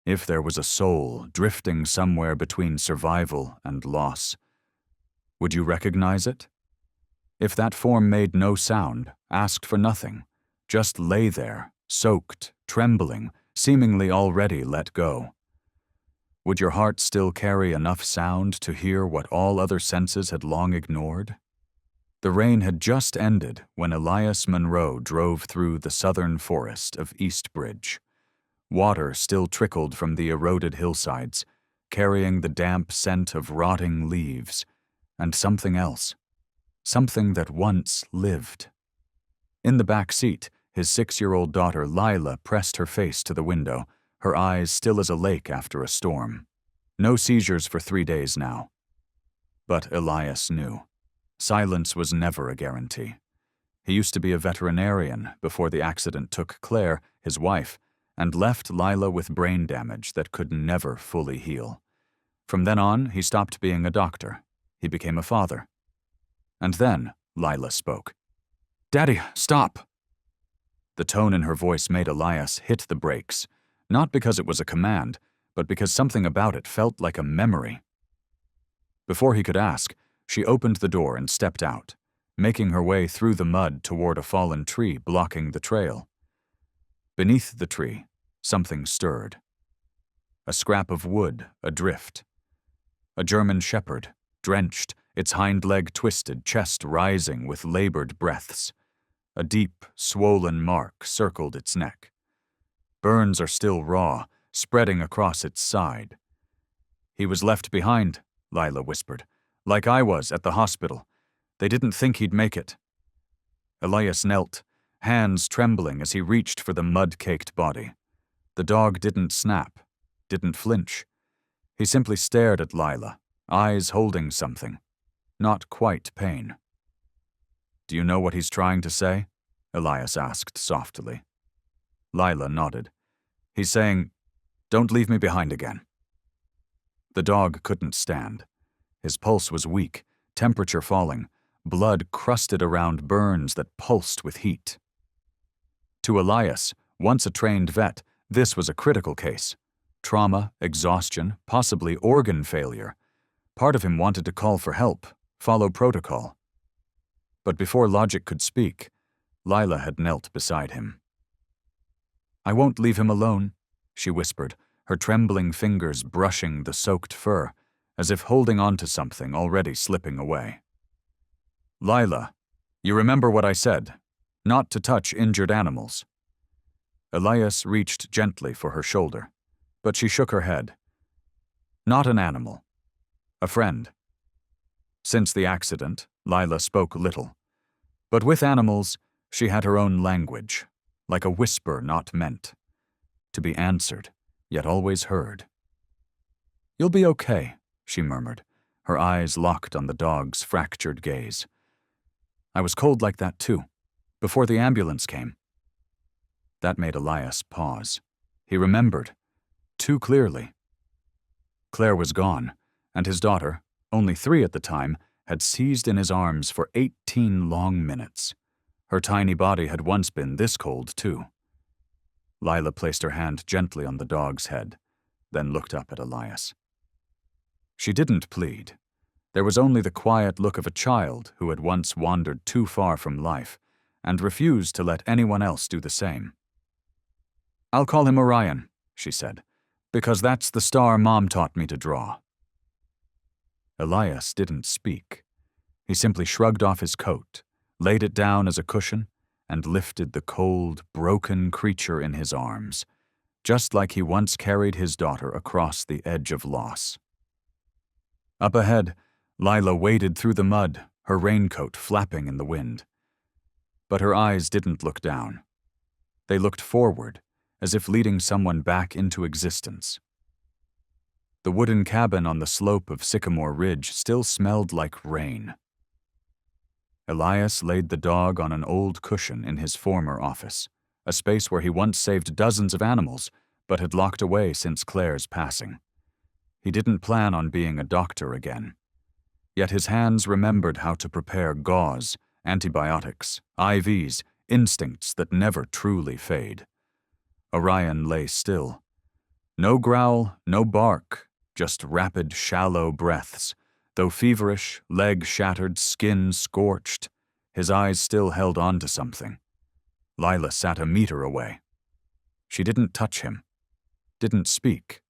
If there was a soul drifting somewhere between survival and loss, would you recognize it? If that form made no sound, asked for nothing, just lay there, soaked, trembling, seemingly already let go, would your heart still carry enough sound to hear what all other senses had long ignored? The rain had just ended when Elias Monroe drove through the southern forest of Eastbridge. Water still trickled from the eroded hillsides, carrying the damp scent of rotting leaves, and something else, something that once lived. In the back seat, his 6-year-old daughter Lila pressed her face to the window, her eyes still as a lake after a storm. No seizures for 3 days now. But Elias knew. Silence was never a guarantee. He used to be a veterinarian before the accident took Claire, his wife, and left Lila with brain damage that could never fully heal. From then on, he stopped being a doctor. He became a father. And then Lila spoke. "Daddy, stop!" The tone in her voice made Elias hit the brakes, not because it was a command, but because something about it felt like a memory. Before he could ask, she opened the door and stepped out, making her way through the mud toward a fallen tree blocking the trail. Beneath the tree, something stirred. A scrap of wood adrift. A German shepherd, drenched, its hind leg twisted, chest rising with labored breaths. A deep, swollen mark circled its neck. Burns are still raw, spreading across its side. "He was left behind," Lila whispered, "like I was at the hospital. They didn't think he'd make it." Elias knelt, hands trembling as he reached for the mud-caked body. The dog didn't snap, didn't flinch. He simply stared at Lila, eyes holding something. Not quite pain. "Do you know what he's trying to say?" Elias asked softly. Lila nodded. "He's saying, 'Don't leave me behind again.'" The dog couldn't stand. His pulse was weak, temperature falling, blood crusted around burns that pulsed with heat. To Elias, once a trained vet, this was a critical case. Trauma, exhaustion, possibly organ failure. Part of him wanted to call for help, follow protocol. But before logic could speak, Lila had knelt beside him. "I won't leave him alone," she whispered, her trembling fingers brushing the soaked fur, as if holding on to something already slipping away. "Lila, you remember what I said, not to touch injured animals." Elias reached gently for her shoulder, but she shook her head. "Not an animal. A friend." Since the accident, Lila spoke little. But with animals, she had her own language, like a whisper not meant. To be answered, yet always heard. "You'll be okay," she murmured, her eyes locked on the dog's fractured gaze. "I was cold like that too, before the ambulance came." That made Elias pause. He remembered, too clearly. Claire was gone, and his daughter, only 3 at the time, had seized in his arms for 18 long minutes. Her tiny body had once been this cold, too. Lila placed her hand gently on the dog's head, then looked up at Elias. She didn't plead. There was only the quiet look of a child who had once wandered too far from life and refused to let anyone else do the same. "I'll call him Orion," she said, "because that's the star Mom taught me to draw." Elias didn't speak. He simply shrugged off his coat, laid it down as a cushion, and lifted the cold, broken creature in his arms, just like he once carried his daughter across the edge of loss. Up ahead, Lila waded through the mud, her raincoat flapping in the wind. But her eyes didn't look down. They looked forward, as if leading someone back into existence. The wooden cabin on the slope of Sycamore Ridge still smelled like rain. Elias laid the dog on an old cushion in his former office, a space where he once saved dozens of animals, but had locked away since Claire's passing. He didn't plan on being a doctor again. Yet his hands remembered how to prepare gauze, antibiotics, IVs, instincts that never truly fade. Orion lay still. No growl, no bark, just rapid, shallow breaths. Though feverish, leg shattered, skin scorched, his eyes still held on to something. Lila sat a meter away. She didn't touch him, didn't speak,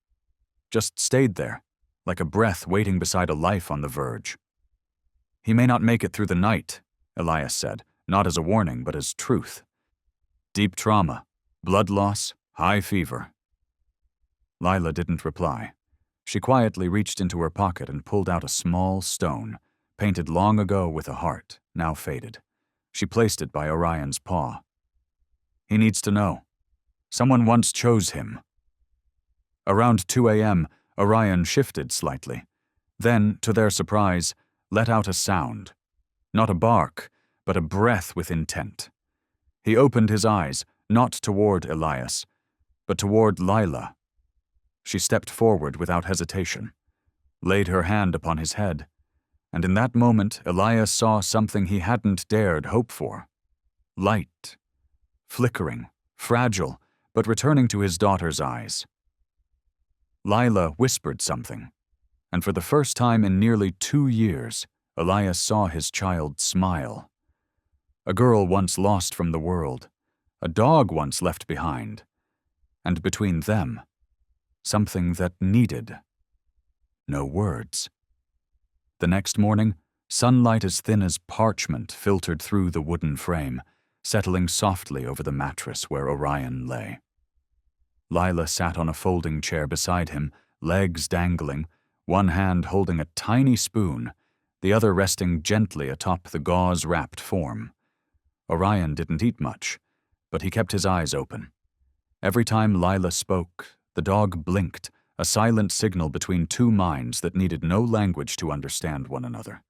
just stayed there, like a breath waiting beside a life on the verge. "He may not make it through the night," Elias said, not as a warning, but as truth. "Deep trauma, blood loss, high fever." Lila didn't reply. She quietly reached into her pocket and pulled out a small stone, painted long ago with a heart, now faded. She placed it by Orion's paw. "He needs to know. Someone once chose him." Around 2 a.m., Orion shifted slightly. Then, to their surprise, let out a sound. Not a bark, but a breath with intent. He opened his eyes, not toward Elias, but toward Lila. She stepped forward without hesitation, laid her hand upon his head, and in that moment Elias saw something he hadn't dared hope for. Light. Flickering, fragile, but returning to his daughter's eyes. Lila whispered something, and for the first time in nearly 2 years, Elias saw his child smile. A girl once lost from the world, a dog once left behind, and between them, something that needed no words. The next morning, sunlight as thin as parchment filtered through the wooden frame, settling softly over the mattress where Orion lay. Lila sat on a folding chair beside him, legs dangling, one hand holding a tiny spoon, the other resting gently atop the gauze-wrapped form. Orion didn't eat much, but he kept his eyes open. Every time Lila spoke, the dog blinked, a silent signal between two minds that needed no language to understand one another.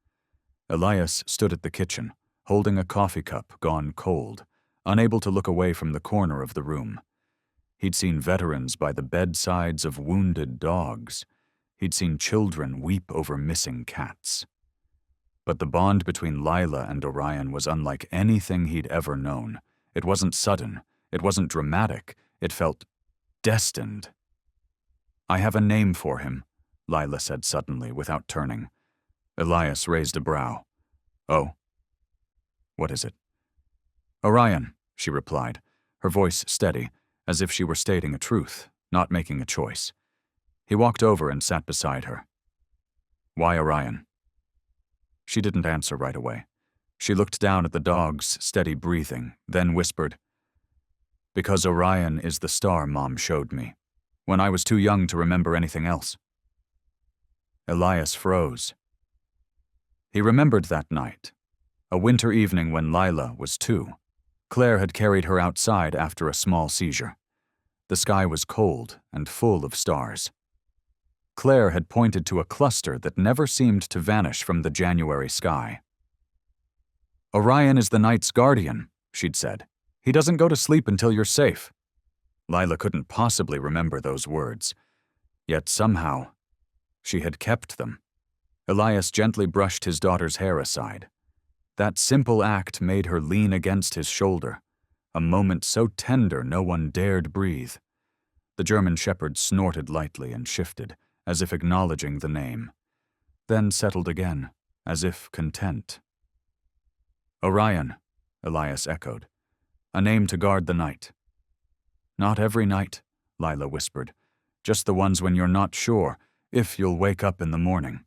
Elias stood at the kitchen, holding a coffee cup gone cold, unable to look away from the corner of the room. He'd seen veterans by the bedsides of wounded dogs. He'd seen children weep over missing cats. But the bond between Lila and Orion was unlike anything he'd ever known. It wasn't sudden. It wasn't dramatic. It felt destined. "I have a name for him," Lila said suddenly, without turning. Elias raised a brow. "Oh? What is it?" "Orion," she replied, her voice steady, as if she were stating a truth, not making a choice. He walked over and sat beside her. "Why Orion?" She didn't answer right away. She looked down at the dog's steady breathing, then whispered, "Because Orion is the star Mom showed me, when I was too young to remember anything else." Elias froze. He remembered that night, a winter evening when Lila was 2. Claire had carried her outside after a small seizure. The sky was cold and full of stars. Claire had pointed to a cluster that never seemed to vanish from the January sky. "Orion is the night's guardian," she'd said. "He doesn't go to sleep until you're safe." Lila couldn't possibly remember those words. Yet somehow, she had kept them. Elias gently brushed his daughter's hair aside. That simple act made her lean against his shoulder, a moment so tender no one dared breathe. The German shepherd snorted lightly and shifted, as if acknowledging the name, then settled again, as if content. "Orion," Elias echoed. "A name to guard the night." "Not every night," Lila whispered. "Just the ones when you're not sure if you'll wake up in the morning."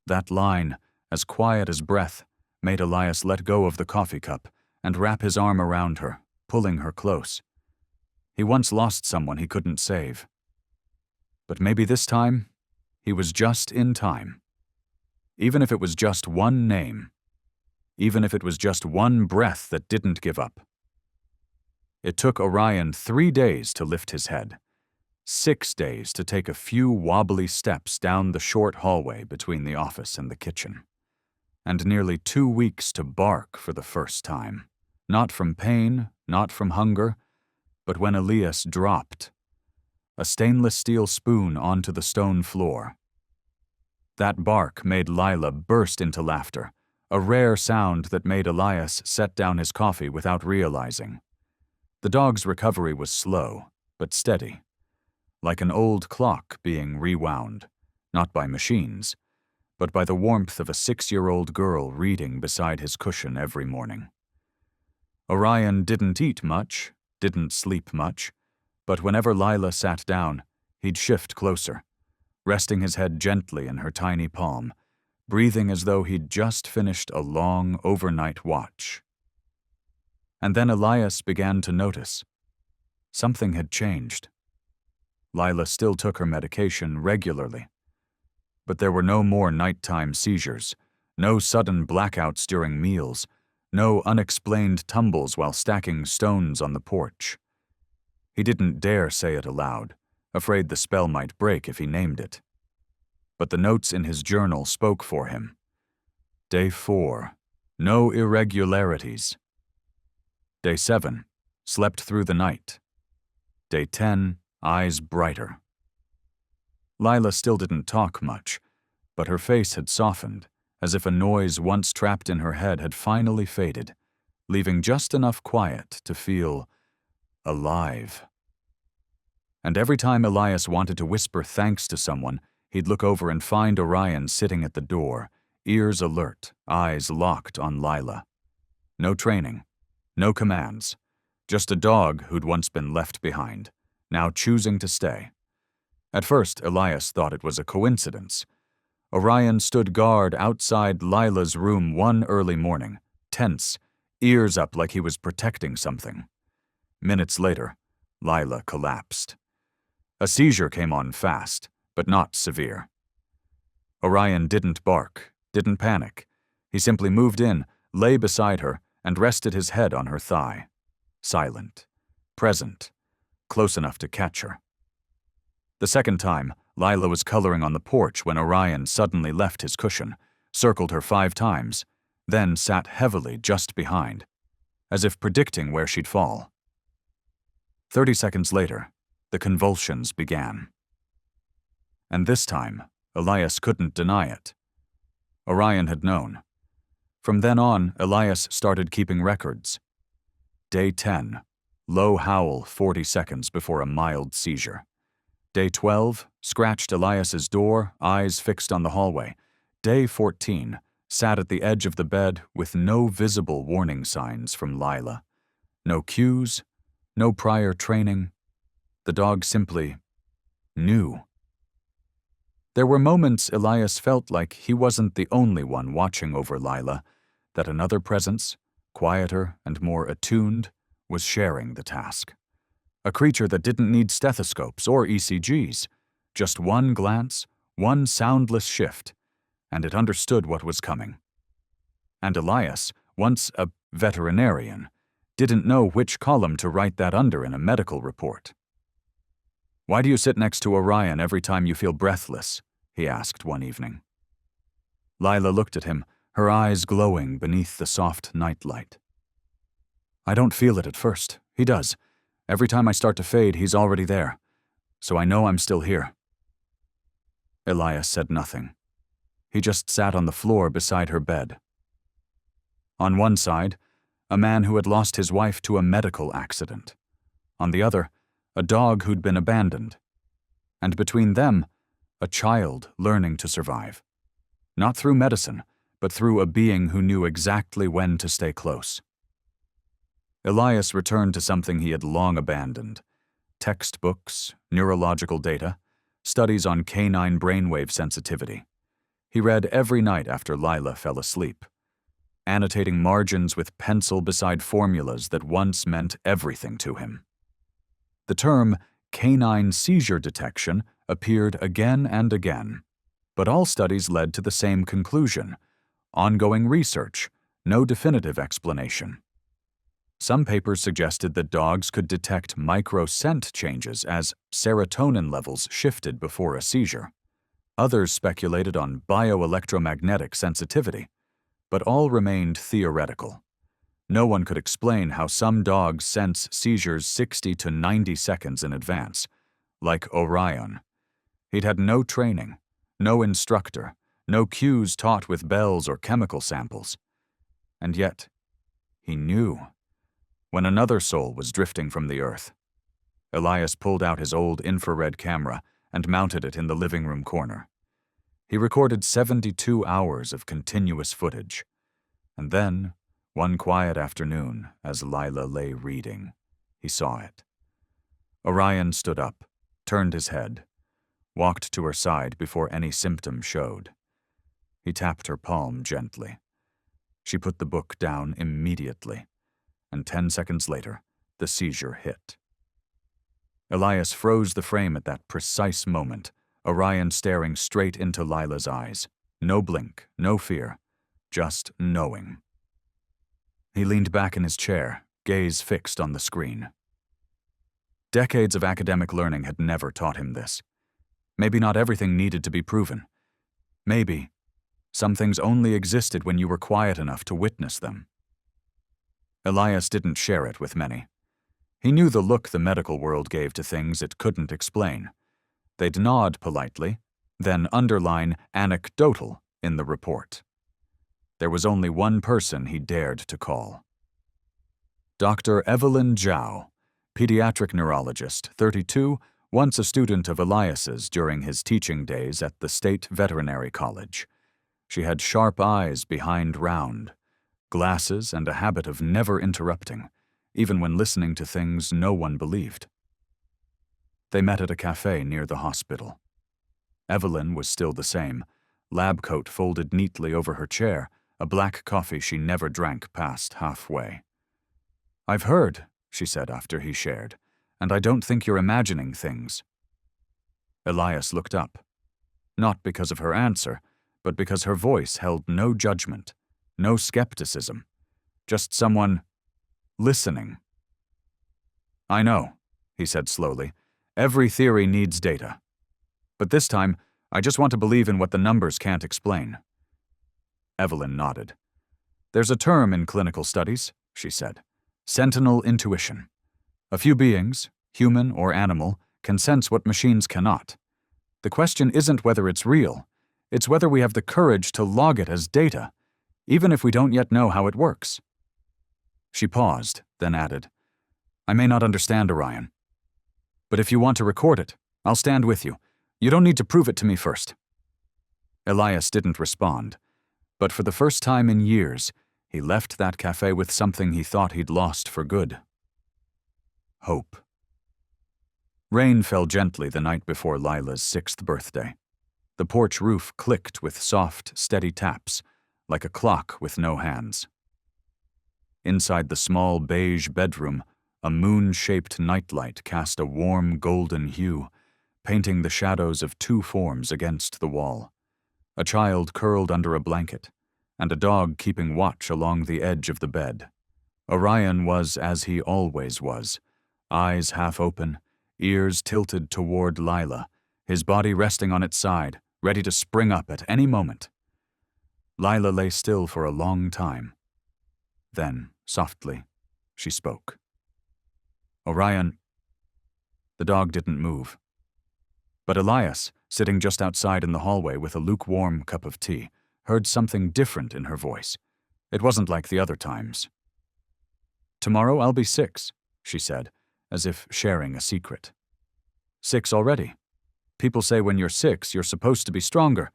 That line, as quiet as breath, made Elias let go of the coffee cup and wrap his arm around her, pulling her close. He once lost someone he couldn't save. But maybe this time, he was just in time. Even if it was just one name. Even if it was just one breath that didn't give up. It took Orion 3 days to lift his head, 6 days to take a few wobbly steps down the short hallway between the office and the kitchen, and nearly 2 weeks to bark for the first time. Not from pain, not from hunger, but when Elias dropped, a stainless steel spoon onto the stone floor. That bark made Lila burst into laughter, a rare sound that made Elias set down his coffee without realizing. The dog's recovery was slow, but steady. like an old clock being rewound, not by machines, but by the warmth of a 6-year-old girl reading beside his cushion every morning. Orion didn't eat much, didn't sleep much, but whenever Lila sat down, he'd shift closer, resting his head gently in her tiny palm, breathing as though he'd just finished a long overnight watch. And then Elias began to notice. Something had changed. Lila still took her medication regularly, but there were no more nighttime seizures, no sudden blackouts during meals, no unexplained tumbles while stacking stones on the porch. He didn't dare say it aloud, afraid the spell might break if he named it. But the notes in his journal spoke for him. Day 4, no irregularities. Day 7, slept through the night. Day 10, eyes brighter. Lila still didn't talk much, but her face had softened, as if a noise once trapped in her head had finally faded, leaving just enough quiet to feel alive. And every time Elias wanted to whisper thanks to someone, he'd look over and find Orion sitting at the door, ears alert, eyes locked on Lila. No training, no commands, just a dog who'd once been left behind, now choosing to stay. At first, Elias thought it was a coincidence. Orion stood guard outside Lila's room one early morning, tense, ears up like he was protecting something. Minutes later, Lila collapsed. A seizure came on fast, but not severe. Orion didn't bark, didn't panic. He simply moved in, lay beside her, and rested his head on her thigh. Silent, present, close enough to catch her. The second time, Lila was coloring on the porch when Orion suddenly left his cushion, circled her 5 times, then sat heavily just behind, as if predicting where she'd fall. 30 seconds later, the convulsions began. And this time, Elias couldn't deny it. Orion had known. From then on, Elias started keeping records. Day 10, low howl 40 seconds before a mild seizure. Day 12, scratched Elias's door, eyes fixed on the hallway. Day 14, sat at the edge of the bed with no visible warning signs from Lila. No cues, no prior training. The dog simply knew. There were moments Elias felt like he wasn't the only one watching over Lila, that another presence, quieter and more attuned, was sharing the task. A creature that didn't need stethoscopes or ECGs, just one glance, one soundless shift, and it understood what was coming. And Elias, once a veterinarian, didn't know which column to write that under in a medical report. "Why do you sit next to Orion every time you feel breathless?" he asked one evening. Lila looked at him, her eyes glowing beneath the soft nightlight. "I don't feel it at first. He does. Every time I start to fade, he's already there. So I know I'm still here." Elias said nothing. He just sat on the floor beside her bed. On one side, a man who had lost his wife to a medical accident. On the other, a dog who'd been abandoned. And between them, a child learning to survive. Not through medicine, but through a being who knew exactly when to stay close. Elias returned to something he had long abandoned: textbooks, neurological data, studies on canine brainwave sensitivity. He read every night after Lila fell asleep, annotating margins with pencil beside formulas that once meant everything to him. The term canine seizure detection appeared again and again, but all studies led to the same conclusion: ongoing research, no definitive explanation. Some papers suggested that dogs could detect micro-scent changes as serotonin levels shifted before a seizure. Others speculated on bioelectromagnetic sensitivity, but all remained theoretical. No one could explain how some dogs sense seizures 60 to 90 seconds in advance, like Orion. He'd had no training, no instructor, no cues taught with bells or chemical samples. And yet, he knew when another soul was drifting from the earth. Elias pulled out his old infrared camera and mounted it in the living room corner. He recorded 72 hours of continuous footage. And then, one quiet afternoon, as Lila lay reading, he saw it. Orion stood up, turned his head, walked to her side before any symptom showed. He tapped her palm gently. She put the book down immediately, and 10 seconds later, the seizure hit. Elias froze the frame at that precise moment, Orion staring straight into Lila's eyes. No blink, no fear, just knowing. He leaned back in his chair, gaze fixed on the screen. Decades of academic learning had never taught him this. Maybe not everything needed to be proven. Maybe some things only existed when you were quiet enough to witness them. Elias didn't share it with many. He knew the look the medical world gave to things it couldn't explain. They'd nod politely, then underline anecdotal in the report. There was only one person he dared to call. Dr. Evelyn Zhao, pediatric neurologist, 32, once a student of Elias's during his teaching days at the State Veterinary College. She had sharp eyes behind round, glasses, and a habit of never interrupting, even when listening to things no one believed. They met at a cafe near the hospital. Evelyn was still the same, lab coat folded neatly over her chair, a black coffee she never drank past halfway. "I've heard," she said after he shared, "and I don't think you're imagining things." Elias looked up, not because of her answer, but because her voice held no judgment, no skepticism, just someone listening. "I know," he said slowly. "Every theory needs data. But this time, I just want to believe in what the numbers can't explain." Evelyn nodded. "There's a term in clinical studies," she said. "Sentinel intuition. A few beings, human or animal, can sense what machines cannot. The question isn't whether it's real, it's whether we have the courage to log it as data, even if we don't yet know how it works." She paused, then added, "I may not understand, Orion. But if you want to record it, I'll stand with you. You don't need to prove it to me first." Elias didn't respond, but for the first time in years, he left that cafe with something he thought he'd lost for good. Hope. Rain fell gently the night before Lila's 6th birthday. The porch roof clicked with soft, steady taps, like a clock with no hands. Inside the small beige bedroom, a moon-shaped nightlight cast a warm golden hue, painting the shadows of 2 forms against the wall. A child curled under a blanket, and a dog keeping watch along the edge of the bed. Orion was as he always was, eyes half open, ears tilted toward Lila, his body resting on its side, ready to spring up at any moment. Lila lay still for a long time. Then, softly, she spoke. "Orion." The dog didn't move. But Elias, sitting just outside in the hallway with a lukewarm cup of tea, heard something different in her voice. It wasn't like the other times. "Tomorrow I'll be 6, she said, as if sharing a secret. 6 already. People say when you're 6, you're supposed to be stronger.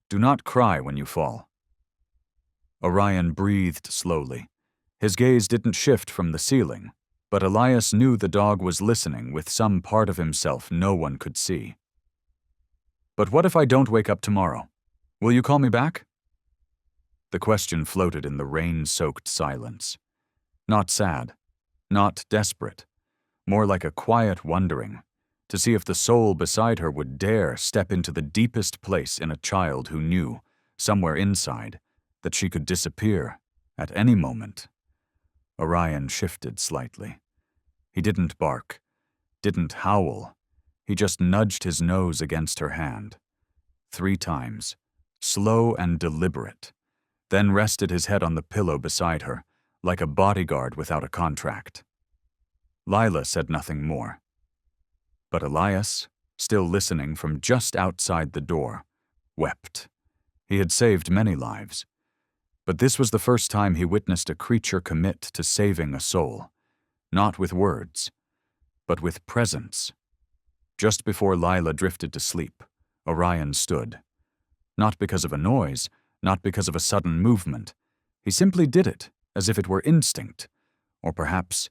Do not cry when you fall." Orion breathed slowly. His gaze didn't shift from the ceiling, but Elias knew the dog was listening with some part of himself no one could see. "But what if I don't wake up tomorrow? Will you call me back?" The question floated in the rain-soaked silence. Not sad, not desperate, more like a quiet wondering, to see if the soul beside her would dare step into the deepest place in a child who knew, somewhere inside, that she could disappear at any moment. Orion shifted slightly. He didn't bark, didn't howl. He just nudged his nose against her hand. 3 times, slow and deliberate, then rested his head on the pillow beside her, like a bodyguard without a contract. Lila said nothing more. But Elias, still listening from just outside the door, wept. He had saved many lives. But this was the first time he witnessed a creature commit to saving a soul, not with words, but with presence. Just before Lila drifted to sleep, Orion stood. Not because of a noise, not because of a sudden movement. He simply did it, as if it were instinct, or perhaps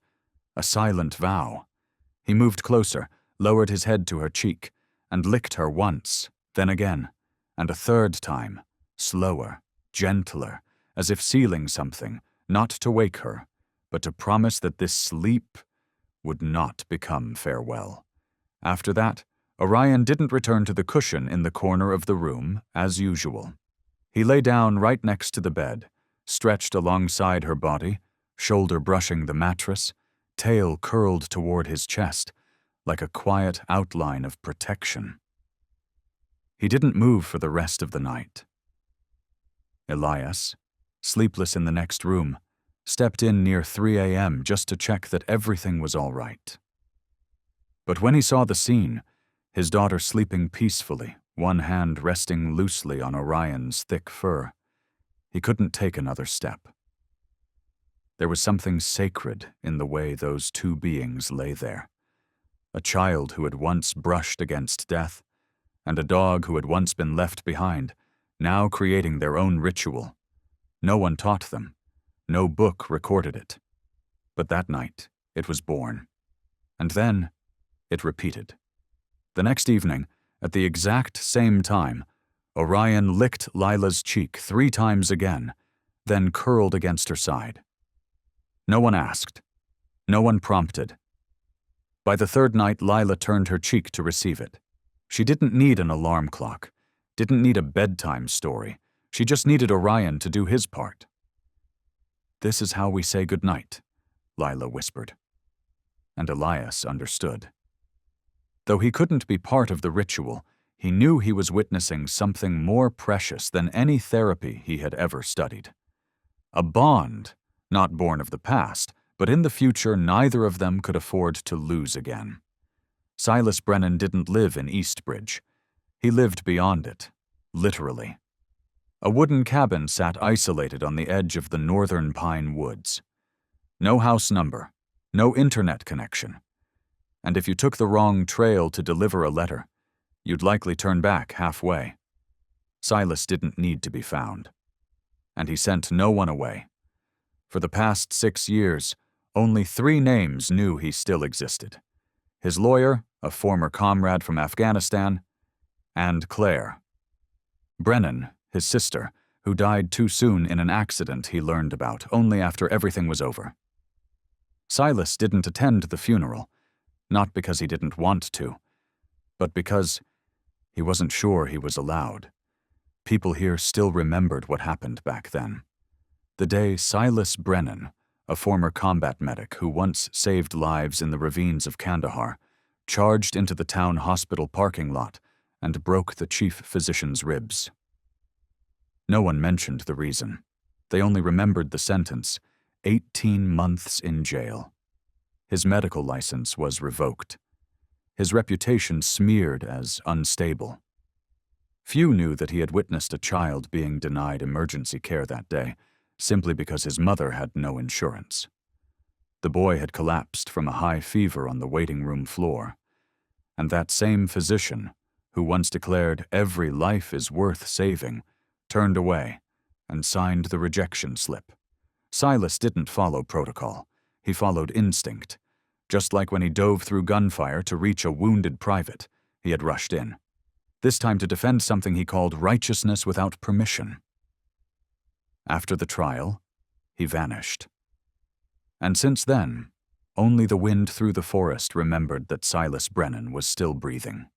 a silent vow. He moved closer, lowered his head to her cheek, and licked her once, then again, and a third time, slower, gentler, as if sealing something, not to wake her, but to promise that this sleep would not become farewell. After that, Orion didn't return to the cushion in the corner of the room, as usual. He lay down right next to the bed, stretched alongside her body, shoulder brushing the mattress, tail curled toward his chest, like a quiet outline of protection. He didn't move for the rest of the night. Elias, sleepless in the next room, stepped in near 3 a.m. just to check that everything was all right. But when he saw the scene, his daughter sleeping peacefully, one hand resting loosely on Orion's thick fur, he couldn't take another step. There was something sacred in the way those two beings lay there. A child who had once brushed against death, and a dog who had once been left behind, now creating their own ritual. No one taught them. No book recorded it. But that night, it was born. And then, it repeated. The next evening, at the exact same time, Orion licked Lila's cheek 3 times again, then curled against her side. No one asked. No one prompted. By the third night, Lila turned her cheek to receive it. She didn't need an alarm clock, didn't need a bedtime story. She just needed Orion to do his part. "This is how we say goodnight," Lila whispered. And Elias understood. Though he couldn't be part of the ritual, he knew he was witnessing something more precious than any therapy he had ever studied. A bond, not born of the past, but in the future neither of them could afford to lose again. Silas Brennan didn't live in Eastbridge. He lived beyond it, literally. A wooden cabin sat isolated on the edge of the northern pine woods. No house number, no internet connection. And if you took the wrong trail to deliver a letter, you'd likely turn back halfway. Silas didn't need to be found. And he sent no one away. For the past 6 years, only 3 names knew he still existed. His lawyer, a former comrade from Afghanistan, and Claire. Brennan, his sister, who died too soon in an accident he learned about only after everything was over. Silas didn't attend the funeral, not because he didn't want to, but because he wasn't sure he was allowed. People here still remembered what happened back then. The day Silas Brennan, a former combat medic who once saved lives in the ravines of Kandahar, charged into the town hospital parking lot and broke the chief physician's ribs. No one mentioned the reason. They only remembered the sentence, 18 months in jail. His medical license was revoked. His reputation smeared as unstable. Few knew that he had witnessed a child being denied emergency care that day, simply because his mother had no insurance. The boy had collapsed from a high fever on the waiting room floor. And that same physician, who once declared every life is worth saving, turned away and signed the rejection slip. Silas didn't follow protocol. He followed instinct. Just like when he dove through gunfire to reach a wounded private, he had rushed in. This time to defend something he called righteousness without permission. After the trial, he vanished. And since then, only the wind through the forest remembered that Silas Brennan was still breathing.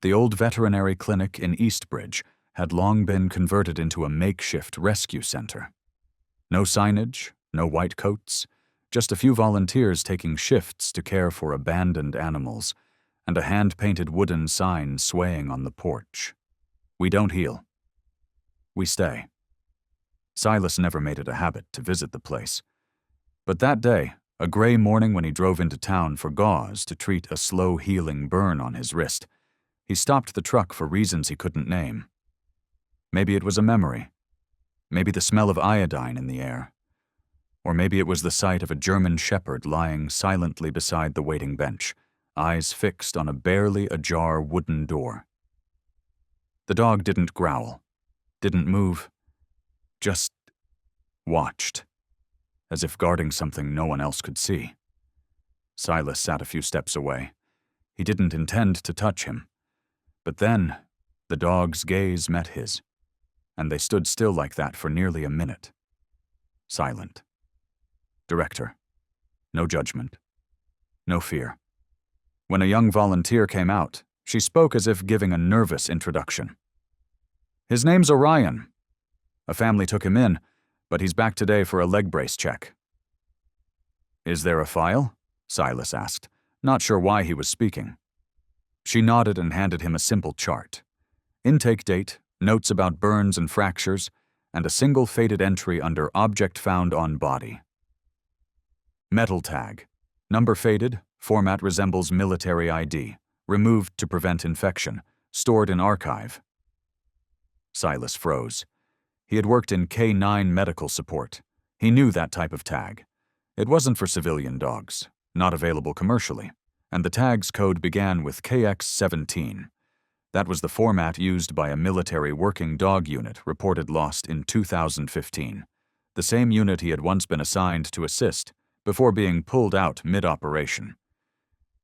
The old veterinary clinic in Eastbridge had long been converted into a makeshift rescue center. No signage, no white coats, just a few volunteers taking shifts to care for abandoned animals, and a hand-painted wooden sign swaying on the porch. "We don't heal. We stay." Silas never made it a habit to visit the place. But that day, a gray morning when he drove into town for gauze to treat a slow-healing burn on his wrist, he stopped the truck for reasons he couldn't name. Maybe it was a memory. Maybe the smell of iodine in the air. Or maybe it was the sight of a German shepherd lying silently beside the waiting bench, eyes fixed on a barely ajar wooden door. The dog didn't growl, didn't move, just watched, as if guarding something no one else could see. Silas sat a few steps away. He didn't intend to touch him. But then, the dog's gaze met his, and they stood still like that for nearly a minute. Silent. Director. No judgment. No fear. When a young volunteer came out, she spoke as if giving a nervous introduction. His name's Orion. A family took him in, but he's back today for a leg brace check. Is there a file? Silas asked, not sure why he was speaking. She nodded and handed him a simple chart. Intake date, notes about burns and fractures, and a single faded entry under object found on body. Metal tag. Number faded, format resembles military ID, removed to prevent infection, stored in archive. Silas froze. He had worked in K9 medical support. He knew that type of tag. It wasn't for civilian dogs, not available commercially, and the tag's code began with KX-17. That was the format used by a military working dog unit reported lost in 2015, the same unit he had once been assigned to assist before being pulled out mid-operation.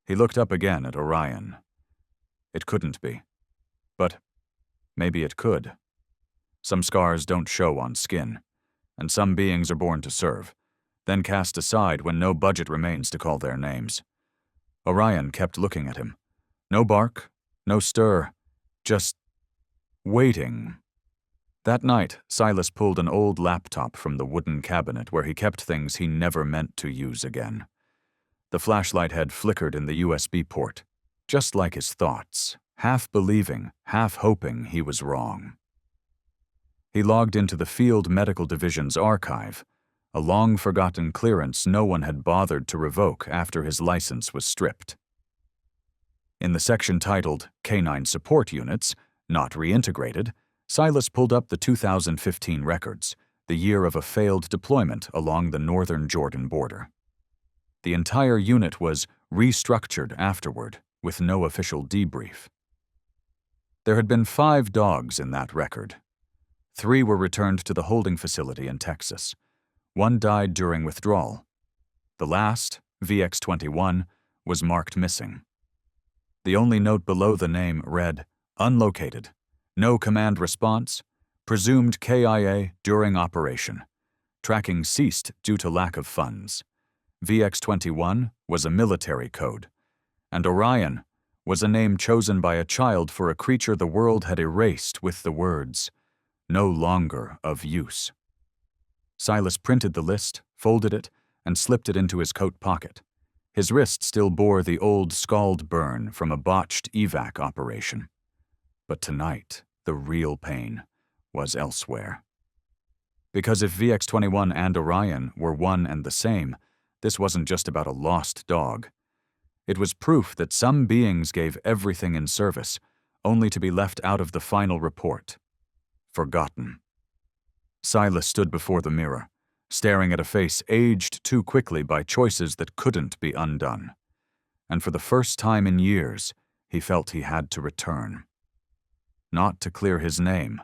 He looked up again at Orion. It couldn't be. But maybe it could. Some scars don't show on skin, and some beings are born to serve, then cast aside when no budget remains to call their names. Orion kept looking at him. No bark, no stir, just waiting. That night, Silas pulled an old laptop from the wooden cabinet where he kept things he never meant to use again. The flashlight had flickered in the USB port, just like his thoughts, half believing, half hoping he was wrong. He logged into the Field Medical Division's archive, a long-forgotten clearance no one had bothered to revoke after his license was stripped. In the section titled Canine Support Units, Not Reintegrated, Silas pulled up the 2015 records, the year of a failed deployment along the northern Jordan border. The entire unit was restructured afterward, with no official debrief. There had been 5 dogs in that record. 3 were returned to the holding facility in Texas. 1 died during withdrawal. The last, VX-21, was marked missing. The only note below the name read, "Unlocated. No command response. Presumed KIA during operation. Tracking ceased due to lack of funds." VX-21 was a military code, and Orion was a name chosen by a child for a creature the world had erased with the words, "No longer of use." Silas printed the list, folded it, and slipped it into his coat pocket. His wrist still bore the old scald burn from a botched evac operation. But tonight, the real pain was elsewhere. Because if VX-21 and Orion were one and the same, this wasn't just about a lost dog. It was proof that some beings gave everything in service, only to be left out of the final report. Forgotten. Silas stood before the mirror, staring at a face aged too quickly by choices that couldn't be undone. And for the first time in years, he felt he had to return. Not to clear his name,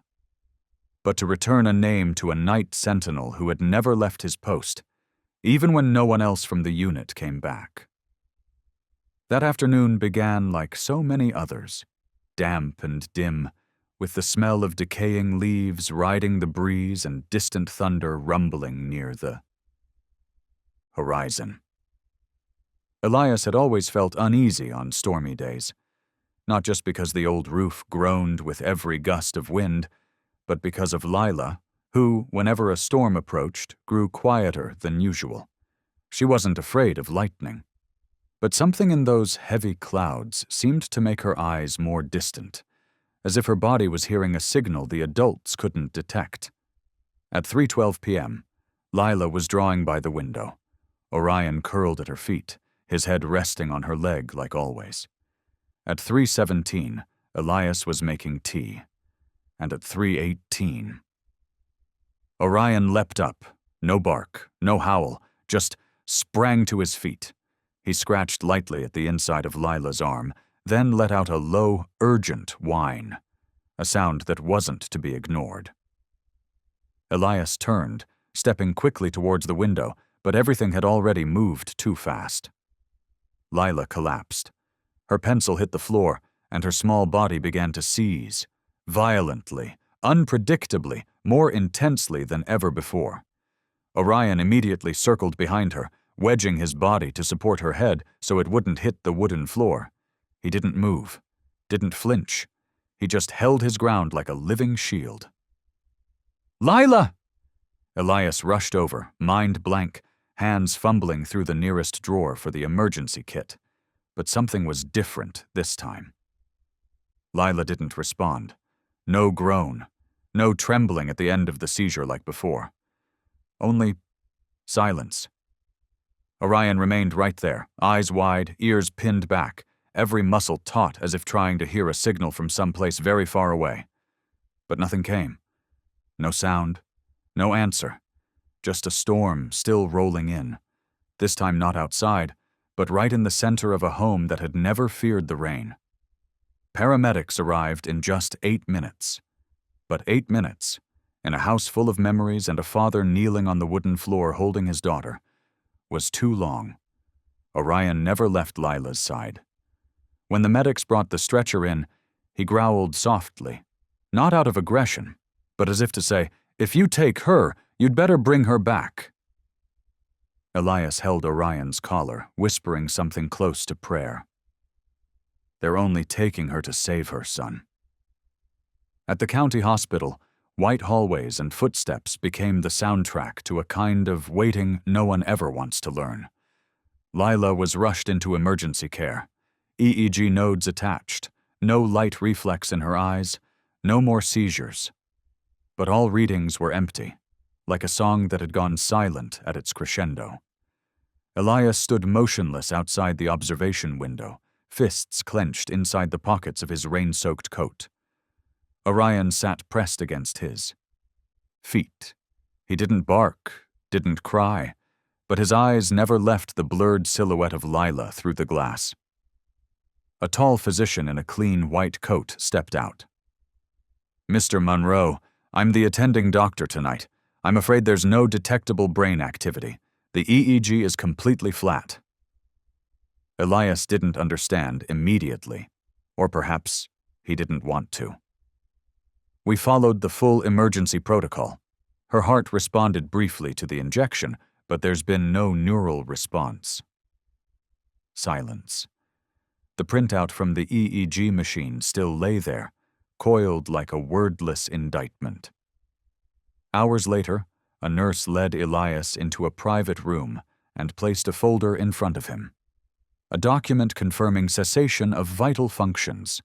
but to return a name to a night sentinel who had never left his post, even when no one else from the unit came back. That afternoon began like so many others, damp and dim, with the smell of decaying leaves riding the breeze and distant thunder rumbling near the horizon. Elias had always felt uneasy on stormy days, not just because the old roof groaned with every gust of wind, but because of Lila, who, whenever a storm approached, grew quieter than usual. She wasn't afraid of lightning, but something in those heavy clouds seemed to make her eyes more distant, as if her body was hearing a signal the adults couldn't detect. At 3:12 p.m., Lila was drawing by the window. Orion curled at her feet, his head resting on her leg like always. At 3:17, Elias was making tea, and at 3:18... Orion leapt up, No bark, no howl, just sprang to his feet. He scratched lightly at the inside of Lila's arm, then let out a low, urgent whine, a sound that wasn't to be ignored. Elias turned, stepping quickly towards the window, but everything had already moved too fast. Lila collapsed. Her pencil hit the floor, and her small body began to seize, violently, unpredictably, more intensely than ever before. Orion immediately circled behind her, wedging his body to support her head so it wouldn't hit the wooden floor. He didn't move, didn't flinch. He just held his ground like a living shield. "Lila!" Elias rushed over, mind blank, hands fumbling through the nearest drawer for the emergency kit. But something was different this time. Lila didn't respond. No groan, no trembling at the end of the seizure like before. Only silence. Orion remained right there, eyes wide, ears pinned back, every muscle taut as if trying to hear a signal from someplace very far away. But nothing came. No sound, no answer. Just a storm still rolling in. This time not outside, but right in the center of a home that had never feared the rain. Paramedics arrived in just 8 minutes. But 8 minutes, in a house full of memories and a father kneeling on the wooden floor holding his daughter, was too long. Orion never left Lila's side. When the medics brought the stretcher in, he growled softly, not out of aggression, but as if to say, "If you take her, you'd better bring her back." Elias held Orion's collar, whispering something close to prayer. "They're only taking her to save her, son." At the county hospital, white hallways and footsteps became the soundtrack to a kind of waiting no one ever wants to learn. Lila was rushed into emergency care. EEG nodes attached, no light reflex in her eyes, no more seizures. But all readings were empty, like a song that had gone silent at its crescendo. Elias stood motionless outside the observation window, fists clenched inside the pockets of his rain-soaked coat. Orion sat pressed against his. Feet. He didn't bark, didn't cry, but his eyes never left the blurred silhouette of Lila through the glass. A tall physician in a clean white coat stepped out. "Mr. Monroe, I'm the attending doctor tonight. I'm afraid there's no detectable brain activity. The EEG is completely flat." Elias didn't understand immediately, or perhaps he didn't want to. "We followed the full emergency protocol. Her heart responded briefly to the injection, but there's been no neural response." Silence. The printout from the EEG machine still lay there, coiled like a wordless indictment. Hours later, a nurse led Elias into a private room and placed a folder in front of him. A document confirming cessation of vital functions.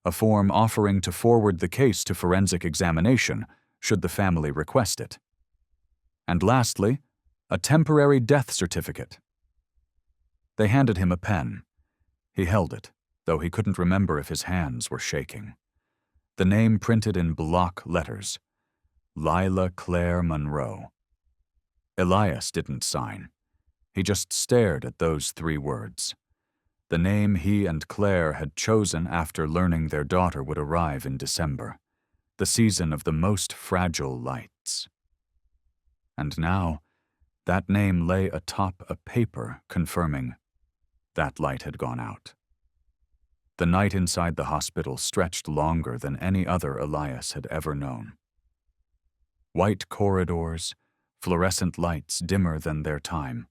A form offering to forward the case to forensic examination, should the family request it. And lastly, a temporary death certificate. They handed him a pen. He held it, though he couldn't remember if his hands were shaking. The name printed in block letters. Lila Claire Monroe. Elias didn't sign. He just stared at those 3 words. The name he and Claire had chosen after learning their daughter would arrive in December, the season of the most fragile lights. And now, that name lay atop a paper confirming that light had gone out. The night inside the hospital stretched longer than any other Elias had ever known. White corridors, fluorescent lights dimmer than their time.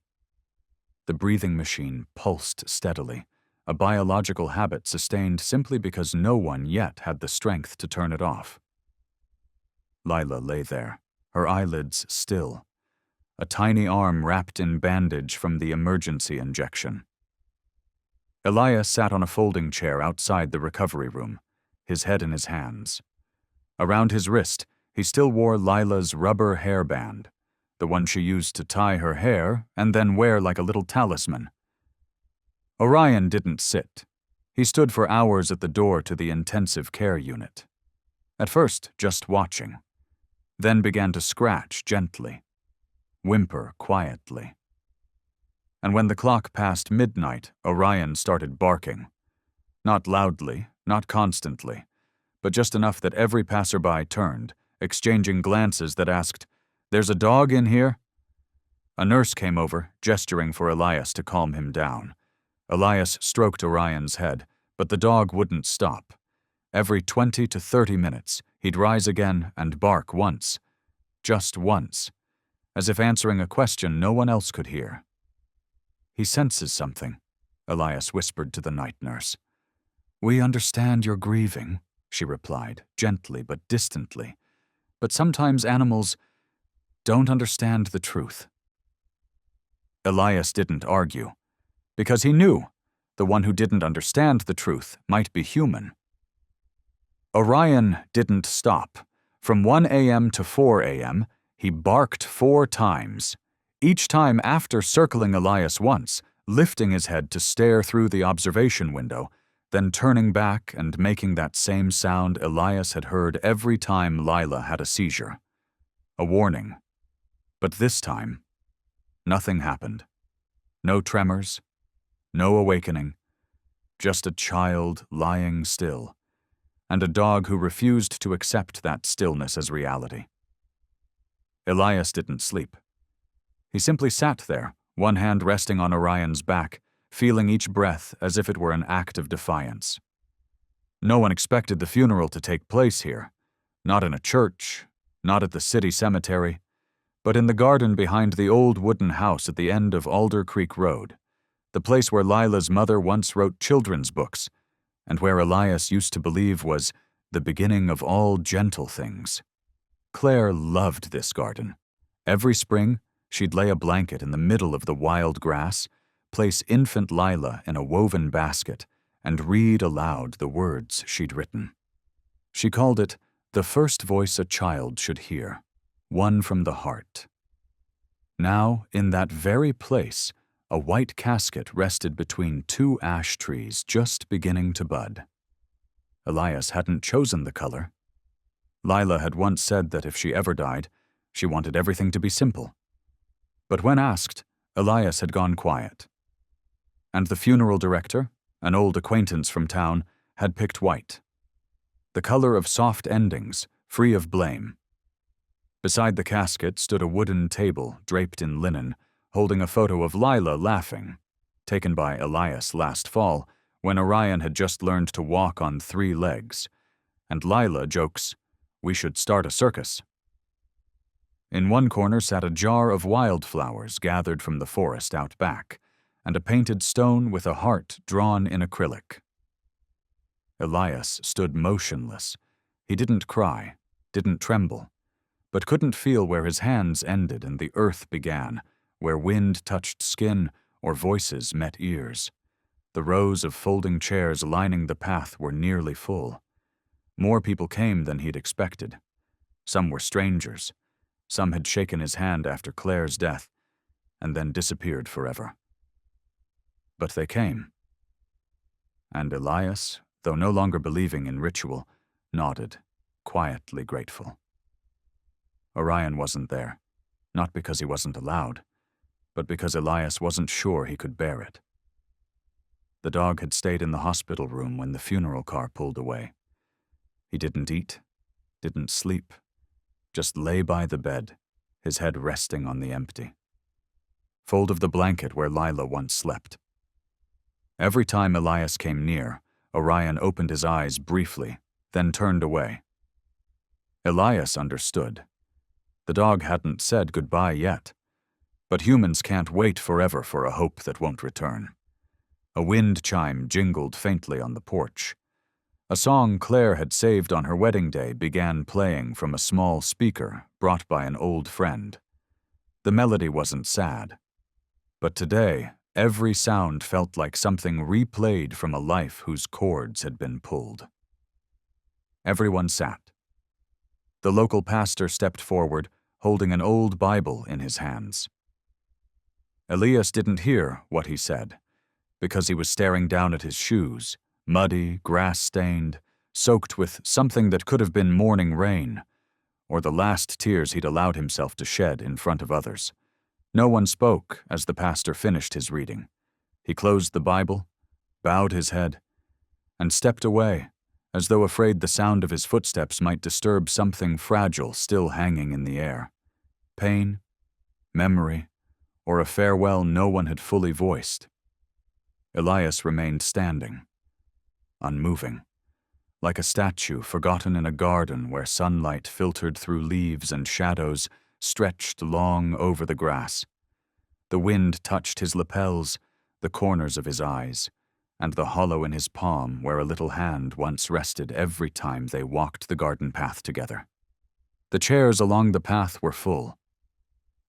The breathing machine pulsed steadily, a biological habit sustained simply because no one yet had the strength to turn it off. Lila lay there, her eyelids still, a tiny arm wrapped in bandage from the emergency injection. Elias sat on a folding chair outside the recovery room, his head in his hands. Around his wrist, he still wore Lila's rubber hairband, the one she used to tie her hair and then wear like a little talisman. Orion didn't sit. He stood for hours at the door to the intensive care unit. At first, just watching. Then began to scratch gently. whimper quietly. And when the clock passed midnight, Orion started barking. Not loudly, not constantly, but just enough that every passerby turned, exchanging glances that asked, "There's a dog in here?" A nurse came over, gesturing for Elias to calm him down. Elias stroked Orion's head, but the dog wouldn't stop. Every 20 to 30 minutes, he'd rise again and bark once. Just once. As if answering a question no one else could hear. "He senses something," Elias whispered to the night nurse. "We understand you're grieving," she replied, gently but distantly. "But sometimes animals don't understand the truth." Elias didn't argue, because he knew the one who didn't understand the truth might be human. Orion didn't stop. From 1 a.m. to 4 a.m., he barked 4 times, each time after circling Elias once, lifting his head to stare through the observation window, then turning back and making that same sound Elias had heard every time Lila had a seizure. A warning. But this time, nothing happened. No tremors, no awakening, just a child lying still, and a dog who refused to accept that stillness as reality. Elias didn't sleep. He simply sat there, one hand resting on Orion's back, feeling each breath as if it were an act of defiance. No one expected the funeral to take place here, not in a church, not at the city cemetery, but in the garden behind the old wooden house at the end of Alder Creek Road, the place where Lila's mother once wrote children's books, and where Elias used to believe was the beginning of all gentle things. Claire loved this garden. Every spring, she'd lay a blanket in the middle of the wild grass, place infant Lila in a woven basket, and read aloud the words she'd written. She called it the first voice a child should hear, one from the heart. Now, in that very place, a white casket rested between 2 ash trees just beginning to bud. Elias hadn't chosen the color. Lila had once said that if she ever died, she wanted everything to be simple. But when asked, Elias had gone quiet. And the funeral director, an old acquaintance from town, had picked white. The color of soft endings, free of blame. Beside the casket stood a wooden table draped in linen, holding a photo of Lila laughing, taken by Elias last fall when Orion had just learned to walk on 3 legs, and Lila jokes, "We should start a circus." In one corner sat a jar of wildflowers gathered from the forest out back, and a painted stone with a heart drawn in acrylic. Elias stood motionless. He didn't cry, didn't tremble, but couldn't feel where his hands ended and the earth began, where wind touched skin or voices met ears. The rows of folding chairs lining the path were nearly full. More people came than he'd expected. Some were strangers. Some had shaken his hand after Claire's death, and then disappeared forever. But they came. And Elias, though no longer believing in ritual, nodded, quietly grateful. Orion wasn't there, not because he wasn't allowed, but because Elias wasn't sure he could bear it. The dog had stayed in the hospital room when the funeral car pulled away. He didn't eat, didn't sleep, just lay by the bed, his head resting on the empty fold of the blanket where Lila once slept. Every time Elias came near, Orion opened his eyes briefly, then turned away. Elias understood. The dog hadn't said goodbye yet, but humans can't wait forever for a hope that won't return. A wind chime jingled faintly on the porch. A song Claire had saved on her wedding day began playing from a small speaker brought by an old friend. The melody wasn't sad, but today every sound felt like something replayed from a life whose chords had been pulled. Everyone sat. The local pastor stepped forward, holding an old Bible in his hands. Elias didn't hear what he said, because he was staring down at his shoes, muddy, grass-stained, soaked with something that could have been morning rain, or the last tears he'd allowed himself to shed in front of others, No one spoke as the pastor finished his reading. He closed the Bible, bowed his head, and stepped away, as though afraid the sound of his footsteps might disturb something fragile still hanging in the air. Pain, memory, or a farewell no one had fully voiced. Elias remained standing, unmoving, like a statue forgotten in a garden where sunlight filtered through leaves and shadows stretched long over the grass. The wind touched his lapels, the corners of his eyes, and the hollow in his palm where a little hand once rested every time they walked the garden path together. The chairs along the path were full.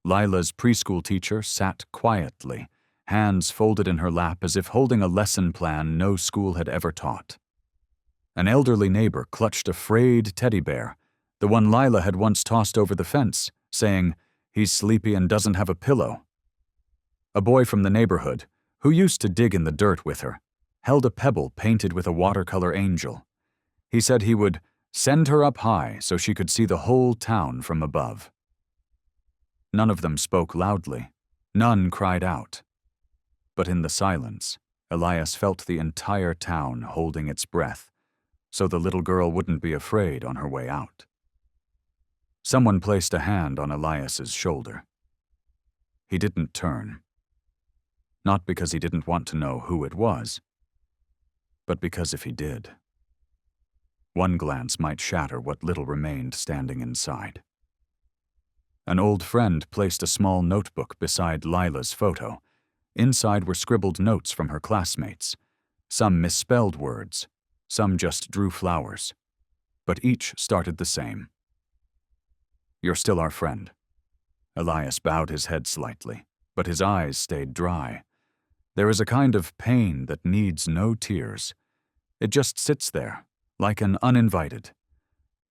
Lila's preschool teacher sat quietly, hands folded in her lap as if holding a lesson plan no school had ever taught. An elderly neighbor clutched a frayed teddy bear, the one Lila had once tossed over the fence, saying, "He's sleepy and doesn't have a pillow." A boy from the neighborhood, who used to dig in the dirt with her, held a pebble painted with a watercolor angel. He said he would send her up high so she could see the whole town from above. None of them spoke loudly. None cried out. But in the silence, Elias felt the entire town holding its breath, so the little girl wouldn't be afraid on her way out. Someone placed a hand on Elias's shoulder. He didn't turn. Not because he didn't want to know who it was, but because if he did, one glance might shatter what little remained standing inside. An old friend placed a small notebook beside Lila's photo. Inside were scribbled notes from her classmates, some misspelled words, some just drew flowers, but each started the same. "You're still our friend." Elias bowed his head slightly, but his eyes stayed dry. There is a kind of pain that needs no tears. It just sits there, like an uninvited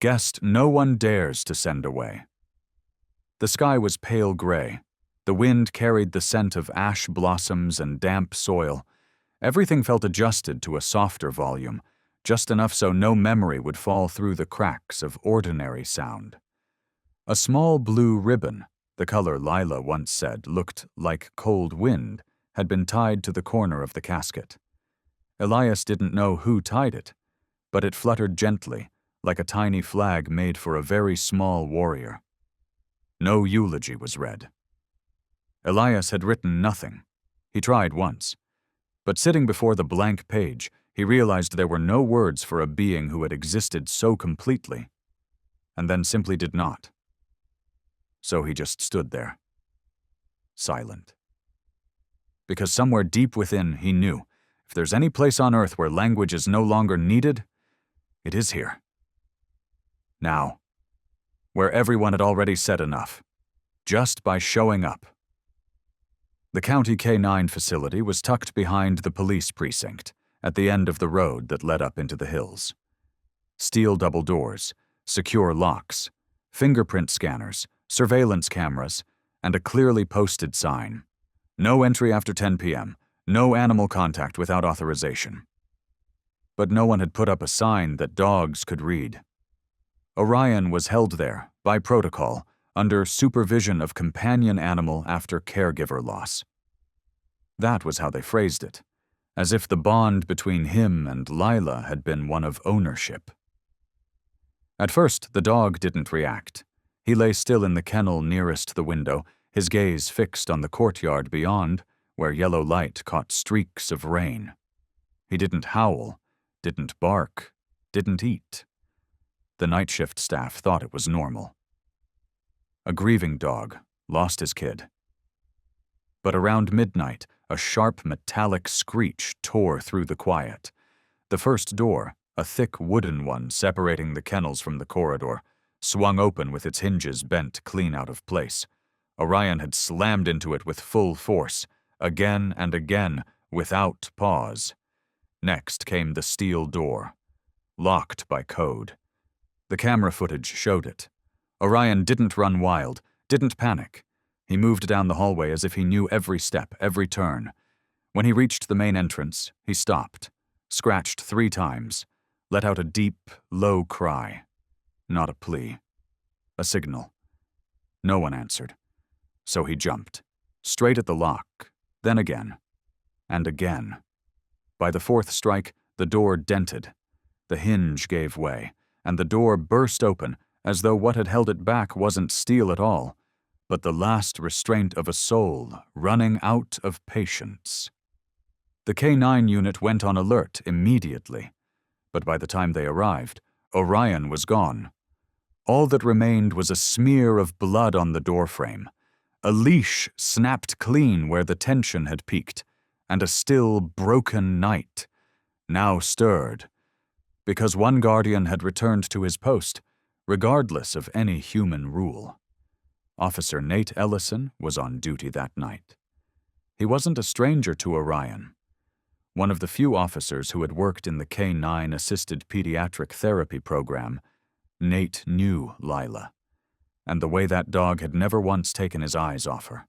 guest no one dares to send away. The sky was pale gray. The wind carried the scent of ash blossoms and damp soil. Everything felt adjusted to a softer volume, just enough so no memory would fall through the cracks of ordinary sound. A small blue ribbon, the color Lila once said looked like cold wind, had been tied to the corner of the casket. Elias didn't know who tied it, but it fluttered gently, like a tiny flag made for a very small warrior. No eulogy was read. Elias had written nothing. He tried once. But sitting before the blank page, he realized there were no words for a being who had existed so completely, and then simply did not. So he just stood there, silent. Because somewhere deep within, he knew, if there's any place on earth where language is no longer needed, it is here. Now, where everyone had already said enough, just by showing up. The County K-9 facility was tucked behind the police precinct, at the end of the road that led up into the hills. Steel double doors, secure locks, fingerprint scanners, surveillance cameras, and a clearly posted sign. No entry after 10 p.m., no animal contact without authorization. But no one had put up a sign that dogs could read. Orion was held there, by protocol, under supervision of companion animal after caregiver loss. That was how they phrased it, as if the bond between him and Lila had been one of ownership. At first, the dog didn't react. He lay still in the kennel nearest the window, his gaze fixed on the courtyard beyond, where yellow light caught streaks of rain. He didn't howl, didn't bark, didn't eat. The night shift staff thought it was normal. A grieving dog lost his kid. But around midnight, a sharp metallic screech tore through the quiet. The first door, a thick wooden one separating the kennels from the corridor, swung open with its hinges bent clean out of place. Orion had slammed into it with full force, again and again, without pause. Next came the steel door, locked by code. The camera footage showed it. Orion didn't run wild, didn't panic. He moved down the hallway as if he knew every step, every turn. When he reached the main entrance, he stopped, scratched 3 times, let out a deep, low cry. Not a plea. A signal. No one answered. So he jumped. Straight at the lock, then again, and again. By the fourth strike, the door dented. The hinge gave way, and the door burst open as though what had held it back wasn't steel at all, but the last restraint of a soul running out of patience. The K9 unit went on alert immediately, but by the time they arrived, Orion was gone. All that remained was a smear of blood on the doorframe, a leash snapped clean where the tension had peaked, and a still broken Knight, now stirred, because one guardian had returned to his post, regardless of any human rule. Officer Nate Ellison was on duty that night. He wasn't a stranger to Orion. One of the few officers who had worked in the K9 Assisted Pediatric Therapy program, Nate knew Lila, and the way that dog had never once taken his eyes off her.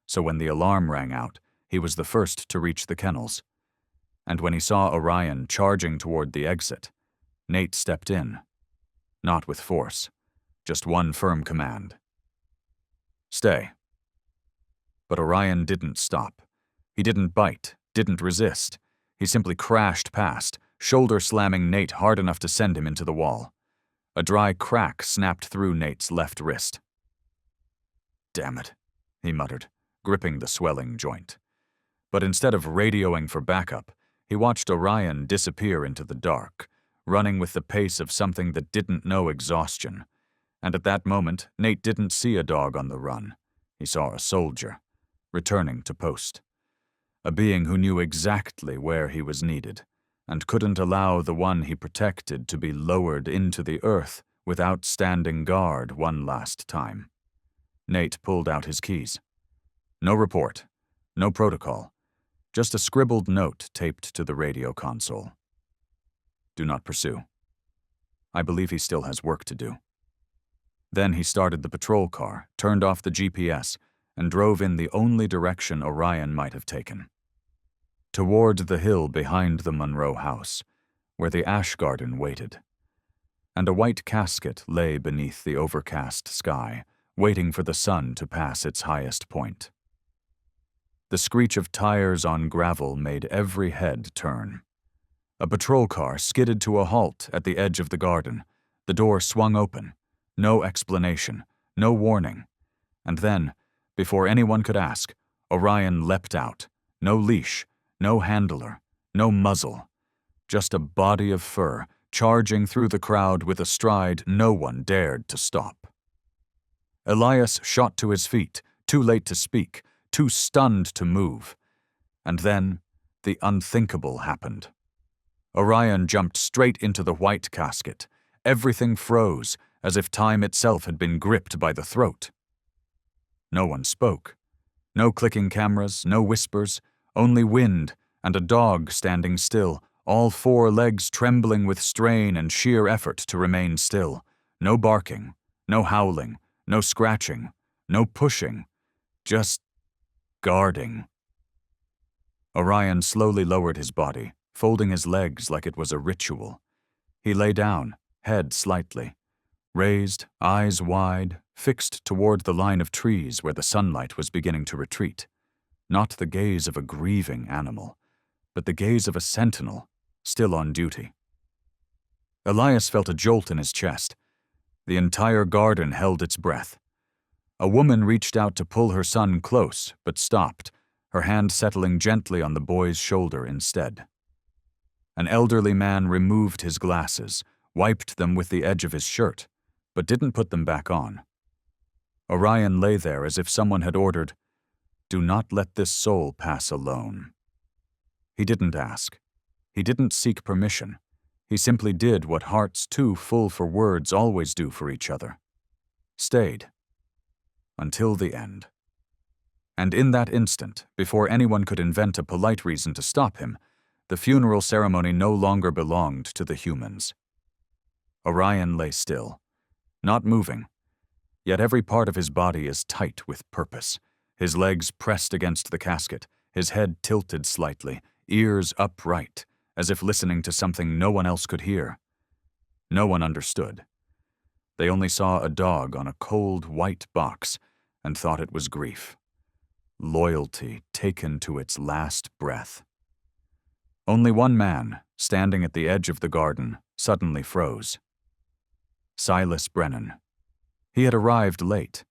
So when the alarm rang out, he was the first to reach the kennels. And when he saw Orion charging toward the exit, Nate stepped in. Not with force, just one firm command. Stay. But Orion didn't stop. He didn't bite, didn't resist. He simply crashed past, shoulder slamming Nate hard enough to send him into the wall. A dry crack snapped through Nate's left wrist. Damn it, he muttered, gripping the swelling joint. But instead of radioing for backup, he watched Orion disappear into the dark, running with the pace of something that didn't know exhaustion. And at that moment, Nate didn't see a dog on the run. He saw a soldier, returning to post. A being who knew exactly where he was needed, and couldn't allow the one he protected to be lowered into the earth without standing guard one last time. Nate pulled out his keys. No report, no protocol, just a scribbled note taped to the radio console. Do not pursue. I believe he still has work to do. Then he started the patrol car, turned off the GPS, and drove in the only direction Orion might have taken. Toward the hill behind the Monroe house, where the ash garden waited. And a white casket lay beneath the overcast sky, waiting for the sun to pass its highest point. The screech of tires on gravel made every head turn. A patrol car skidded to a halt at the edge of the garden. The door swung open. No explanation, no warning. And then, before anyone could ask, Orion leapt out. No leash, no handler, no muzzle. Just a body of fur, charging through the crowd with a stride no one dared to stop. Elias shot to his feet, too late to speak, too stunned to move. And then, the unthinkable happened. Orion jumped straight into the white casket. Everything froze, as if time itself had been gripped by the throat. No one spoke. No clicking cameras, no whispers, only wind and a dog standing still, all four legs trembling with strain and sheer effort to remain still. No barking, no howling, no scratching, no pushing, just guarding. Orion slowly lowered his body, folding his legs like it was a ritual. He lay down, head slightly, raised, eyes wide, fixed toward the line of trees where the sunlight was beginning to retreat. Not the gaze of a grieving animal, but the gaze of a sentinel, still on duty. Elias felt a jolt in his chest. The entire garden held its breath. A woman reached out to pull her son close, but stopped, her hand settling gently on the boy's shoulder instead. An elderly man removed his glasses, wiped them with the edge of his shirt, but didn't put them back on. Orion lay there as if someone had ordered, "Do not let this soul pass alone." He didn't ask. He didn't seek permission. He simply did what hearts too full for words always do for each other. Stayed. Until the end. And in that instant, before anyone could invent a polite reason to stop him, the funeral ceremony no longer belonged to the humans. Orion lay still, not moving, yet every part of his body is tight with purpose, his legs pressed against the casket, his head tilted slightly, ears upright, as if listening to something no one else could hear. No one understood. They only saw a dog on a cold white box and thought it was grief. loyalty taken to its last breath. Only one man, standing at the edge of the garden, suddenly froze. Silas Brennan. He had arrived late,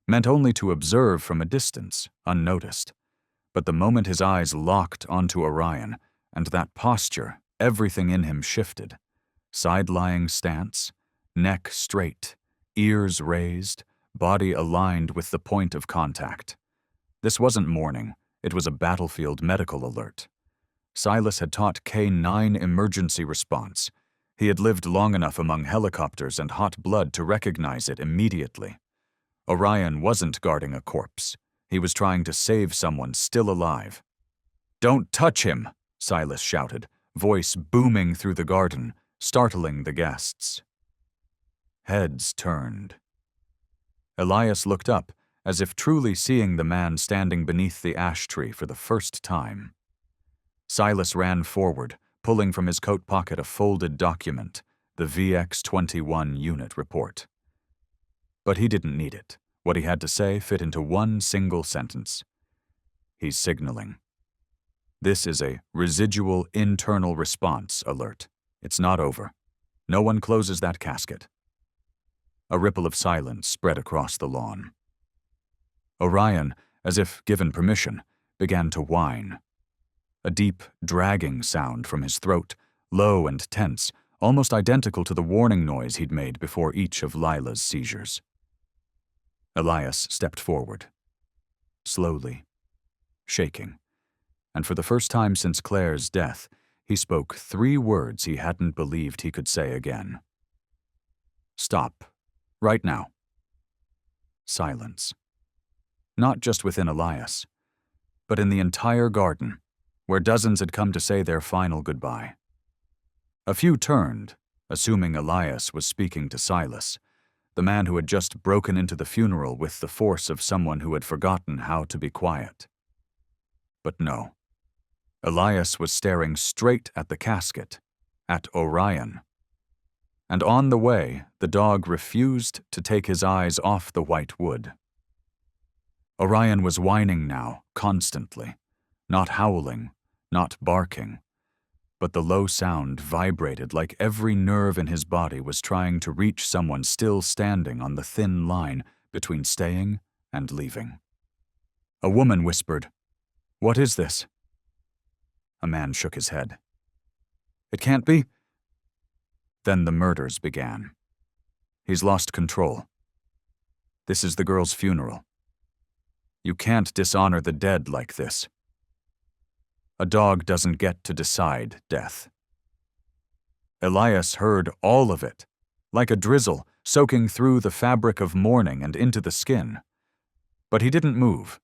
meant only to observe from a distance, unnoticed. But the moment his eyes locked onto Orion, and that posture, everything in him shifted. Side-lying stance, neck straight, ears raised, body aligned with the point of contact. This wasn't mourning, it was a battlefield medical alert. Silas had taught K-9 emergency response. He had lived long enough among helicopters and hot blood to recognize it immediately. Orion wasn't guarding a corpse. He was trying to save someone still alive. "Don't touch him!" Silas shouted, voice booming through the garden, startling the guests. Heads turned. Elias looked up, as if truly seeing the man standing beneath the ash tree for the first time. Silas ran forward, pulling from his coat pocket a folded document, the VX-21 unit report. But he didn't need it. What he had to say fit into one single sentence. He's signaling. This is a residual internal response alert. It's not over. No one closes that casket. A ripple of silence spread across the lawn. Orion, as if given permission, began to whine. A deep, dragging sound from his throat, low and tense, almost identical to the warning noise he'd made before each of Lila's seizures. Elias stepped forward, slowly, shaking, and for the first time since Claire's death, he spoke 3 words he hadn't believed he could say again. "Stop. Right now." Silence. Not just within Elias, but in the entire garden, where dozens had come to say their final goodbye. A few turned, assuming Elias was speaking to Silas, the man who had just broken into the funeral with the force of someone who had forgotten how to be quiet. But no. Elias was staring straight at the casket, at Orion. And on the way, the dog refused to take his eyes off the white wood. Orion was whining now, constantly, not howling, not barking, but the low sound vibrated like every nerve in his body was trying to reach someone still standing on the thin line between staying and leaving. A woman whispered, "What is this?" A man shook his head. "It can't be." Then the murders began. He's lost control. This is the girl's funeral. You can't dishonor the dead like this. A dog doesn't get to decide death. Elias heard all of it, like a drizzle soaking through the fabric of mourning and into the skin. But he didn't move,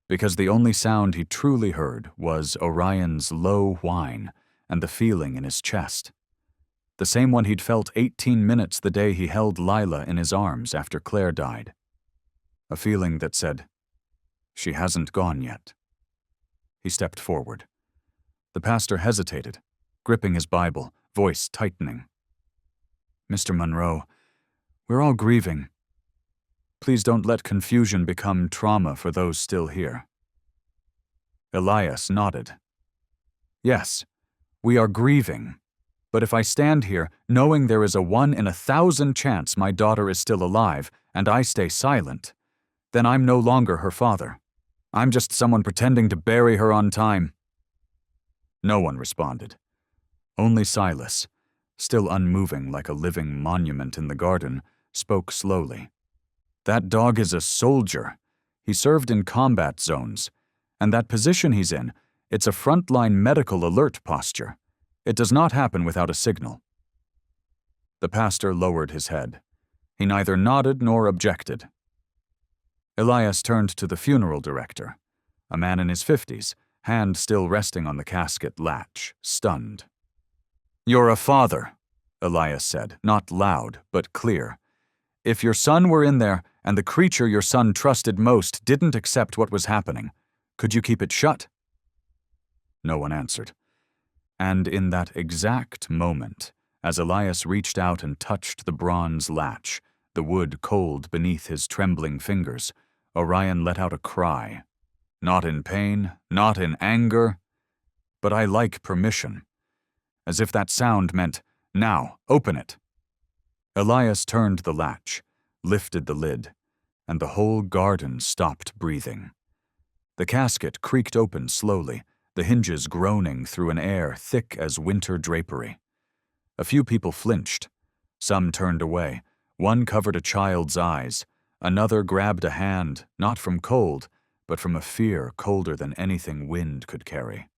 because the only sound he truly heard was Orion's low whine and the feeling in his chest. The same one he'd felt 18 minutes the day he held Lila in his arms after Claire died. A feeling that said, "She hasn't gone yet." He stepped forward. The pastor hesitated, gripping his Bible, voice tightening. "Mr. Monroe, we're all grieving. Please don't let confusion become trauma for those still here." Elias nodded. "Yes, we are grieving. But if I stand here knowing there is a 1 in 1,000 chance my daughter is still alive and I stay silent, then I'm no longer her father. I'm just someone pretending to bury her on time." No one responded. Only Silas, still unmoving like a living monument in the garden, spoke slowly. "That dog is a soldier. He served in combat zones. And that position he's in, it's a frontline medical alert posture. It does not happen without a signal." The pastor lowered his head. He neither nodded nor objected. Elias turned to the funeral director, a man in his 50s, hand still resting on the casket latch, stunned. "You're a father," Elias said, not loud, but clear. "If your son were in there and the creature your son trusted most didn't accept what was happening, could you keep it shut?" No one answered. And in that exact moment, as Elias reached out and touched the bronze latch, the wood cold beneath his trembling fingers, Orion let out a cry, not in pain, not in anger, but I like permission, as if that sound meant, now, open it. Elias turned the latch, lifted the lid, and the whole garden stopped breathing. The casket creaked open slowly, the hinges groaning through an air thick as winter drapery. A few people flinched. Some turned away. One covered a child's eyes. Another grabbed a hand, not from cold, but from a fear colder than anything wind could carry.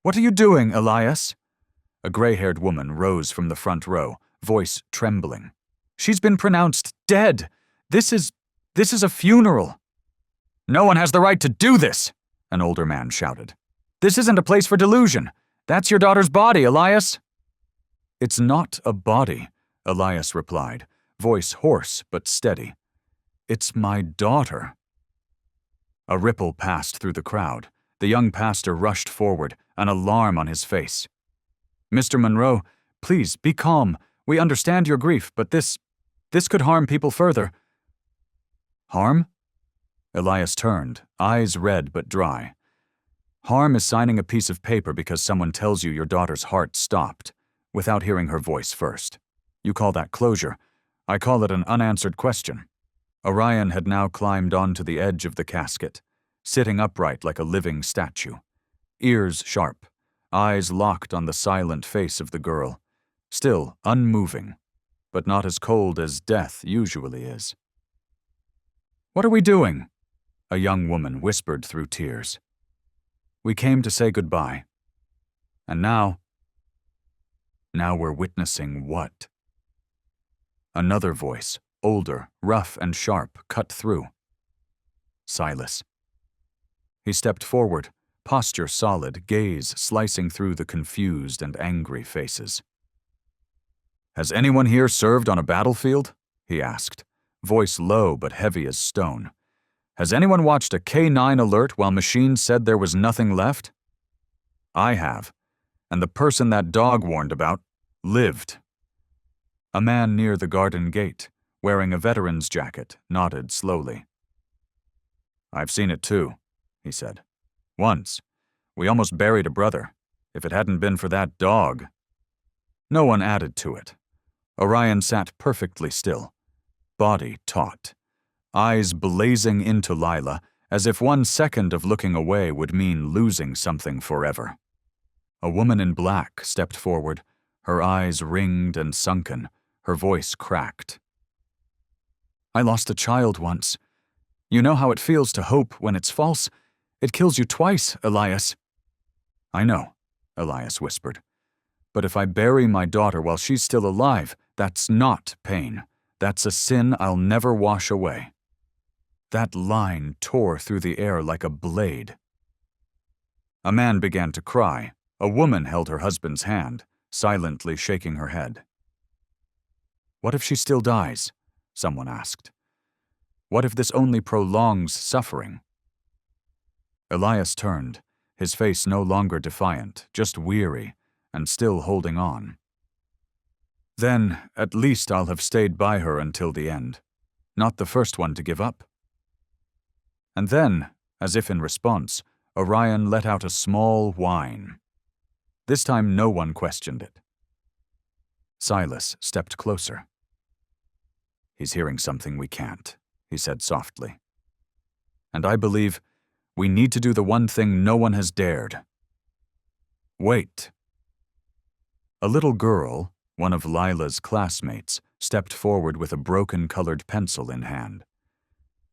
"What are you doing, Elias?" A gray-haired woman rose from the front row, voice trembling. "She's been pronounced dead. This is a funeral." "No one has the right to do this," an older man shouted. "This isn't a place for delusion. That's your daughter's body, Elias." "It's not a body," Elias replied, voice hoarse but steady. "It's my daughter." A ripple passed through the crowd. The young pastor rushed forward, an alarm on his face. "Mr. Monroe, please, be calm. We understand your grief, but this could harm people further." "Harm?" Elias turned, eyes red but dry. "Harm is signing a piece of paper because someone tells you your daughter's heart stopped, without hearing her voice first. You call that closure. I call it an unanswered question." Orion had now climbed onto the edge of the casket, sitting upright like a living statue. Ears sharp, eyes locked on the silent face of the girl, still unmoving, but not as cold as death usually is. "What are we doing?" a young woman whispered through tears. "We came to say goodbye. And now we're witnessing what?" Another voice, older, rough and sharp, cut through. Silas. He stepped forward, posture solid, gaze slicing through the confused and angry faces. "Has anyone here served on a battlefield?" he asked, voice low but heavy as stone. "Has anyone watched a K9 alert while machines said there was nothing left? I have, and the person that dog warned about lived." A man near the garden gate, wearing a veteran's jacket, nodded slowly. "I've seen it too," he said. "Once. We almost buried a brother. If it hadn't been for that dog." No one added to it. Orion sat perfectly still, body taut, eyes blazing into Lila, as if 1 second of looking away would mean losing something forever. A woman in black stepped forward, her eyes ringed and sunken, her voice cracked. "I lost a child once. You know how it feels to hope when it's false? It kills you twice, Elias." "I know," Elias whispered. "But if I bury my daughter while she's still alive, that's not pain. That's a sin I'll never wash away." That line tore through the air like a blade. A man began to cry. A woman held her husband's hand, silently shaking her head. "What if she still dies?" someone asked. "What if this only prolongs suffering?" Elias turned, his face no longer defiant, just weary, and still holding on. "Then, at least I'll have stayed by her until the end. Not the first one to give up." And then, as if in response, Orion let out a small whine. This time no one questioned it. Silas stepped closer. "He's hearing something we can't," he said softly. "And I believe we need to do the one thing no one has dared. Wait." A little girl, one of Lila's classmates, stepped forward with a broken-colored pencil in hand.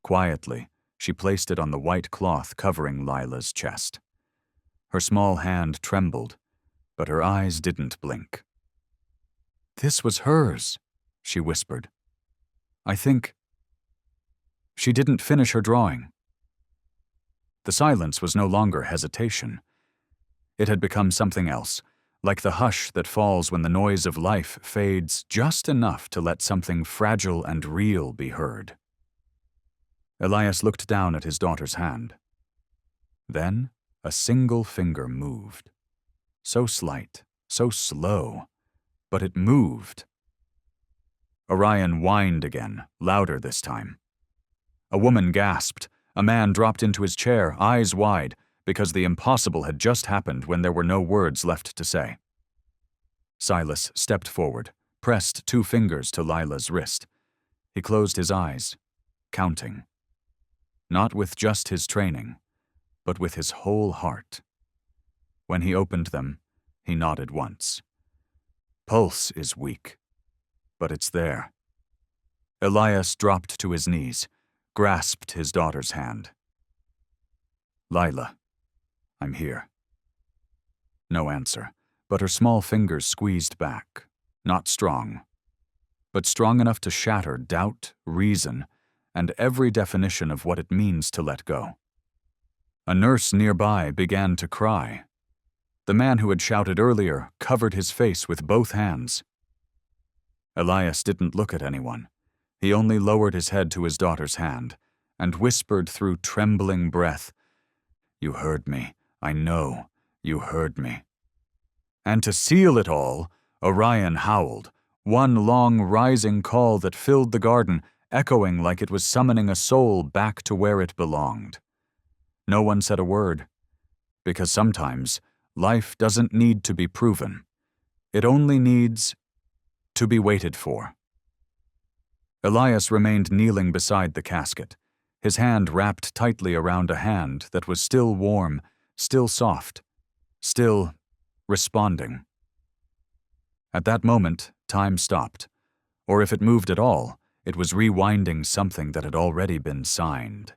Quietly, she placed it on the white cloth covering Lila's chest. Her small hand trembled, but her eyes didn't blink. "This was hers," she whispered. "I think—" She didn't finish her drawing. The silence was no longer hesitation. It had become something else, like the hush that falls when the noise of life fades just enough to let something fragile and real be heard. Elias looked down at his daughter's hand. Then a single finger moved. So slight, so slow, but it moved. Orion whined again, louder this time. A woman gasped, A man dropped into his chair, eyes wide, because the impossible had just happened when there were no words left to say. Silas stepped forward, pressed 2 fingers to Lila's wrist. He closed his eyes, counting. Not with just his training, but with his whole heart. When he opened them, he nodded once. Pulse is weak, but it's there. Elias dropped to his knees, grasped his daughter's hand. Lila, I'm here. No answer, but her small fingers squeezed back, not strong, but strong enough to shatter doubt, reason, and every definition of what it means to let go. A nurse nearby began to cry. The man who had shouted earlier covered his face with both hands. Elias didn't look at anyone. He only lowered his head to his daughter's hand and whispered through trembling breath, "You heard me. I know. You heard me." And to seal it all, Orion howled, one long rising call that filled the garden, echoing like it was summoning a soul back to where it belonged. No one said a word, because sometimes life doesn't need to be proven. It only needs to be waited for. Elias remained kneeling beside the casket, his hand wrapped tightly around a hand that was still warm, still soft, still responding. At that moment, time stopped, or if it moved at all, it was rewinding something that had already been signed.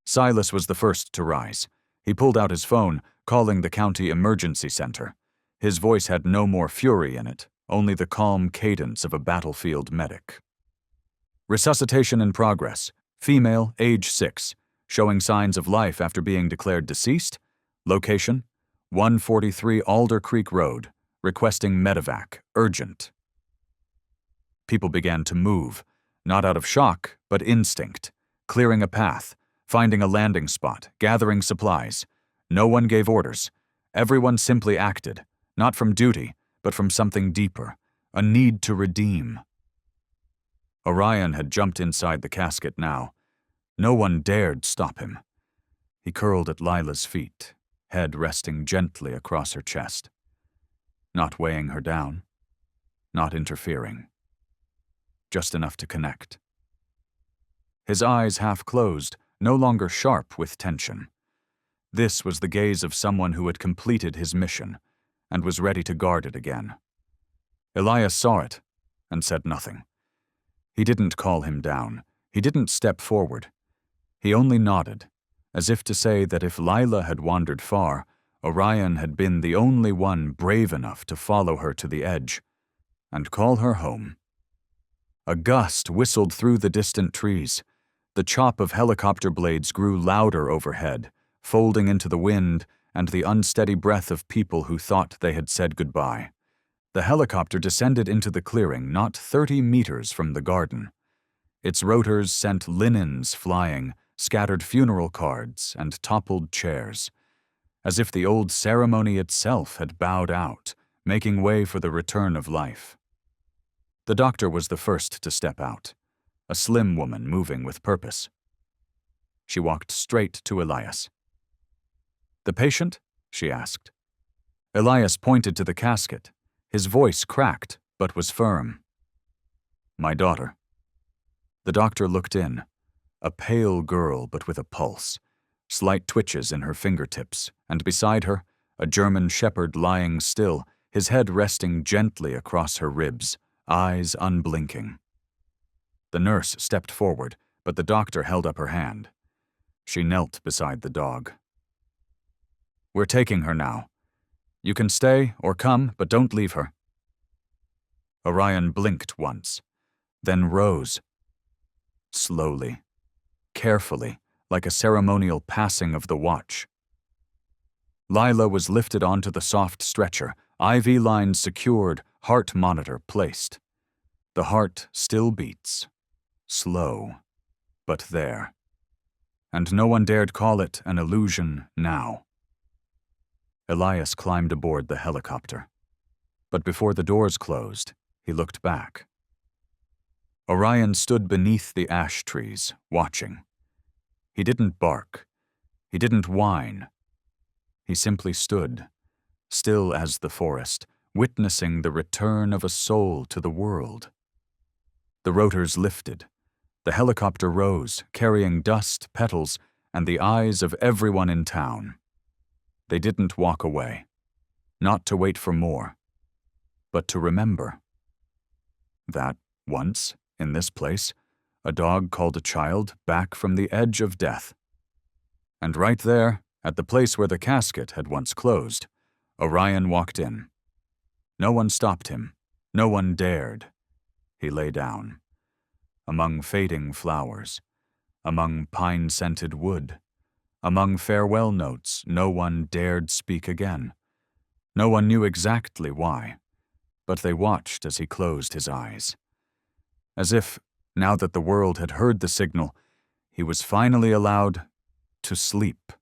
Silas was the first to rise. He pulled out his phone, calling the county emergency center. His voice had no more fury in it, only the calm cadence of a battlefield medic. Resuscitation in progress. Female, age 6, showing signs of life after being declared deceased. Location, 143 Alder Creek Road, requesting medevac, urgent. People began to move, not out of shock, but instinct, clearing a path, finding a landing spot, gathering supplies. No one gave orders. Everyone simply acted, not from duty, but from something deeper, a need to redeem. Orion had jumped inside the casket now. No one dared stop him. He curled at Lila's feet, head resting gently across her chest. Not weighing her down, not interfering. Just enough to connect. His eyes half closed, no longer sharp with tension. This was the gaze of someone who had completed his mission and was ready to guard it again. Elias saw it and said nothing. He didn't call him down. He didn't step forward. He only nodded, as if to say that if Lila had wandered far, Orion had been the only one brave enough to follow her to the edge and call her home. A gust whistled through the distant trees. The chop of helicopter blades grew louder overhead, folding into the wind and the unsteady breath of people who thought they had said goodbye. The helicopter descended into the clearing not 30 meters from the garden. Its rotors sent linens flying, scattered funeral cards, and toppled chairs, as if the old ceremony itself had bowed out, making way for the return of life. The doctor was the first to step out, a slim woman moving with purpose. She walked straight to Elias. "The patient?" she asked. Elias pointed to the casket. His voice cracked, but was firm. "My daughter." The doctor looked in, a pale girl but with a pulse, slight twitches in her fingertips, and beside her, a German shepherd lying still, his head resting gently across her ribs, eyes unblinking. The nurse stepped forward, but the doctor held up her hand. She knelt beside the dog. "We're taking her now. You can stay or come, but don't leave her." Orion blinked once, then rose. Slowly, carefully, like a ceremonial passing of the watch. Lila was lifted onto the soft stretcher, IV lines secured, heart monitor placed. The heart still beats. Slow, but there. And no one dared call it an illusion now. Elias climbed aboard the helicopter. But before the doors closed, he looked back. Orion stood beneath the ash trees, watching. He didn't bark. He didn't whine. He simply stood, still as the forest, witnessing the return of a soul to the world. The rotors lifted. The helicopter rose, carrying dust, petals, and the eyes of everyone in town. They didn't walk away, not to wait for more, but to remember that once, in this place, a dog called a child back from the edge of death. And right there, at the place where the casket had once closed, Orion walked in. No one stopped him. No one dared. He lay down. Among fading flowers, among pine-scented wood, among farewell notes, no one dared speak again. No one knew exactly why, but they watched as he closed his eyes. As if, now that the world had heard the signal, he was finally allowed to sleep.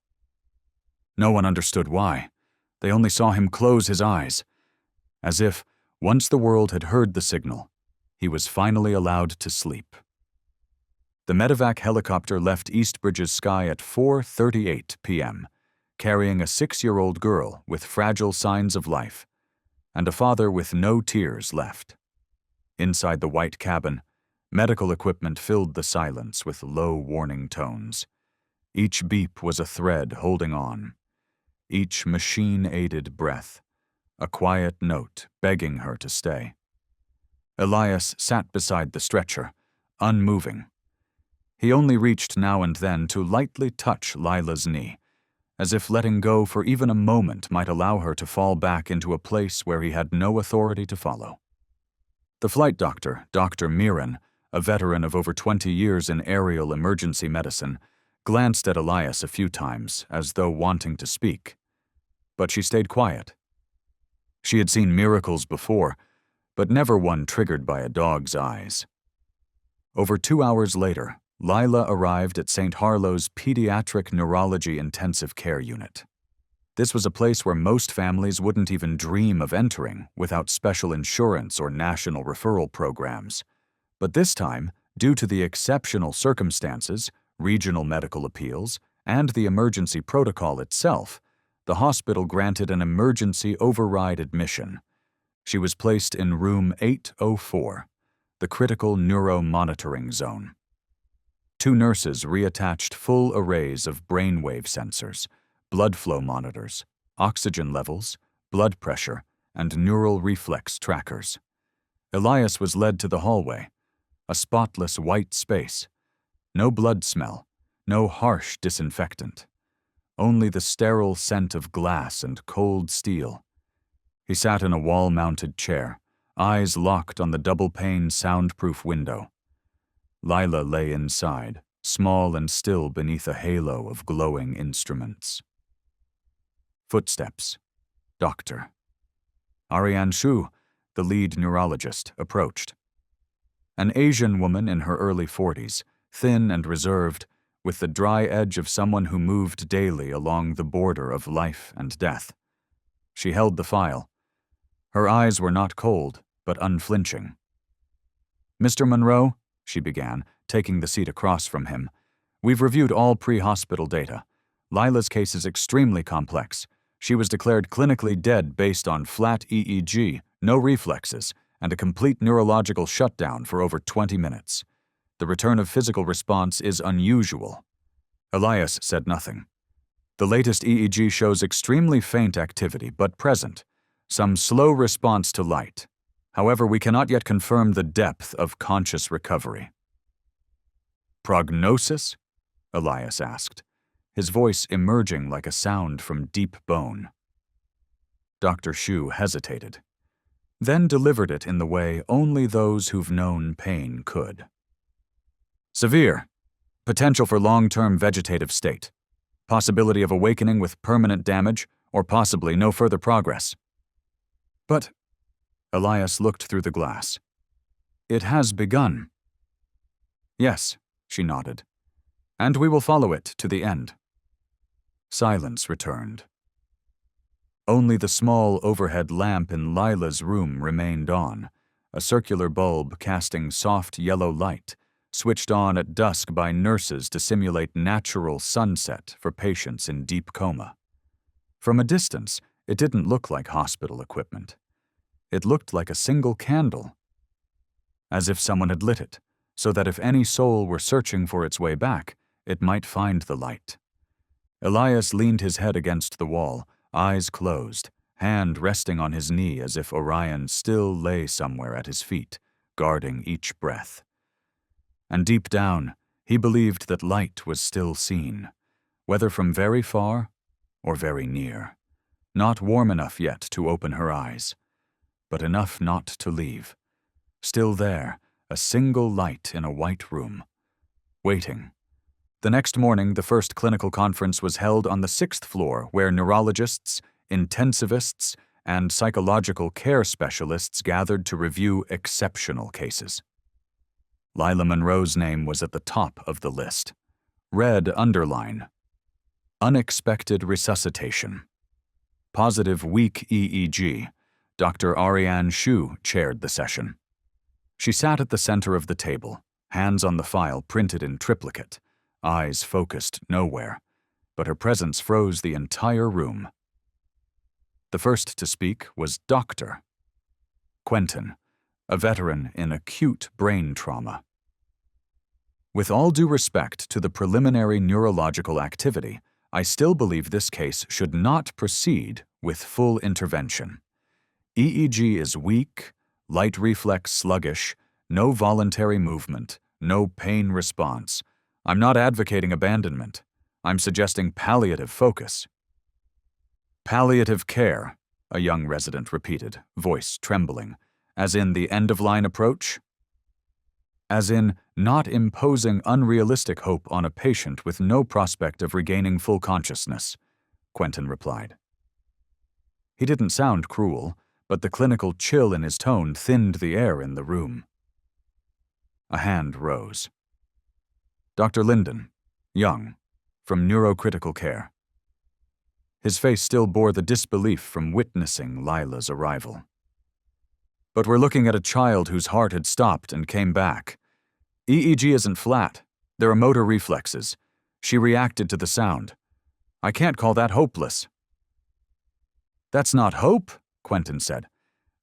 No one understood why. They only saw him close his eyes. As if, once the world had heard the signal, he was finally allowed to sleep. The medevac helicopter left Eastbridge's sky at 4:38 p.m., carrying a 6-year-old girl with fragile signs of life, and a father with no tears left. Inside the white cabin, medical equipment filled the silence with low warning tones. Each beep was a thread holding on. Each machine-aided breath, a quiet note begging her to stay. Elias sat beside the stretcher, unmoving. He only reached now and then to lightly touch Lila's knee, as if letting go for even a moment might allow her to fall back into a place where he had no authority to follow. The flight doctor, Dr. Mirren, a veteran of over 20 years in aerial emergency medicine, glanced at Elias a few times as though wanting to speak. But she stayed quiet. She had seen miracles before, but never one triggered by a dog's eyes. Over 2 hours later, Lila arrived at St. Harlow's Pediatric Neurology Intensive Care Unit. This was a place where most families wouldn't even dream of entering without special insurance or national referral programs. But this time, due to the exceptional circumstances, regional medical appeals, and the emergency protocol itself, the hospital granted an emergency override admission. She was placed in room 804, the critical neuromonitoring zone. 2 nurses reattached full arrays of brainwave sensors, blood flow monitors, oxygen levels, blood pressure, and neural reflex trackers. Elias was led to the hallway, a spotless white space. No blood smell, no harsh disinfectant. Only the sterile scent of glass and cold steel. He sat in a wall-mounted chair, eyes locked on the double-pane soundproof window. Lila lay inside, small and still beneath a halo of glowing instruments. Footsteps. Doctor. Ariane Shu, the lead neurologist, approached. An Asian woman in her early 40s, thin and reserved, with the dry edge of someone who moved daily along the border of life and death. She held the file. Her eyes were not cold, but unflinching. "Mr. Monroe," she began, taking the seat across from him, "we've reviewed all pre-hospital data. Lila's case is extremely complex. She was declared clinically dead based on flat EEG, no reflexes, and a complete neurological shutdown for over 20 minutes. The return of physical response is unusual." Elias said nothing. "The latest EEG shows extremely faint activity, but present. Some slow response to light. However, we cannot yet confirm the depth of conscious recovery." "Prognosis?" Elias asked, his voice emerging like a sound from deep bone. Dr. Shu hesitated, then delivered it in the way only those who've known pain could. "Severe. Potential for long-term vegetative state. Possibility of awakening with permanent damage, or possibly no further progress." "But," Elias looked through the glass, "it has begun." "Yes," she nodded, "and we will follow it to the end." Silence returned. Only the small overhead lamp in Lila's room remained on, a circular bulb casting soft yellow light, switched on at dusk by nurses to simulate natural sunset for patients in deep coma. From a distance, it didn't look like hospital equipment. It looked like a single candle, as if someone had lit it, so that if any soul were searching for its way back, it might find the light. Elias leaned his head against the wall, eyes closed, hand resting on his knee as if Orion still lay somewhere at his feet, guarding each breath. And deep down, he believed that light was still seen, whether from very far or very near, not warm enough yet to open her eyes, but enough not to leave. Still there, a single light in a white room, waiting. The next morning, the first clinical conference was held on the 6th floor, where neurologists, intensivists, and psychological care specialists gathered to review exceptional cases. Lila Monroe's name was at the top of the list. Red underline. Unexpected resuscitation. Positive weak EEG. Dr. Ariane Shu chaired the session. She sat at the center of the table, hands on the file printed in triplicate, eyes focused nowhere, but her presence froze the entire room. The first to speak was Dr. Quentin, a veteran in acute brain trauma. With all due respect to the preliminary neurological activity, I still believe this case should not proceed with full intervention. EEG is weak, light reflex sluggish, no voluntary movement, no pain response. I'm not advocating abandonment. I'm suggesting palliative focus. Palliative care, a young resident repeated, voice trembling, as in the end-of-line approach? As in not imposing unrealistic hope on a patient with no prospect of regaining full consciousness, Quentin replied. He didn't sound cruel, but the clinical chill in his tone thinned the air in the room. A hand rose. Dr. Linden, young, from neurocritical care. His face still bore the disbelief from witnessing Lila's arrival. But we're looking at a child whose heart had stopped and came back. EEG isn't flat. There are motor reflexes. She reacted to the sound. I can't call that hopeless. That's not hope, Quentin said.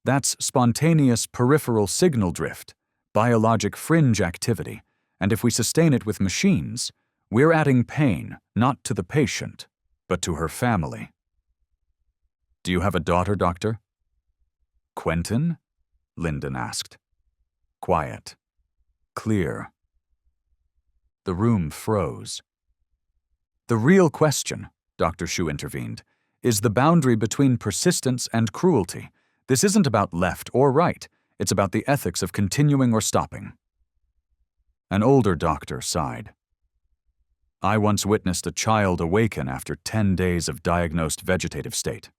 That's spontaneous peripheral signal drift, biologic fringe activity, and if we sustain it with machines, we're adding pain not to the patient, but to her family. Do you have a daughter, Doctor? Quentin? Linden asked. Quiet. Clear. The room froze. The real question, Dr. Shu intervened, is the boundary between persistence and cruelty. This isn't about left or right. It's about the ethics of continuing or stopping. An older doctor sighed. I once witnessed a child awaken after 10 days of diagnosed vegetative state.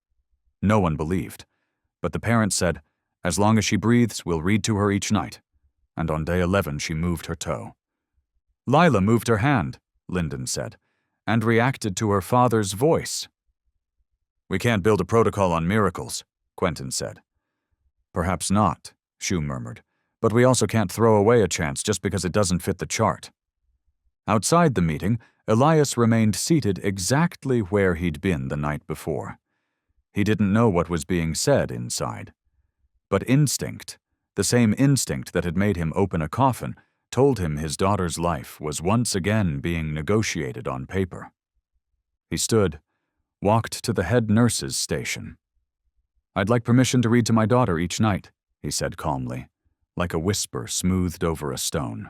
No one believed, but the parents said, as long as she breathes, we'll read to her each night. And on day 11 she moved her toe. Lila moved her hand, Linden said, and reacted to her father's voice. We can't build a protocol on miracles, Quentin said. Perhaps not, Shu murmured, but we also can't throw away a chance just because it doesn't fit the chart. Outside the meeting, Elias remained seated exactly where he'd been the night before. He didn't know what was being said inside. But instinct, the same instinct that had made him open a coffin, told him his daughter's life was once again being negotiated on paper. He stood, walked to the head nurse's station. I'd like permission to read to my daughter each night, he said calmly, like a whisper smoothed over a stone.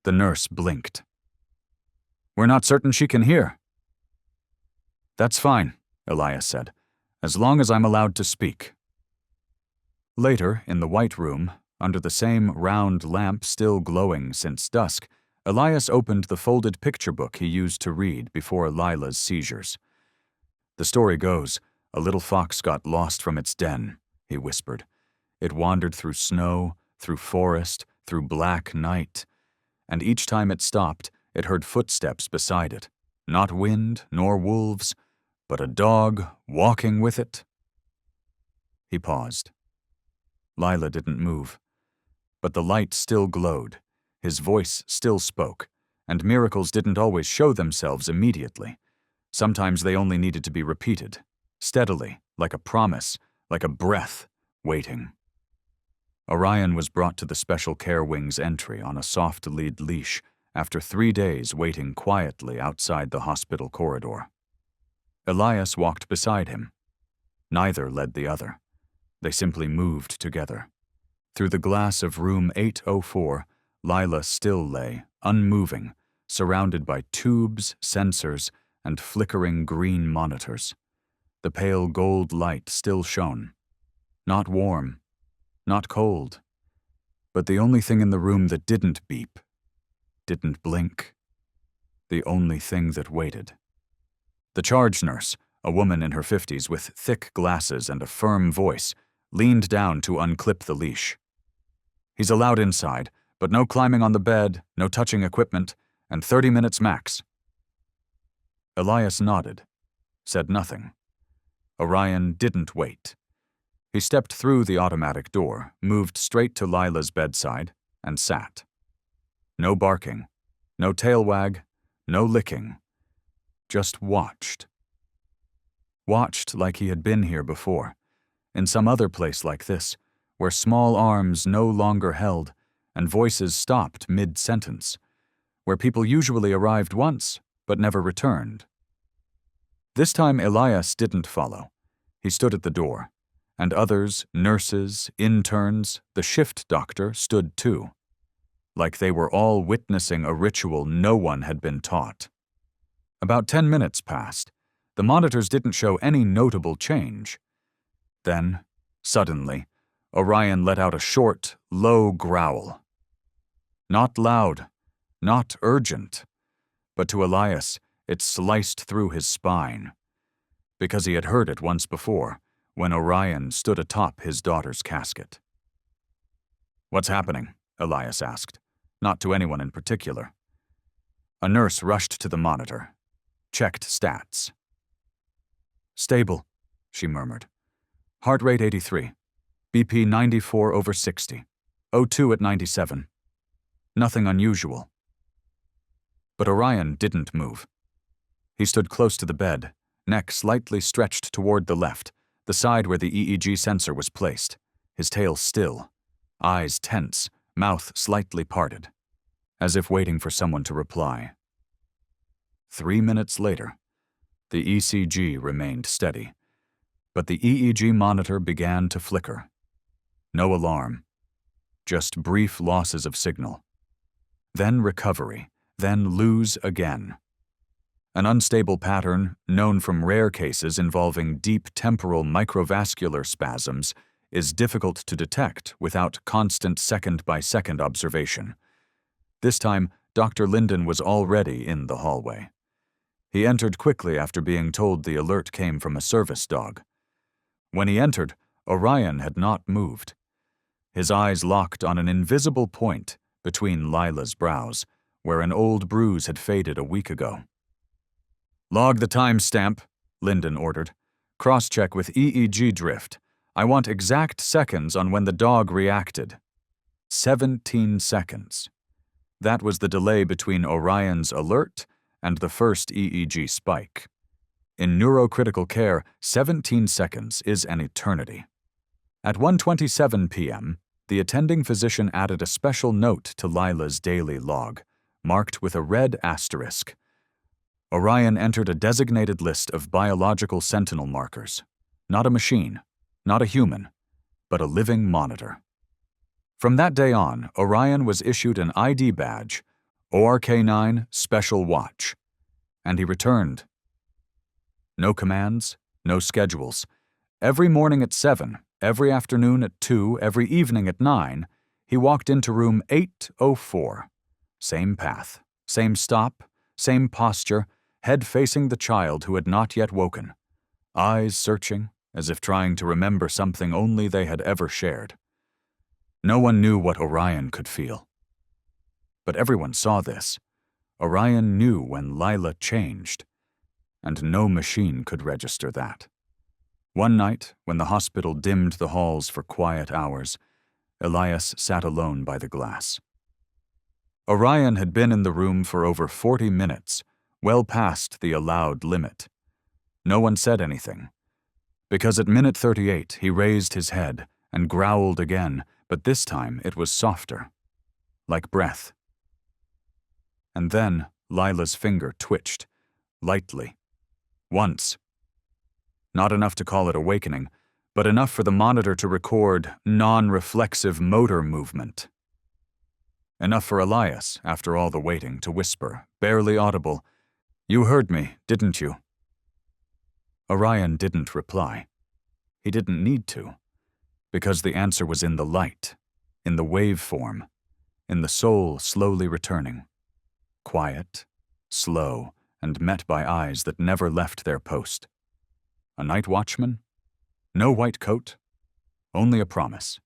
The nurse blinked. We're not certain she can hear. That's fine, Elias said, as long as I'm allowed to speak. Later, in the white room, under the same round lamp still glowing since dusk, Elias opened the folded picture book he used to read before Lila's seizures. The story goes, a little fox got lost from its den, he whispered. It wandered through snow, through forest, through black night, and each time it stopped, it heard footsteps beside it, not wind nor wolves, but a dog walking with it. He paused. Lila didn't move, but the light still glowed. His voice still spoke, and miracles didn't always show themselves immediately. Sometimes they only needed to be repeated, steadily, like a promise, like a breath, waiting. Orion was brought to the Special Care Wing's entry on a soft lead leash after 3 days waiting quietly outside the hospital corridor. Elias walked beside him. Neither led the other. They simply moved together. Through the glass of room 804, Lila still lay, unmoving, surrounded by tubes, sensors, and flickering green monitors. The pale gold light still shone. Not warm, not cold, but the only thing in the room that didn't beep, didn't blink. The only thing that waited. The charge nurse, a woman in her 50s with thick glasses and a firm voice, leaned down to unclip the leash. He's allowed inside, but no climbing on the bed, no touching equipment, and 30 minutes max. Elias nodded, said nothing. Orion didn't wait. He stepped through the automatic door, moved straight to Lila's bedside, and sat. No barking, no tail wag, no licking. Just watched. Watched like he had been here before, in some other place like this, where small arms no longer held and voices stopped mid-sentence, where people usually arrived once but never returned. This time Elias didn't follow. He stood at the door, and others, nurses, interns, the shift doctor, stood too, like they were all witnessing a ritual no one had been taught. About 10 minutes passed. The monitors didn't show any notable change. Then, suddenly, Orion let out a short, low growl. Not loud, not urgent, but to Elias it sliced through his spine, because he had heard it once before, when Orion stood atop his daughter's casket. "What's happening?" Elias asked, not to anyone in particular. A nurse rushed to the monitor, checked stats. "Stable," she murmured. "Heart rate 83. BP 94/60. O2 at 97. Nothing unusual." But Orion didn't move. He stood close to the bed, neck slightly stretched toward the left, the side where the EEG sensor was placed, his tail still, eyes tense, mouth slightly parted, as if waiting for someone to reply. 3 minutes later, the ECG remained steady, but the EEG monitor began to flicker. No alarm, just brief losses of signal. Then recovery, then lose again. An unstable pattern, known from rare cases involving deep temporal microvascular spasms, is difficult to detect without constant second-by-second observation. This time, Dr. Linden was already in the hallway. He entered quickly after being told the alert came from a service dog. When he entered, Orion had not moved. His eyes locked on an invisible point between Lila's brows, where an old bruise had faded a week ago. "Log the timestamp," Linden ordered. "Cross-check with EEG drift. I want exact seconds on when the dog reacted." 17 seconds. That was the delay between Orion's alert and the first EEG spike. In neurocritical care, 17 seconds is an eternity. At 1:27 p.m., the attending physician added a special note to Lila's daily log, marked with a red asterisk. Orion entered a designated list of biological sentinel markers. Not a machine, not a human, but a living monitor. From that day on, Orion was issued an ID badge, ORK9 Special Watch, and he returned. No commands, no schedules. Every morning at 7, every afternoon at 2, every evening at 9, he walked into room 804. Same path, same stop, same posture, head facing the child who had not yet woken, eyes searching, as if trying to remember something only they had ever shared. No one knew what Orion could feel. But everyone saw this. Orion knew when Lila changed, and no machine could register that. One night, when the hospital dimmed the halls for quiet hours, Elias sat alone by the glass. Orion had been in the room for over 40 minutes, well past the allowed limit. No one said anything, because at minute 38 he raised his head and growled again, but this time it was softer, like breath. And then Lila's finger twitched, lightly. Once. Not enough to call it awakening, but enough for the monitor to record non-reflexive motor movement. Enough for Elias, after all the waiting, to whisper, barely audible, "You heard me, didn't you?" Orion didn't reply. He didn't need to, because the answer was in the light, in the waveform, in the soul slowly returning. Quiet, slow, and met by eyes that never left their post. A night watchman? No white coat? Only a promise.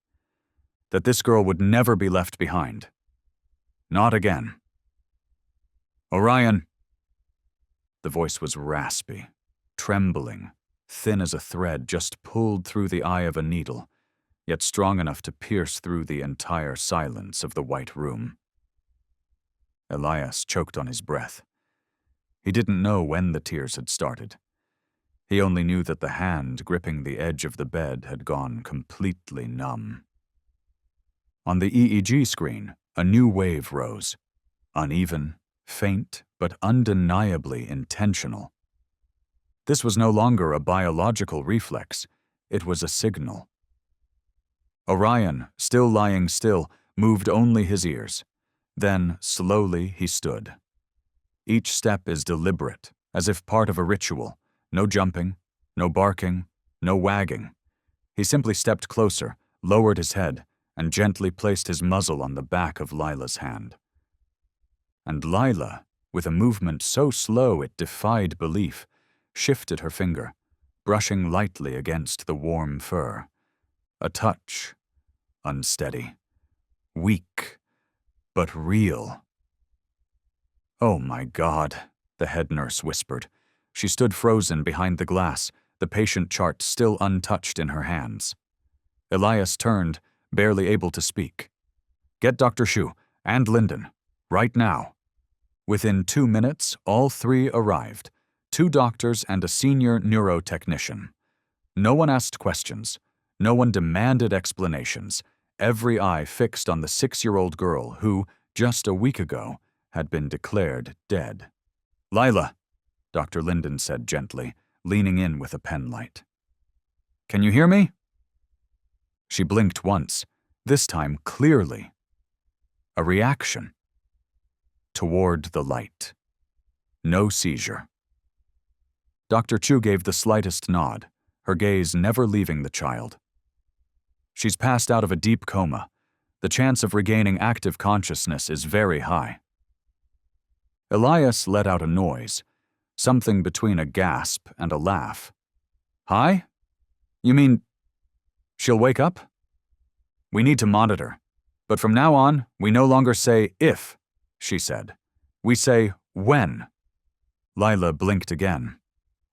That this girl would never be left behind. Not again. "Orion." The voice was raspy, trembling, thin as a thread just pulled through the eye of a needle, yet strong enough to pierce through the entire silence of the white room. Elias choked on his breath. He didn't know when the tears had started. He only knew that the hand gripping the edge of the bed had gone completely numb. On the EEG screen, a new wave rose, uneven, faint, but undeniably intentional. This was no longer a biological reflex, it was a signal. Orion, still lying still, moved only his ears. Then, slowly, he stood. Each step is deliberate, as if part of a ritual. No jumping, no barking, no wagging. He simply stepped closer, lowered his head, and gently placed his muzzle on the back of Lila's hand. And Lila, with a movement so slow it defied belief, shifted her finger, brushing lightly against the warm fur. A touch, unsteady, weak, but real. "Oh my God," the head nurse whispered. She stood frozen behind the glass, the patient chart still untouched in her hands. Elias turned, barely able to speak. "Get Dr. Shu and Linden, right now." Within 2 minutes, all three arrived, 2 doctors and a senior neurotechnician. No one asked questions. No one demanded explanations. Every eye fixed on the 6-year-old girl who, just a week ago, had been declared dead. "Lila," Dr. Linden said gently, leaning in with a pen light. "Can you hear me?" She blinked once, this time clearly. A reaction. Toward the light. No seizure. Dr. Chu gave the slightest nod, her gaze never leaving the child. "She's passed out of a deep coma. The chance of regaining active consciousness is very high." Elias let out a noise, something between a gasp and a laugh. "Hi? You mean she'll wake up? We need to monitor, but from now on, we no longer say if," she said. "We say when." Lila blinked again.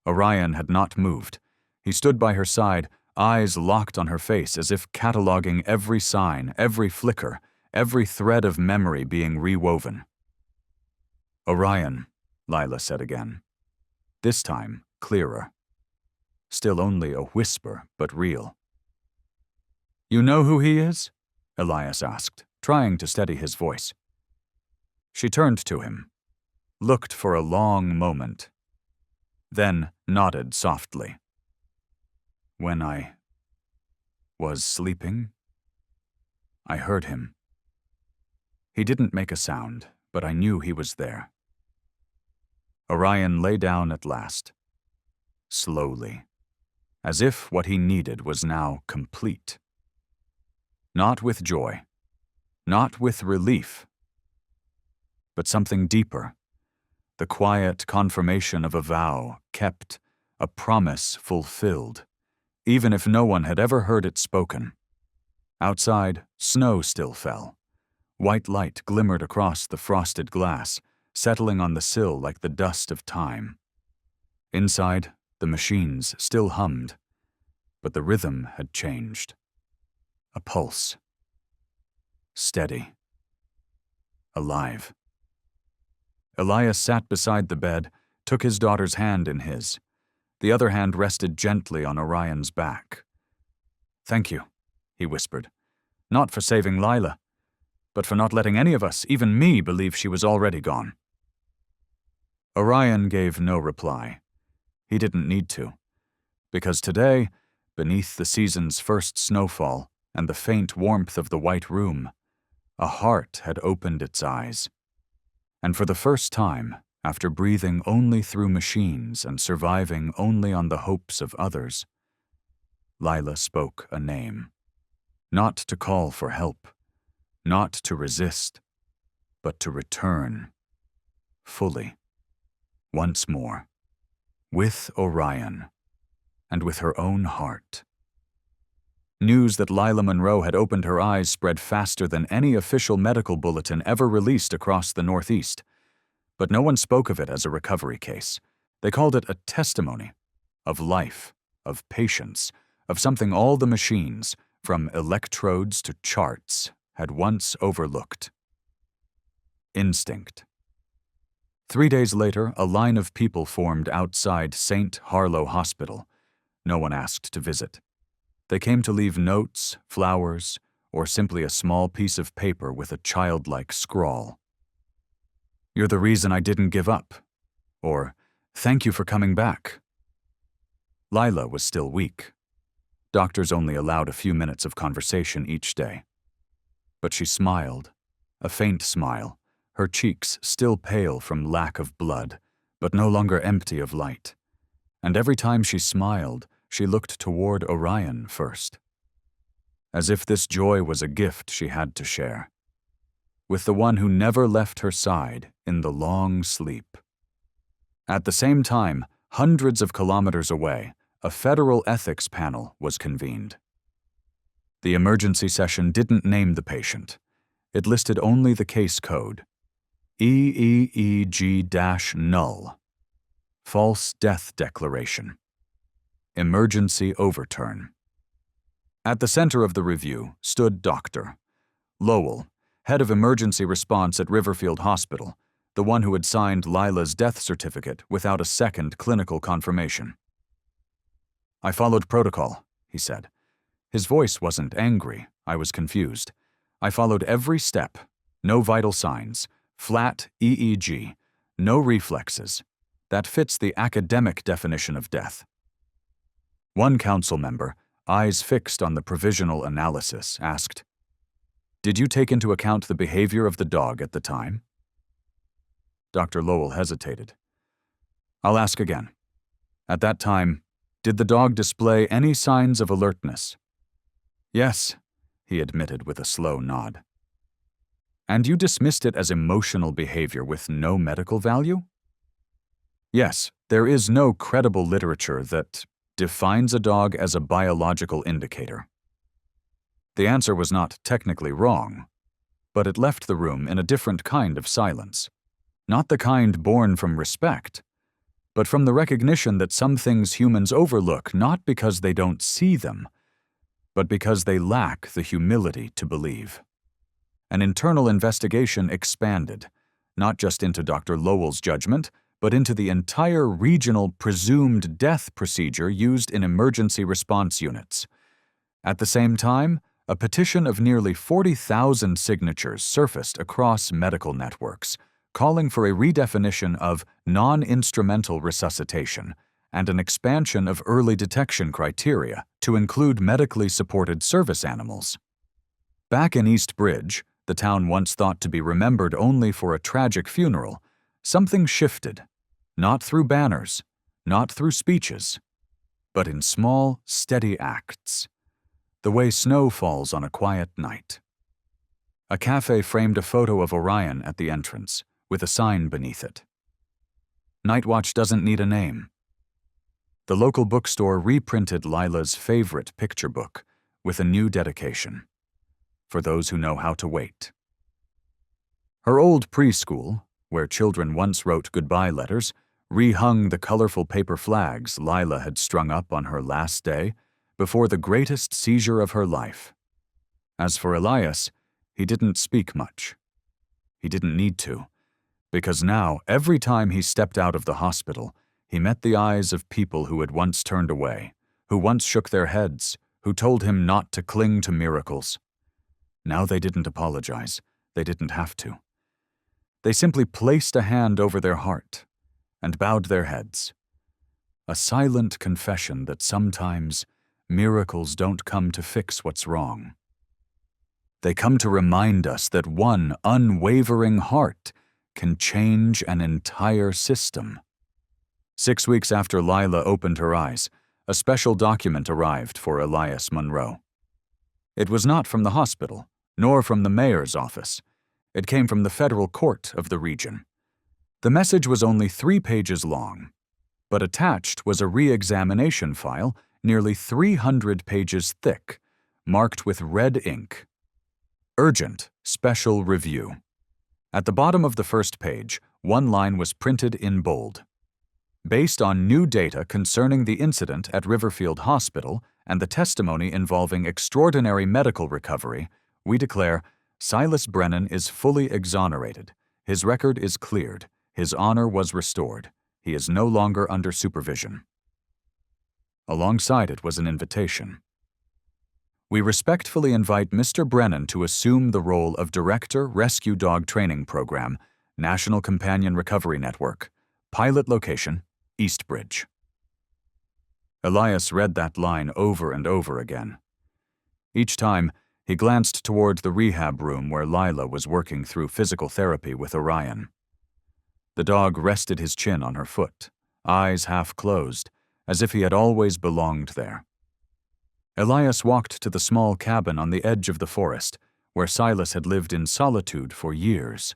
Orion had not moved. He stood by her side, eyes locked on her face as if cataloging every sign, every flicker, every thread of memory being rewoven. "Orion," Lila said again. This time, clearer. Still only a whisper, but real. "You know who he is?" Elias asked, trying to steady his voice. She turned to him, looked for a long moment, then nodded softly. "When I was sleeping, I heard him. He didn't make a sound, but I knew he was there." Orion lay down at last, slowly, as if what he needed was now complete. Not with joy, not with relief, but something deeper, the quiet confirmation of a vow kept, a promise fulfilled, even if no one had ever heard it spoken. Outside, snow still fell. White light glimmered across the frosted glass, settling on the sill like the dust of time. Inside, the machines still hummed, but the rhythm had changed. A pulse. Steady. alive. Elias sat beside the bed, took his daughter's hand in his. The other hand rested gently on Orion's back. "Thank you," he whispered. "Not for saving Lila, but for not letting any of us, even me, believe she was already gone." Orion gave no reply. He didn't need to, because today, beneath the season's first snowfall and the faint warmth of the white room, a heart had opened its eyes. And for the first time, after breathing only through machines and surviving only on the hopes of others, Lila spoke a name. Not to call for help, not to resist, but to return, fully, once more, with Orion, and with her own heart. News that Lila Monroe had opened her eyes spread faster than any official medical bulletin ever released across the Northeast. But no one spoke of it as a recovery case. They called it a testimony of life, of patience, of something all the machines, from electrodes to charts, had once overlooked. Instinct. 3 days later, a line of people formed outside St. Harlow Hospital. No one asked to visit. They came to leave notes, flowers, or simply a small piece of paper with a childlike scrawl. "You're the reason I didn't give up," or "Thank you for coming back." Lila was still weak. Doctors only allowed a few minutes of conversation each day. But she smiled, a faint smile, her cheeks still pale from lack of blood, but no longer empty of light. And every time she smiled, she looked toward Orion first, as if this joy was a gift she had to share, with the one who never left her side in the long sleep. At the same time, hundreds of kilometers away, a federal ethics panel was convened. The emergency session didn't name the patient. It listed only the case code, EEEG-null, false death declaration. Emergency overturn. At the center of the review stood Dr. Lowell, head of emergency response at Riverfield Hospital, the one who had signed Lila's death certificate without a second clinical confirmation. "I followed protocol," he said. His voice wasn't angry. I was confused. "I followed every step. No vital signs. Flat EEG. No reflexes. That fits the academic definition of death." One council member, eyes fixed on the provisional analysis, asked, "Did you take into account the behavior of the dog at the time?" Dr. Lowell hesitated. "I'll ask again. At that time, did the dog display any signs of alertness?" "Yes," he admitted with a slow nod. "And you dismissed it as emotional behavior with no medical value?" "Yes, there is no credible literature that defines a dog as a biological indicator." The answer was not technically wrong, but it left the room in a different kind of silence. Not the kind born from respect, but from the recognition that some things humans overlook not because they don't see them, but because they lack the humility to believe. An internal investigation expanded, not just into Dr. Lowell's judgment, but into the entire regional presumed death procedure used in emergency response units. At the same time, a petition of nearly 40,000 signatures surfaced across medical networks, calling for a redefinition of non-instrumental resuscitation and an expansion of early detection criteria to include medically supported service animals. Back in East Bridge, the town once thought to be remembered only for a tragic funeral, something shifted, not through banners, not through speeches, but in small, steady acts, the way snow falls on a quiet night. A cafe framed a photo of Orion at the entrance, with a sign beneath it. Night Watch doesn't need a name. The local bookstore reprinted Lila's favorite picture book with a new dedication, for those who know how to wait. Her old preschool, where children once wrote goodbye letters, rehung the colorful paper flags Lila had strung up on her last day before the greatest seizure of her life. As for Elias, he didn't speak much. He didn't need to, because now, every time he stepped out of the hospital, he met the eyes of people who had once turned away, who once shook their heads, who told him not to cling to miracles. Now they didn't apologize. They didn't have to. They simply placed a hand over their heart and bowed their heads. A silent confession that sometimes miracles don't come to fix what's wrong. They come to remind us that one unwavering heart can change an entire system. 6 weeks after Lila opened her eyes, a special document arrived for Elias Monroe. It was not from the hospital, nor from the mayor's office. It came from the federal court of the region. The message was only 3 pages long, but attached was a re-examination file nearly 300 pages thick, marked with red ink. Urgent Special Review. At the bottom of the first page, one line was printed in bold. Based on new data concerning the incident at Riverfield Hospital and the testimony involving extraordinary medical recovery, we declare Silas Brennan is fully exonerated. His record is cleared. His honor was restored. He is no longer under supervision. Alongside it was an invitation. We respectfully invite Mr. Brennan to assume the role of Director, Rescue Dog Training Program, National Companion Recovery Network, Pilot Location, Eastbridge. Elias read that line over and over again. Each time, he glanced toward the rehab room where Lila was working through physical therapy with Orion. The dog rested his chin on her foot, eyes half closed, as if he had always belonged there. Elias walked to the small cabin on the edge of the forest, where Silas had lived in solitude for years.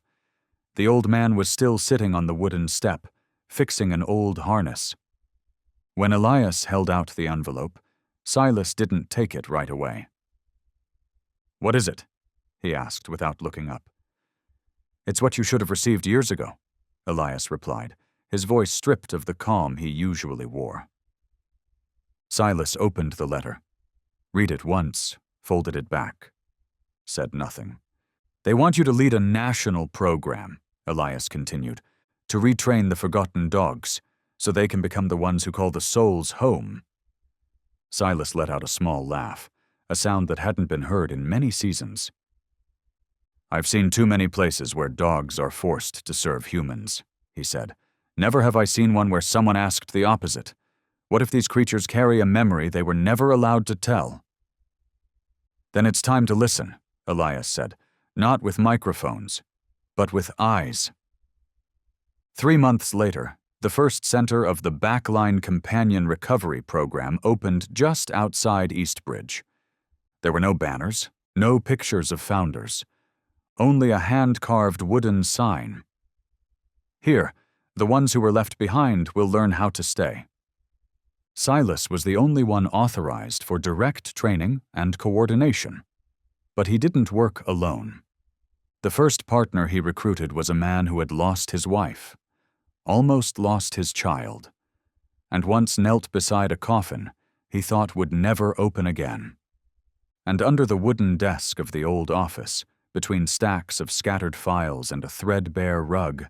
The old man was still sitting on the wooden step, fixing an old harness. When Elias held out the envelope, Silas didn't take it right away. "What is it?" he asked without looking up. "It's what you should have received years ago," Elias replied, his voice stripped of the calm he usually wore. Silas opened the letter, read it once, folded it back, said nothing. "They want you to lead a national program," Elias continued, "to retrain the forgotten dogs, so they can become the ones who call the souls home." Silas let out a small laugh, a sound that hadn't been heard in many seasons. "I've seen too many places where dogs are forced to serve humans," he said. "Never have I seen one where someone asked the opposite. What if these creatures carry a memory they were never allowed to tell?" "Then it's time to listen," Elias said, "not with microphones, but with eyes." 3 months later, the first center of the Backline Companion Recovery Program opened just outside Eastbridge. There were no banners, no pictures of founders, only a hand-carved wooden sign. "Here, the ones who were left behind will learn how to stay." Silas was the only one authorized for direct training and coordination, but he didn't work alone. The first partner he recruited was a man who had lost his wife, almost lost his child, and once knelt beside a coffin he thought would never open again. And under the wooden desk of the old office, between stacks of scattered files and a threadbare rug,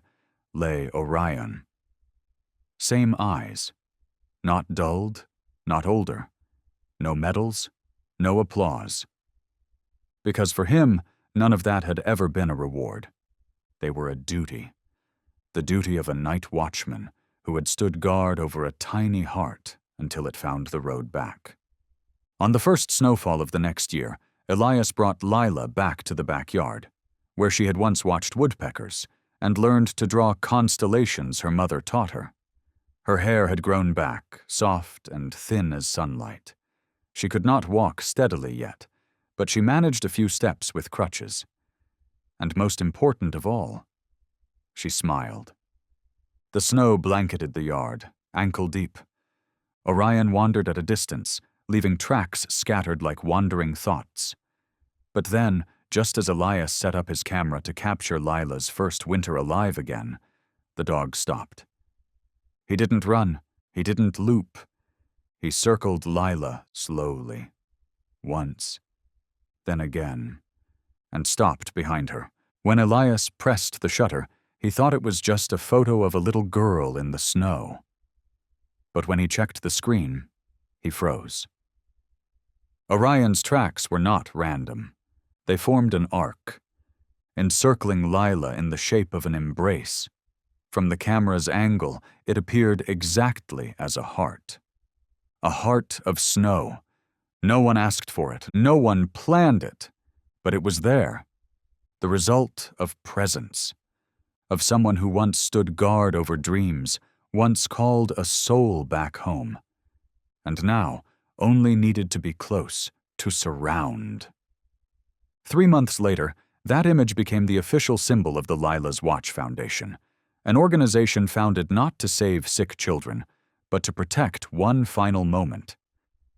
lay Orion. Same eyes, not dulled, not older, no medals, no applause. Because for him, none of that had ever been a reward. They were a duty, the duty of a night watchman who had stood guard over a tiny heart until it found the road back. On the first snowfall of the next year, Elias brought Lila back to the backyard, where she had once watched woodpeckers and learned to draw constellations her mother taught her. Her hair had grown back, soft and thin as sunlight. She could not walk steadily yet, but she managed a few steps with crutches. And most important of all, she smiled. The snow blanketed the yard, ankle deep. Orion wandered at a distance, leaving tracks scattered like wandering thoughts. But then, just as Elias set up his camera to capture Lila's first winter alive again, the dog stopped. He didn't run. He didn't loop. He circled Lila slowly, once, then again, and stopped behind her, When Elias pressed the shutter, he thought it was just a photo of a little girl in the snow. But when he checked the screen, he froze. Orion's tracks were not random. They formed an arc, encircling Lila in the shape of an embrace. From the camera's angle, it appeared exactly as a heart. A heart of snow. No one asked for it. No one planned it. But it was there. The result of presence. Of someone who once stood guard over dreams, once called a soul back home. And now only needed to be close, to surround. 3 months later, that image became the official symbol of the Lila's Watch Foundation, an organization founded not to save sick children, but to protect one final moment.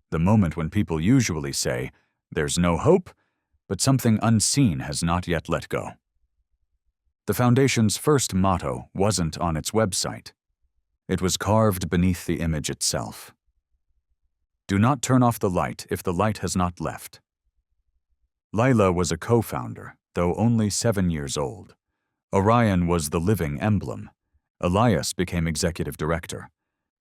The moment when people usually say, "There's no hope," but something unseen has not yet let go. The Foundation's first motto wasn't on its website. It was carved beneath the image itself. Do not turn off the light if the light has not left. Lila was a co-founder, though only 7 years old. Orion was the living emblem. Elias became executive director.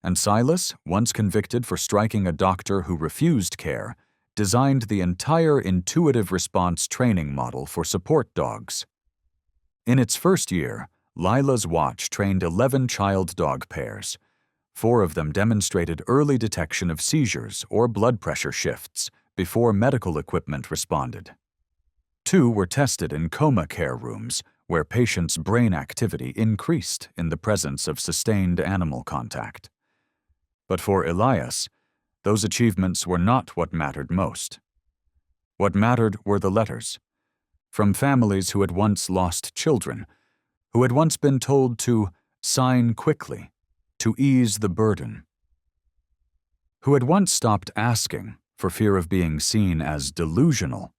And Silas, once convicted for striking a doctor who refused care, designed the entire intuitive response training model for support dogs. In its first year, Lila's Watch trained 11 child dog pairs. 4 of them demonstrated early detection of seizures or blood pressure shifts before medical equipment responded. 2 were tested in coma care rooms, where patients' brain activity increased in the presence of sustained animal contact. But for Elias, those achievements were not what mattered most. What mattered were the letters, from families who had once lost children, who had once been told to sign quickly, to ease the burden, who had once stopped asking for fear of being seen as delusional.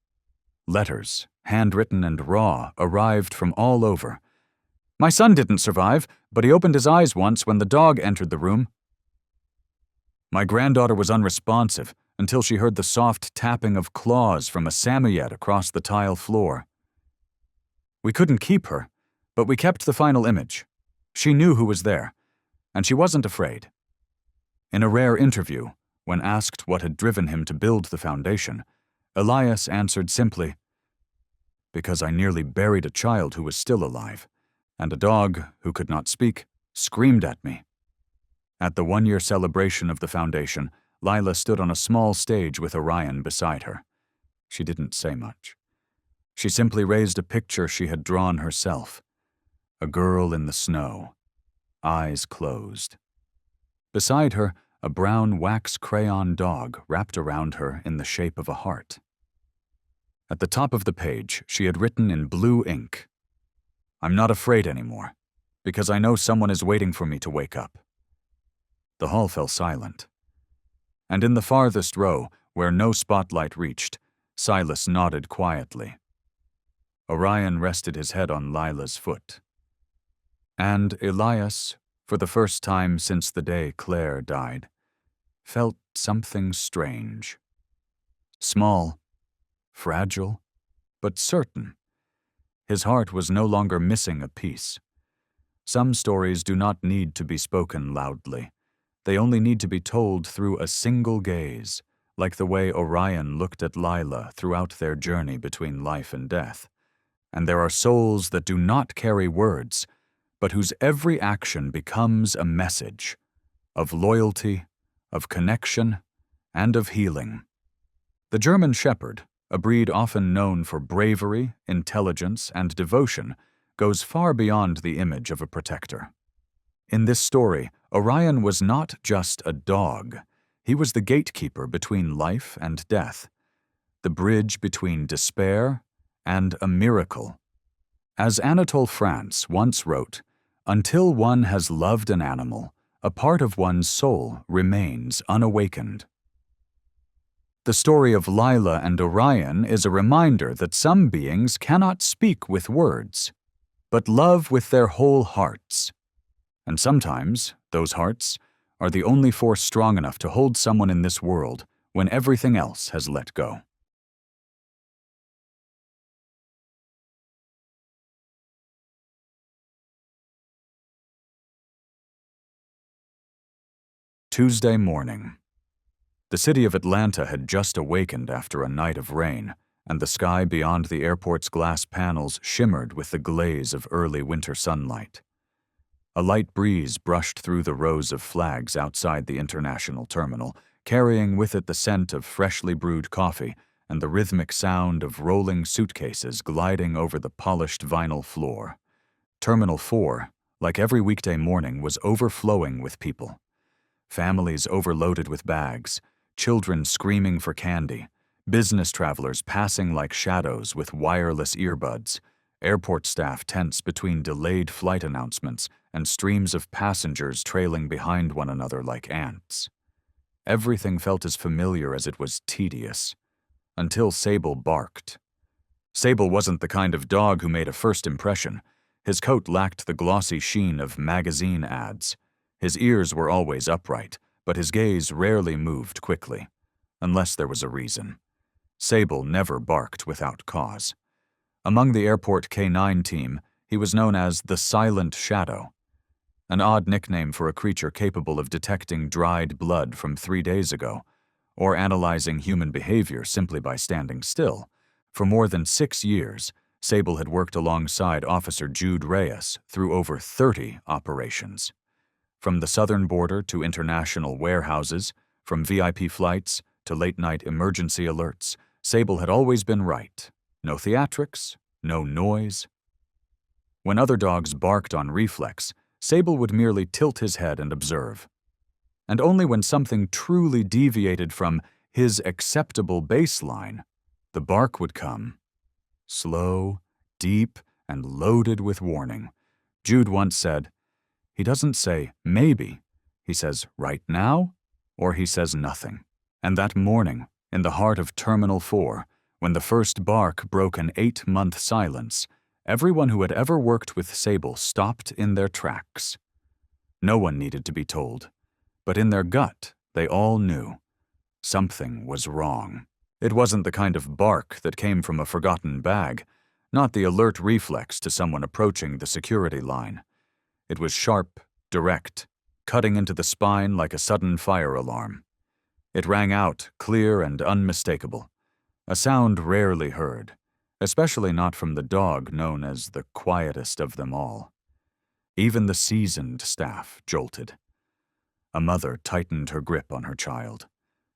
Letters, handwritten and raw, arrived from all over. "My son didn't survive, but he opened his eyes once when the dog entered the room." "My granddaughter was unresponsive until she heard the soft tapping of claws from a Samoyed across the tile floor." "We couldn't keep her, but we kept the final image. She knew who was there, and she wasn't afraid." In a rare interview, when asked what had driven him to build the foundation, Elias answered simply, "Because I nearly buried a child who was still alive, and a dog, who could not speak, screamed at me." At the 1-year celebration of the foundation, Lila stood on a small stage with Orion beside her. She didn't say much. She simply raised a picture she had drawn herself. A girl in the snow, eyes closed. Beside her, a brown wax crayon dog wrapped around her in the shape of a heart. At the top of the page, she had written in blue ink, "I'm not afraid anymore, because I know someone is waiting for me to wake up." The hall fell silent. And in the farthest row, where no spotlight reached, Silas nodded quietly. Orion rested his head on Lila's foot. And Elias, for the first time since the day Claire died, felt something strange. Small, fragile, but certain. His heart was no longer missing a piece. Some stories do not need to be spoken loudly. They only need to be told through a single gaze, like the way Orion looked at Lila throughout their journey between life and death. And there are souls that do not carry words, but whose every action becomes a message of loyalty, of connection, and of healing. The German Shepherd, a breed often known for bravery, intelligence, and devotion, goes far beyond the image of a protector. In this story, Orion was not just a dog. He was the gatekeeper between life and death, the bridge between despair and a miracle. As Anatole France once wrote, "Until one has loved an animal, a part of one's soul remains unawakened." The story of Lila and Orion is a reminder that some beings cannot speak with words, but love with their whole hearts. And sometimes, those hearts are the only force strong enough to hold someone in this world when everything else has let go. Tuesday morning. The city of Atlanta had just awakened after a night of rain, and the sky beyond the airport's glass panels shimmered with the glaze of early winter sunlight. A light breeze brushed through the rows of flags outside the international terminal, carrying with it the scent of freshly brewed coffee and the rhythmic sound of rolling suitcases gliding over the polished vinyl floor. Terminal 4, like every weekday morning, was overflowing with people. Families overloaded with bags, children screaming for candy, business travelers passing like shadows with wireless earbuds, airport staff tense between delayed flight announcements and streams of passengers trailing behind one another like ants. Everything felt as familiar as it was tedious, until Sable barked. Sable wasn't the kind of dog who made a first impression. His coat lacked the glossy sheen of magazine ads. His ears were always upright, but his gaze rarely moved quickly, unless there was a reason. Sable never barked without cause. Among the airport K9 team, he was known as the Silent Shadow, an odd nickname for a creature capable of detecting dried blood from 3 days ago, or analyzing human behavior simply by standing still. For more than 6 years, Sable had worked alongside Officer Jude Reyes through over 30 operations. From the southern border to international warehouses, from VIP flights to late-night emergency alerts, Sable had always been right. No theatrics, no noise. When other dogs barked on reflex, Sable would merely tilt his head and observe. And only when something truly deviated from his acceptable baseline, the bark would come. Slow, deep, and loaded with warning. Jude once said, "He doesn't say maybe, he says right now, or he says nothing." And that morning, in the heart of Terminal 4, when the first bark broke an 8-month silence, everyone who had ever worked with Sable stopped in their tracks. No one needed to be told, but in their gut, they all knew. Something was wrong. It wasn't the kind of bark that came from a forgotten bag, not the alert reflex to someone approaching the security line. It was sharp, direct, cutting into the spine like a sudden fire alarm. It rang out, clear and unmistakable, a sound rarely heard, especially not from the dog known as the quietest of them all. Even the seasoned staff jolted. A mother tightened her grip on her child.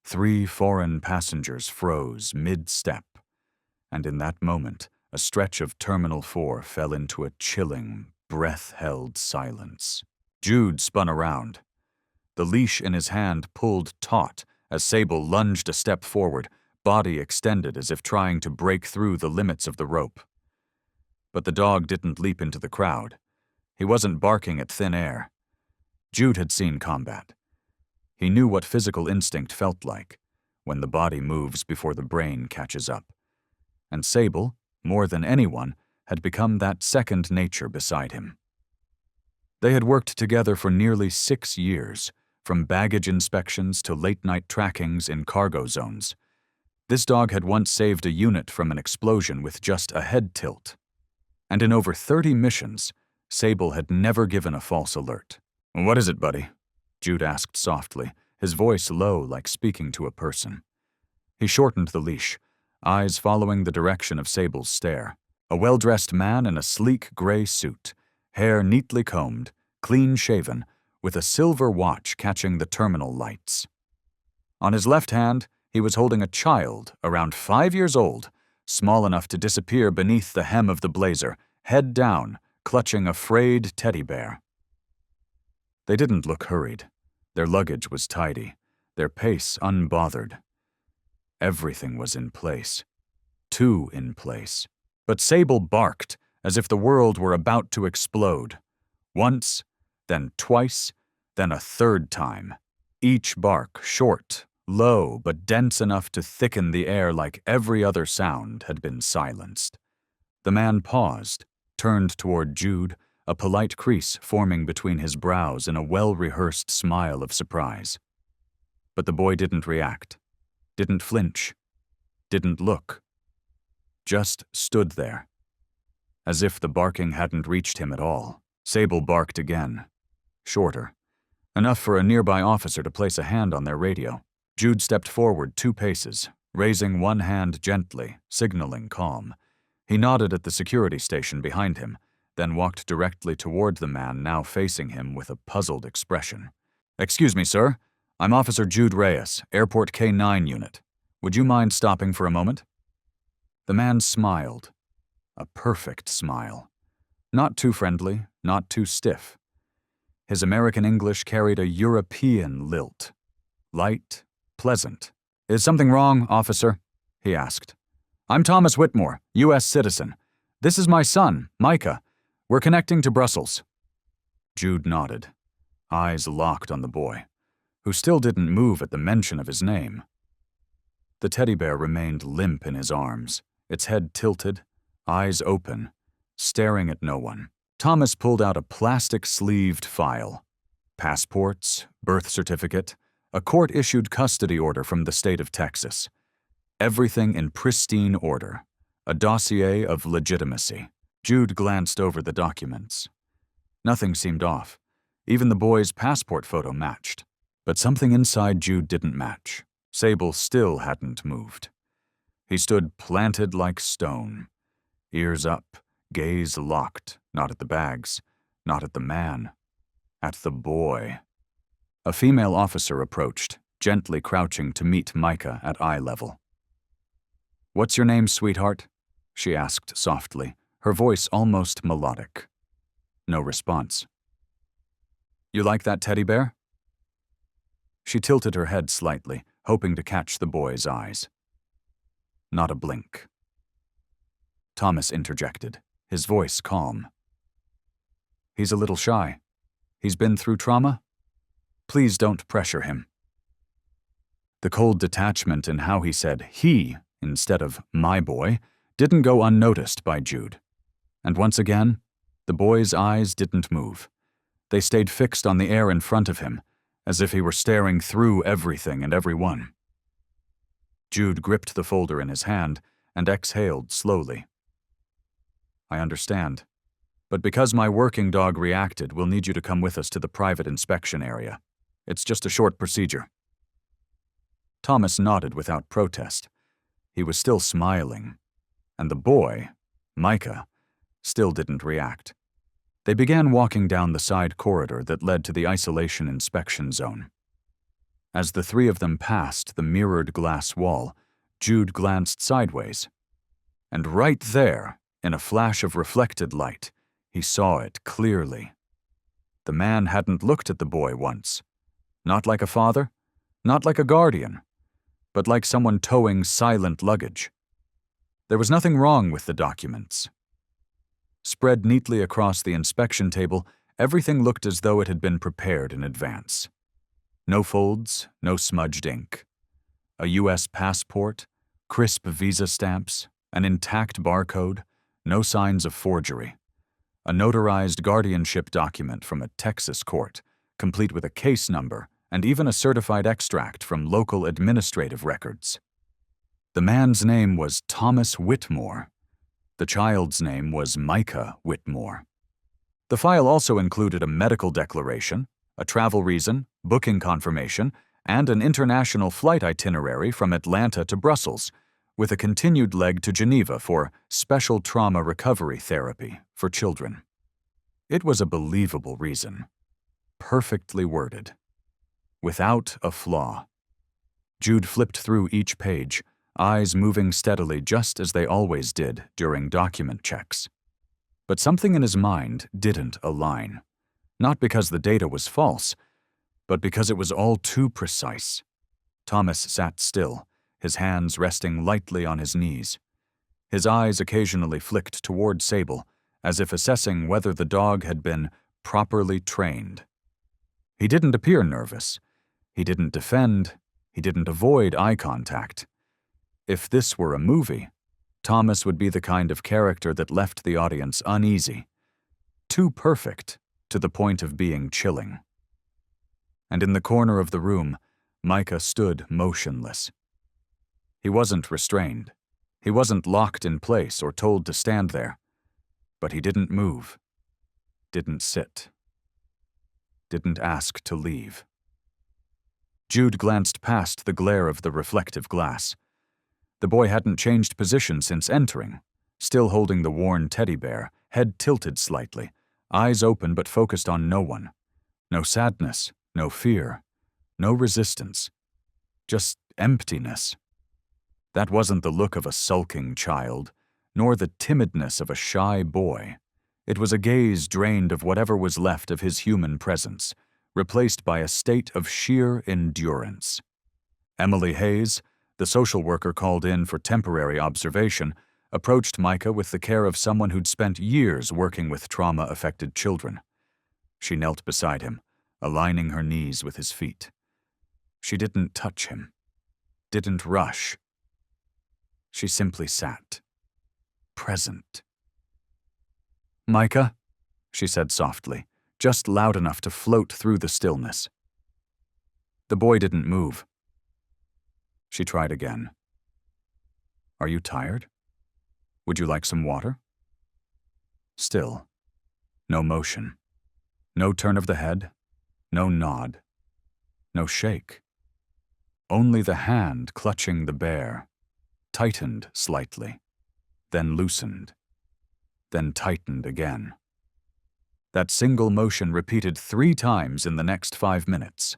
3 foreign passengers froze mid-step, and in that moment, a stretch of Terminal 4 fell into a chilling, breath-held silence. Jude spun around. The leash in his hand pulled taut as Sable lunged a step forward, body extended as if trying to break through the limits of the rope. But the dog didn't leap into the crowd. He wasn't barking at thin air. Jude had seen combat. He knew what physical instinct felt like, when the body moves before the brain catches up. And Sable, more than anyone, had become that second nature beside him. They had worked together for nearly 6 years, from baggage inspections to late-night trackings in cargo zones. This dog had once saved a unit from an explosion with just a head tilt. And in over 30 missions, Sable had never given a false alert. "What is it, buddy?" Jude asked softly, his voice low like speaking to a person. He shortened the leash, eyes following the direction of Sable's stare. A well-dressed man in a sleek gray suit, hair neatly combed, clean-shaven, with a silver watch catching the terminal lights. On his left hand, he was holding a child around 5 years old, small enough to disappear beneath the hem of the blazer, head down, clutching a frayed teddy bear. They didn't look hurried. Their luggage was tidy, their pace unbothered. Everything was in place. Too in place. But Sable barked as if the world were about to explode. Once, then twice, then a third time. Each bark short, low, but dense enough to thicken the air like every other sound had been silenced. The man paused, turned toward Jude, a polite crease forming between his brows in a well-rehearsed smile of surprise. But the boy didn't react, didn't flinch, didn't look. Just stood there, as if the barking hadn't reached him at all. Sable barked again, shorter, enough for a nearby officer to place a hand on their radio. Jude stepped forward 2 paces, raising one hand gently, signaling calm. He nodded at the security station behind him, then walked directly toward the man now facing him with a puzzled expression. "Excuse me, sir. I'm Officer Jude Reyes, Airport K9 unit. Would you mind stopping for a moment?" The man smiled. A perfect smile. Not too friendly, not too stiff. His American English carried a European lilt. Light, pleasant. "Is something wrong, officer?" he asked. "I'm Thomas Whitmore, U.S. citizen. This is my son, Micah. We're connecting to Brussels." Jude nodded, eyes locked on the boy, who still didn't move at the mention of his name. The teddy bear remained limp in his arms, its head tilted, eyes open, staring at no one. Thomas pulled out a plastic-sleeved file. Passports, birth certificate, a court-issued custody order from the state of Texas. Everything in pristine order. A dossier of legitimacy. Jude glanced over the documents. Nothing seemed off. Even the boy's passport photo matched. But something inside Jude didn't match. Sable still hadn't moved. He stood planted like stone. Ears up, gaze locked, not at the bags, not at the man, at the boy. A female officer approached, gently crouching to meet Micah at eye level. "What's your name, sweetheart?" she asked softly, her voice almost melodic. No response. "You like that teddy bear?" She tilted her head slightly, hoping to catch the boy's eyes. Not a blink. Thomas interjected, his voice calm. "He's a little shy. He's been through trauma? Please don't pressure him." The cold detachment in how he said "he" instead of "my boy" didn't go unnoticed by Jude. And once again, the boy's eyes didn't move. They stayed fixed on the air in front of him, as if he were staring through everything and everyone. Jude gripped the folder in his hand and exhaled slowly. "I understand. But because my working dog reacted, we'll need you to come with us to the private inspection area. It's just a short procedure." Thomas nodded without protest. He was still smiling. And the boy, Micah, still didn't react. They began walking down the side corridor that led to the isolation inspection zone. As the 3 of them passed the mirrored glass wall, Jude glanced sideways. And right there, in a flash of reflected light, he saw it clearly. The man hadn't looked at the boy once. Not like a father, not like a guardian, but like someone towing silent luggage. There was nothing wrong with the documents. Spread neatly across the inspection table, everything looked as though it had been prepared in advance. No folds, no smudged ink. A U.S. passport, crisp visa stamps, an intact barcode, no signs of forgery. A notarized guardianship document from a Texas court, complete with a case number and even a certified extract from local administrative records. The man's name was Thomas Whitmore. The child's name was Micah Whitmore. The file also included a medical declaration, a travel reason, booking confirmation, and an international flight itinerary from Atlanta to Brussels, with a continued leg to Geneva for special trauma recovery therapy for children. It was a believable reason. Perfectly worded. Without a flaw. Jude flipped through each page, eyes moving steadily just as they always did during document checks. But something in his mind didn't align. Not because the data was false, but because it was all too precise. Thomas sat still, his hands resting lightly on his knees. His eyes occasionally flicked toward Sable, as if assessing whether the dog had been properly trained. He didn't appear nervous. He didn't defend. He didn't avoid eye contact. If this were a movie, Thomas would be the kind of character that left the audience uneasy. Too perfect, to the point of being chilling. And in the corner of the room, Micah stood motionless. He wasn't restrained. He wasn't locked in place or told to stand there. But he didn't move. Didn't sit. didn't ask to leave. Jude glanced past the glare of the reflective glass. The boy hadn't changed position since entering, still holding the worn teddy bear, head tilted slightly, eyes open but focused on no one. No sadness, no fear, no resistance. Just emptiness. That wasn't the look of a sulking child, nor the timidness of a shy boy. It was a gaze drained of whatever was left of his human presence, replaced by a state of sheer endurance. Emily Hayes, the social worker called in for temporary observation, approached Micah with the care of someone who'd spent years working with trauma-affected children. She knelt beside him, aligning her knees with his feet. She didn't touch him, didn't rush. She simply sat, present. "Micah," she said softly, just loud enough to float through the stillness. The boy didn't move. She tried again. "Are you tired? Would you like some water?" Still. No motion. No turn of the head. No nod. No shake. Only the hand clutching the bear, tightened slightly, then loosened, then tightened again. That single motion repeated 3 times in the next 5 minutes.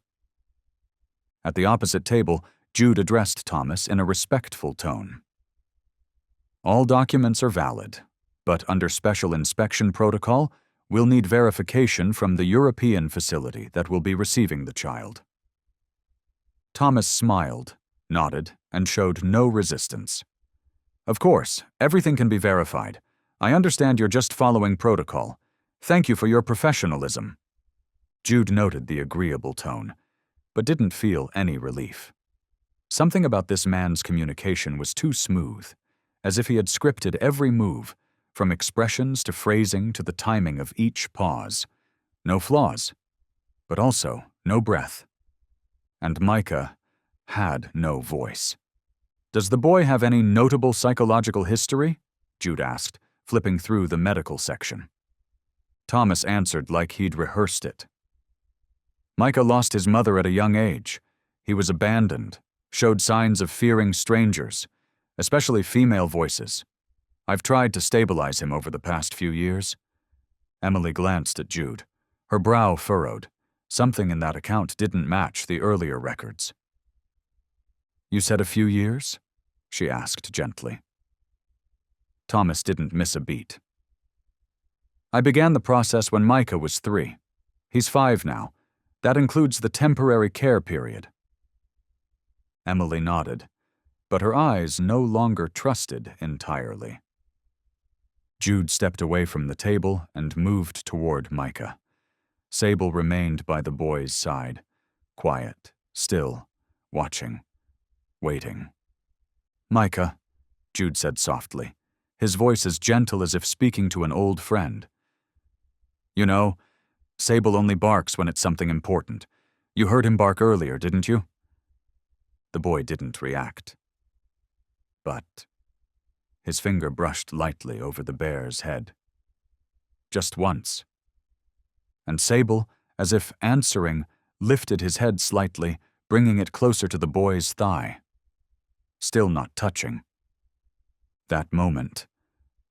At the opposite table, Jude addressed Thomas in a respectful tone. "All documents are valid, but under special inspection protocol, we'll need verification from the European facility that will be receiving the child." Thomas smiled, nodded, and showed no resistance. "Of course, everything can be verified. I understand you're just following protocol. Thank you for your professionalism." Jude noted the agreeable tone, but didn't feel any relief. Something about this man's communication was too smooth, as if he had scripted every move, from expressions to phrasing to the timing of each pause. No flaws, but also no breath. And Micah had no voice. "Does the boy have any notable psychological history?" Jude asked, flipping through the medical section. Thomas answered like he'd rehearsed it. "Micah lost his mother at a young age. He was abandoned, showed signs of fearing strangers, especially female voices. I've tried to stabilize him over the past few years." Emily glanced at Jude, her brow furrowed. Something in that account didn't match the earlier records. "You said a few years?" she asked gently. Thomas didn't miss a beat. "I began the process when Micah was 3. He's 5 now. That includes the temporary care period." Emily nodded, but her eyes no longer trusted entirely. Jude stepped away from the table and moved toward Micah. Sable remained by the boy's side, quiet, still, watching, waiting. "Micah," Jude said softly, his voice as gentle as if speaking to an old friend. "You know, Sable only barks when it's something important. You heard him bark earlier, didn't you?" The boy didn't react. But his finger brushed lightly over the bear's head. Just once. And Sable, as if answering, lifted his head slightly, bringing it closer to the boy's thigh. Still not touching. That moment,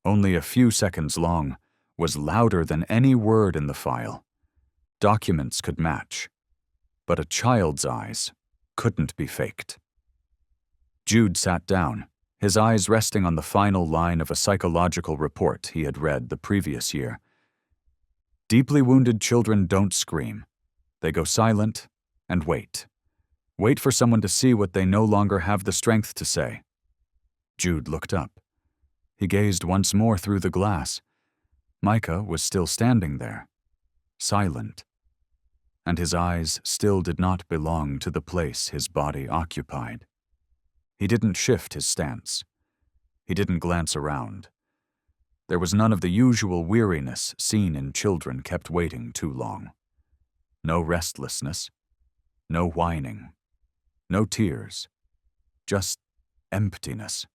only a few seconds long, was louder than any word in the file. Documents could match, but a child's eyes couldn't be faked. Jude sat down, his eyes resting on the final line of a psychological report he had read the previous year. Deeply wounded children don't scream. They go silent and wait. Wait for someone to see what they no longer have the strength to say. Jude looked up. He gazed once more through the glass. Micah was still standing there, silent, and his eyes still did not belong to the place his body occupied. He didn't shift his stance. He didn't glance around. There was none of the usual weariness seen in children kept waiting too long. No restlessness, no whining, no tears, just emptiness.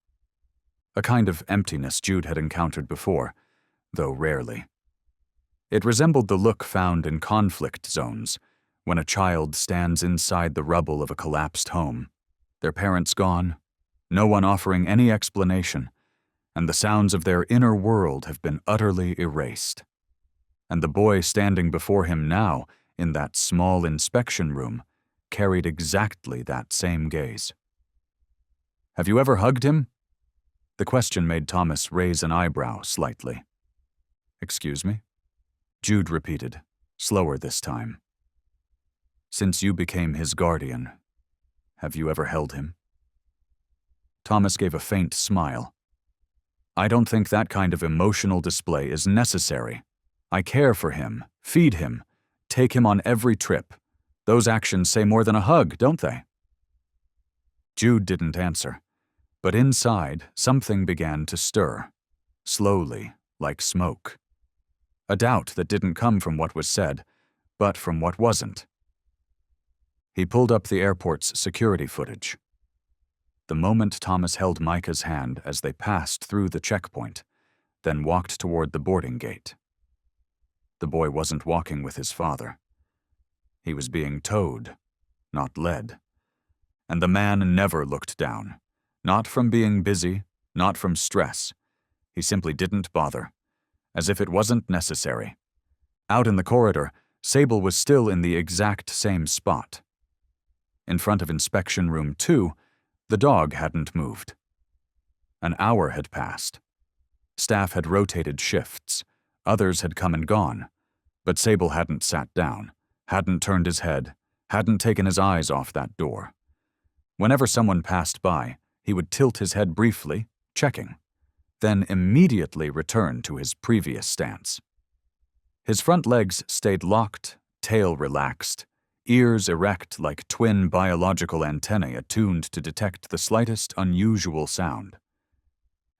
A kind of emptiness Jude had encountered before, though rarely. It resembled the look found in conflict zones, when a child stands inside the rubble of a collapsed home, their parents gone, no one offering any explanation, and the sounds of their inner world have been utterly erased. And the boy standing before him now, in that small inspection room, carried exactly that same gaze. "Have you ever hugged him?" The question made Thomas raise an eyebrow slightly. "Excuse me?" Jude repeated, slower this time. "Since you became his guardian, have you ever held him?" Thomas gave a faint smile. "I don't think that kind of emotional display is necessary. I care for him, feed him, take him on every trip. Those actions say more than a hug, don't they?" Jude didn't answer, but inside something began to stir, slowly, like smoke. A doubt that didn't come from what was said, but from what wasn't. He pulled up the airport's security footage. The moment Thomas held Micah's hand as they passed through the checkpoint, then walked toward the boarding gate. The boy wasn't walking with his father. He was being towed, not led. And the man never looked down, not from being busy, not from stress. He simply didn't bother, as if it wasn't necessary. Out in the corridor, Sable was still in the exact same spot. In front of Inspection Room 2, the dog hadn't moved. An hour had passed. Staff had rotated shifts. Others had come and gone. But Sable hadn't sat down, hadn't turned his head, hadn't taken his eyes off that door. Whenever someone passed by, he would tilt his head briefly, checking, then immediately return to his previous stance. His front legs stayed locked, tail relaxed, ears erect like twin biological antennae attuned to detect the slightest unusual sound.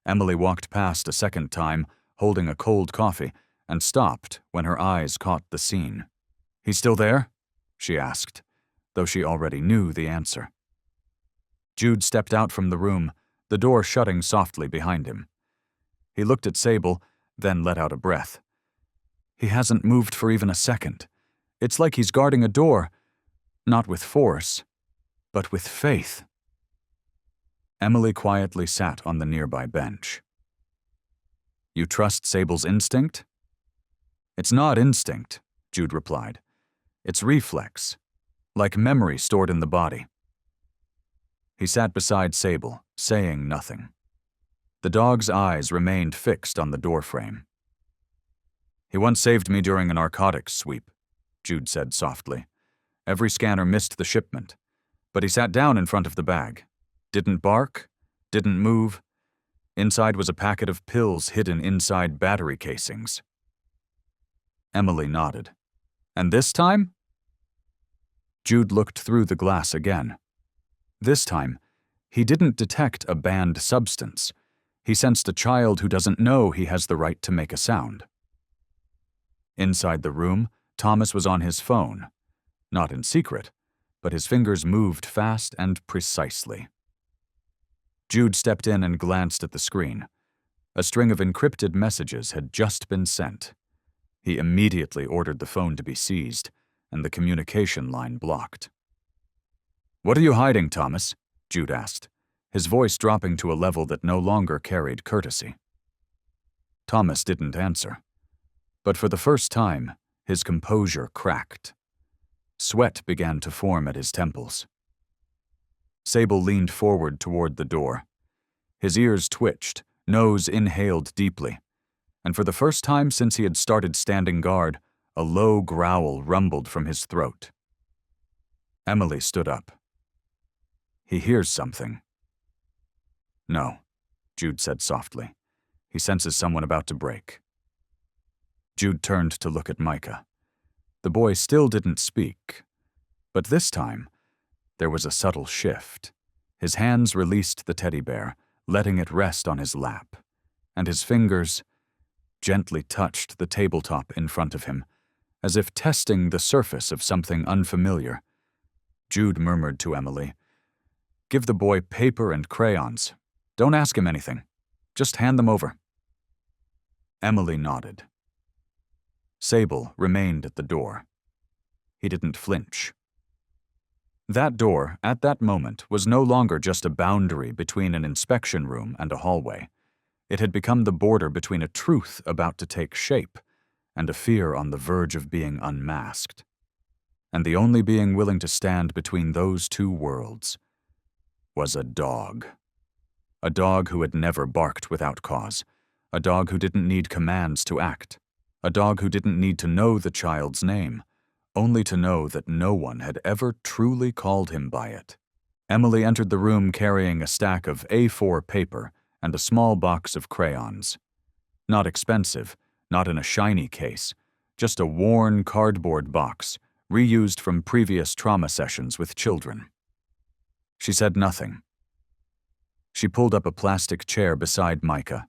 Emily walked past a second time, holding a cold coffee, and stopped when her eyes caught the scene. "He's still there?" she asked, though she already knew the answer. Jude stepped out from the room, the door shutting softly behind him. He looked at Sable, then let out a breath. "He hasn't moved for even a second. It's like he's guarding a door, not with force, but with faith." Emily quietly sat on the nearby bench. "You trust Sable's instinct?" "It's not instinct," Jude replied. "It's reflex, like memory stored in the body." He sat beside Sable, saying nothing. The dog's eyes remained fixed on the doorframe. "He once saved me during a narcotics sweep," Jude said softly. "Every scanner missed the shipment, but he sat down in front of the bag. Didn't bark, didn't move. Inside was a packet of pills hidden inside battery casings." Emily nodded. "And this time?" Jude looked through the glass again. This time, he didn't detect a banned substance. He sensed a child who doesn't know he has the right to make a sound. Inside the room, Thomas was on his phone. Not in secret, but his fingers moved fast and precisely. Jude stepped in and glanced at the screen. A string of encrypted messages had just been sent. He immediately ordered the phone to be seized, and the communication line blocked. "What are you hiding, Thomas?" Jude asked, his voice dropping to a level that no longer carried courtesy. Thomas didn't answer. But for the first time, his composure cracked. Sweat began to form at his temples. Sable leaned forward toward the door. His ears twitched, nose inhaled deeply, and for the first time since he had started standing guard, a low growl rumbled from his throat. Emily stood up. "He hears something." "No," Jude said softly. "He senses someone about to break." Jude turned to look at Micah. The boy still didn't speak, but this time, there was a subtle shift. His hands released the teddy bear, letting it rest on his lap, and his fingers gently touched the tabletop in front of him, as if testing the surface of something unfamiliar. Jude murmured to Emily, "Give the boy paper and crayons. Don't ask him anything. Just hand them over." Emily nodded. Sable remained at the door. He didn't flinch. That door, at that moment, was no longer just a boundary between an inspection room and a hallway. It had become the border between a truth about to take shape and a fear on the verge of being unmasked. And the only being willing to stand between those two worlds was a dog. A dog who had never barked without cause. A dog who didn't need commands to act. A dog who didn't need to know the child's name, only to know that no one had ever truly called him by it. Emily entered the room carrying a stack of A4 paper and a small box of crayons. Not expensive, not in a shiny case, just a worn cardboard box, reused from previous trauma sessions with children. She said nothing. She pulled up a plastic chair beside Micah.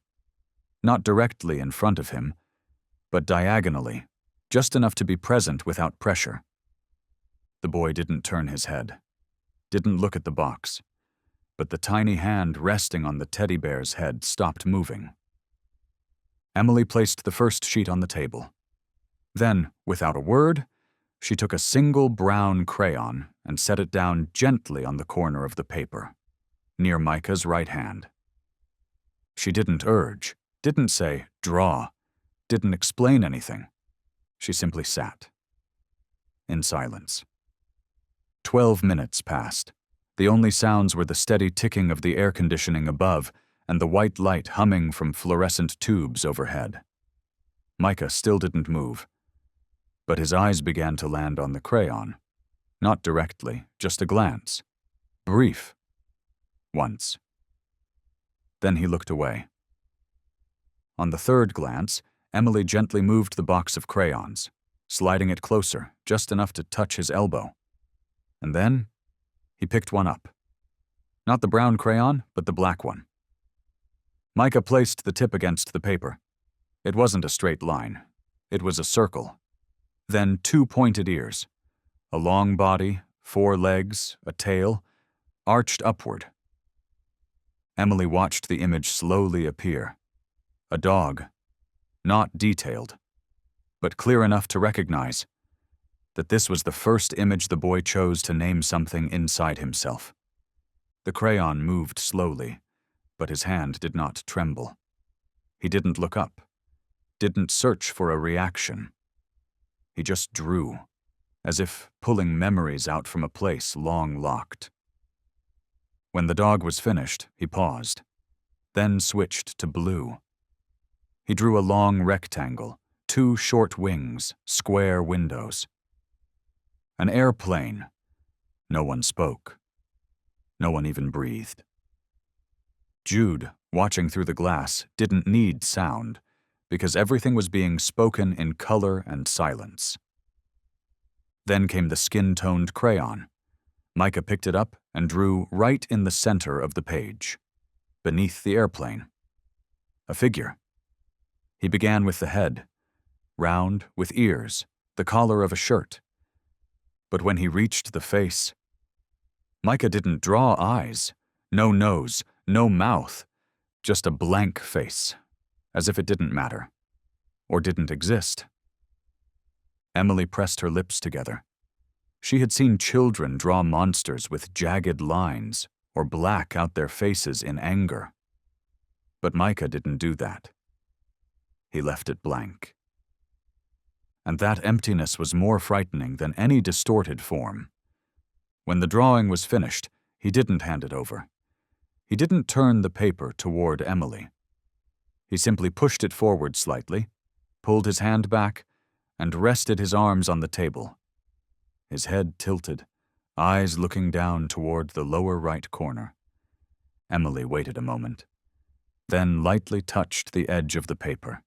Not directly in front of him, but diagonally, just enough to be present without pressure. The boy didn't turn his head, didn't look at the box, but the tiny hand resting on the teddy bear's head stopped moving. Emily placed the first sheet on the table. Then, without a word, she took a single brown crayon and set it down gently on the corner of the paper, near Micah's right hand. She didn't urge, didn't say, draw, didn't explain anything. She simply sat. In silence. 12 minutes passed. The only sounds were the steady ticking of the air conditioning above and the white light humming from fluorescent tubes overhead. Micah still didn't move, but his eyes began to land on the crayon. Not directly, just a glance. Brief. Once. Then he looked away. On the third glance, Emily gently moved the box of crayons, sliding it closer, just enough to touch his elbow. And then, he picked one up. Not the brown crayon, but the black one. Micah placed the tip against the paper. It wasn't a straight line. It was a circle. Then 2 pointed ears. A long body, 4 legs, a tail, arched upward. Emily watched the image slowly appear. A dog. Not detailed, but clear enough to recognize that this was the first image the boy chose to name something inside himself. The crayon moved slowly, but his hand did not tremble. He didn't look up, didn't search for a reaction. He just drew, as if pulling memories out from a place long locked. When the dog was finished, he paused, then switched to blue. He drew a long rectangle, 2 short wings, square windows. An airplane. No one spoke. No one even breathed. Jude, watching through the glass, didn't need sound, because everything was being spoken in color and silence. Then came the skin-toned crayon. Micah picked it up and drew right in the center of the page, beneath the airplane. A figure. He began with the head, round, with ears, the collar of a shirt. But when he reached the face, Micah didn't draw eyes, no nose, no mouth, just a blank face, as if it didn't matter, or didn't exist. Emily pressed her lips together. She had seen children draw monsters with jagged lines or black out their faces in anger. But Micah didn't do that. He left it blank. And that emptiness was more frightening than any distorted form. When the drawing was finished, he didn't hand it over. He didn't turn the paper toward Emily. He simply pushed it forward slightly, pulled his hand back, and rested his arms on the table. His head tilted, eyes looking down toward the lower right corner. Emily waited a moment, then lightly touched the edge of the paper.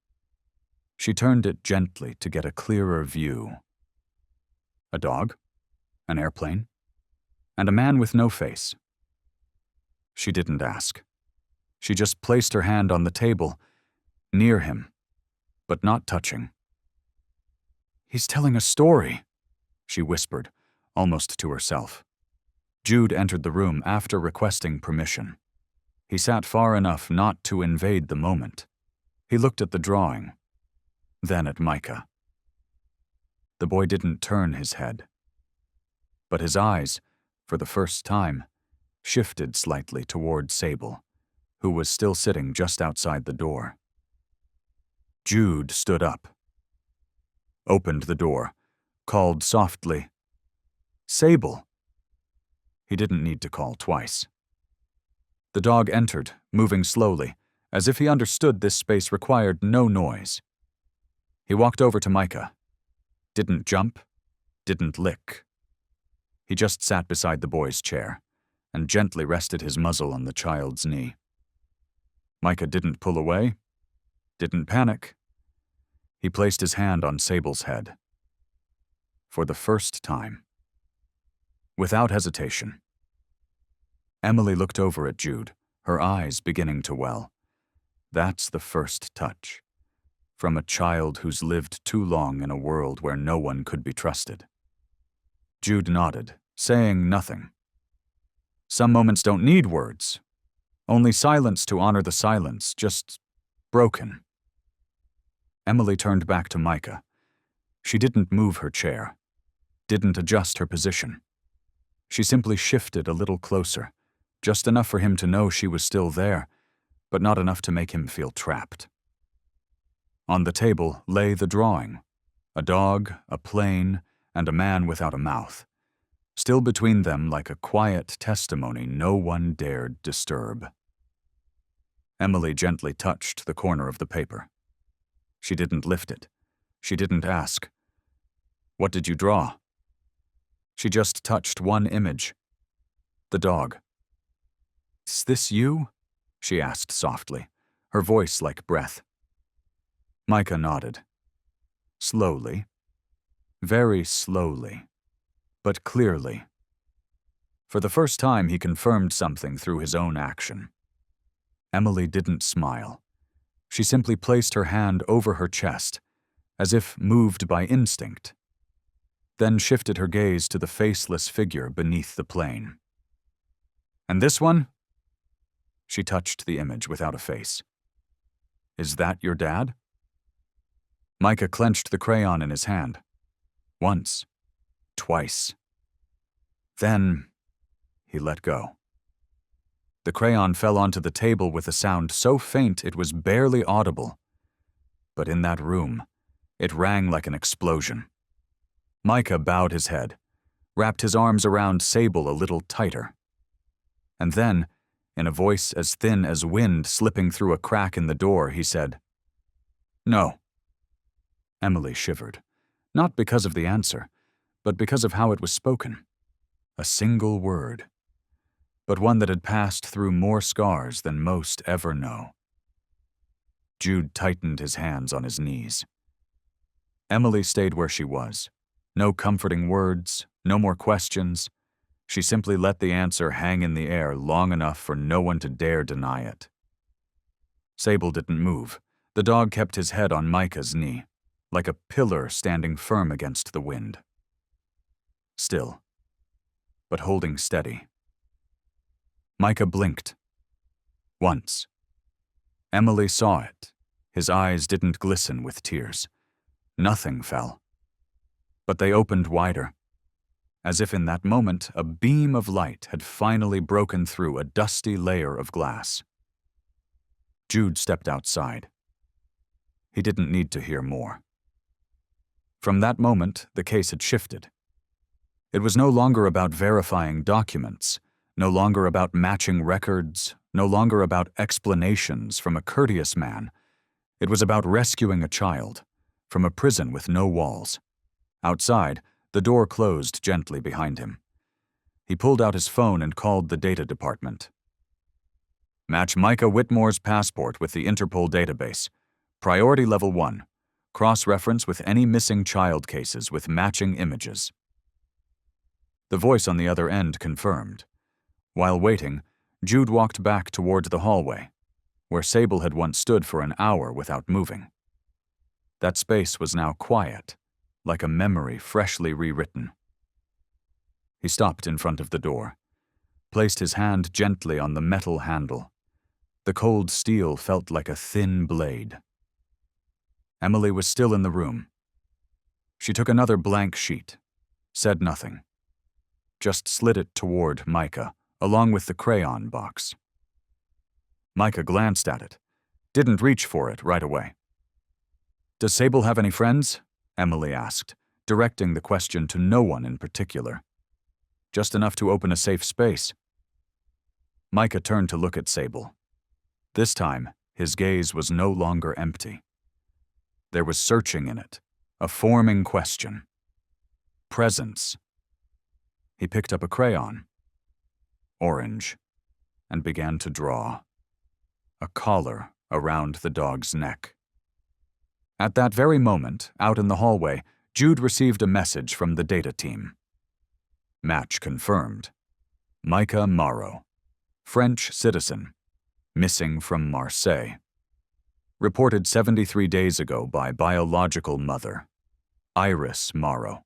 She turned it gently to get a clearer view. A dog, an airplane, and a man with no face. She didn't ask. She just placed her hand on the table, near him, but not touching. "He's telling a story," she whispered, almost to herself. Jude entered the room after requesting permission. He sat far enough not to invade the moment. He looked at the drawing, then at Micah. The boy didn't turn his head. But his eyes, for the first time, shifted slightly toward Sable, who was still sitting just outside the door. Jude stood up, opened the door, called softly, "Sable!" He didn't need to call twice. The dog entered, moving slowly, as if he understood this space required no noise. He walked over to Micah. Didn't jump, didn't lick. He just sat beside the boy's chair and gently rested his muzzle on the child's knee. Micah didn't pull away, didn't panic. He placed his hand on Sable's head. For the first time. Without hesitation. Emily looked over at Jude, her eyes beginning to well. That's the first touch. From a child who's lived too long in a world where no one could be trusted. Jude nodded, saying nothing. Some moments don't need words. Only silence to honor the silence, just broken. Emily turned back to Micah. She didn't move her chair, didn't adjust her position. She simply shifted a little closer, just enough for him to know she was still there, but not enough to make him feel trapped. On the table lay the drawing, a dog, a plane, and a man without a mouth, still between them like a quiet testimony no one dared disturb. Emily gently touched the corner of the paper. She didn't lift it. She didn't ask, "What did you draw?" She just touched one image. The dog. "Is this you?" she asked softly, her voice like breath. Micah nodded. Slowly. Very slowly. But clearly. For the first time, he confirmed something through his own action. Emily didn't smile. She simply placed her hand over her chest, as if moved by instinct, then shifted her gaze to the faceless figure beneath the plane. "And this one?" She touched the image without a face. "Is that your dad?" Micah clenched the crayon in his hand. Once. Twice. Then he let go. The crayon fell onto the table with a sound so faint it was barely audible. But in that room, it rang like an explosion. Micah bowed his head, wrapped his arms around Sable a little tighter. And then, in a voice as thin as wind slipping through a crack in the door, he said, "No." Emily shivered, not because of the answer, but because of how it was spoken. A single word, but one that had passed through more scars than most ever know. Jude tightened his hands on his knees. Emily stayed where she was. No comforting words, no more questions. She simply let the answer hang in the air long enough for no one to dare deny it. Sable didn't move. The dog kept his head on Micah's knee, like a pillar standing firm against the wind. Still, but holding steady. Micah blinked. Once. Emily saw it. His eyes didn't glisten with tears. Nothing fell. But they opened wider, as if in that moment a beam of light had finally broken through a dusty layer of glass. Jude stepped outside. He didn't need to hear more. From that moment, the case had shifted. It was no longer about verifying documents, no longer about matching records, no longer about explanations from a courteous man. It was about rescuing a child from a prison with no walls. Outside, the door closed gently behind him. He pulled out his phone and called the data department. "Match Micah Whitmore's passport with the Interpol database. Priority level 1. Cross-reference with any missing child cases with matching images." The voice on the other end confirmed. While waiting, Jude walked back toward the hallway, where Sable had once stood for an hour without moving. That space was now quiet, like a memory freshly rewritten. He stopped in front of the door, placed his hand gently on the metal handle. The cold steel felt like a thin blade. Emily was still in the room. She took another blank sheet, said nothing, just slid it toward Micah, along with the crayon box. Micah glanced at it, didn't reach for it right away. "Does Sable have any friends?" Emily asked, directing the question to no one in particular. "Just enough to open a safe space." Micah turned to look at Sable. This time, his gaze was no longer empty. There was searching in it, a forming question. Presence. He picked up a crayon, orange, and began to draw. A collar around the dog's neck. At that very moment, out in the hallway, Jude received a message from the data team. Match confirmed. Micah Morrow, French citizen, missing from Marseille. Reported 73 days ago by biological mother, Iris Morrow.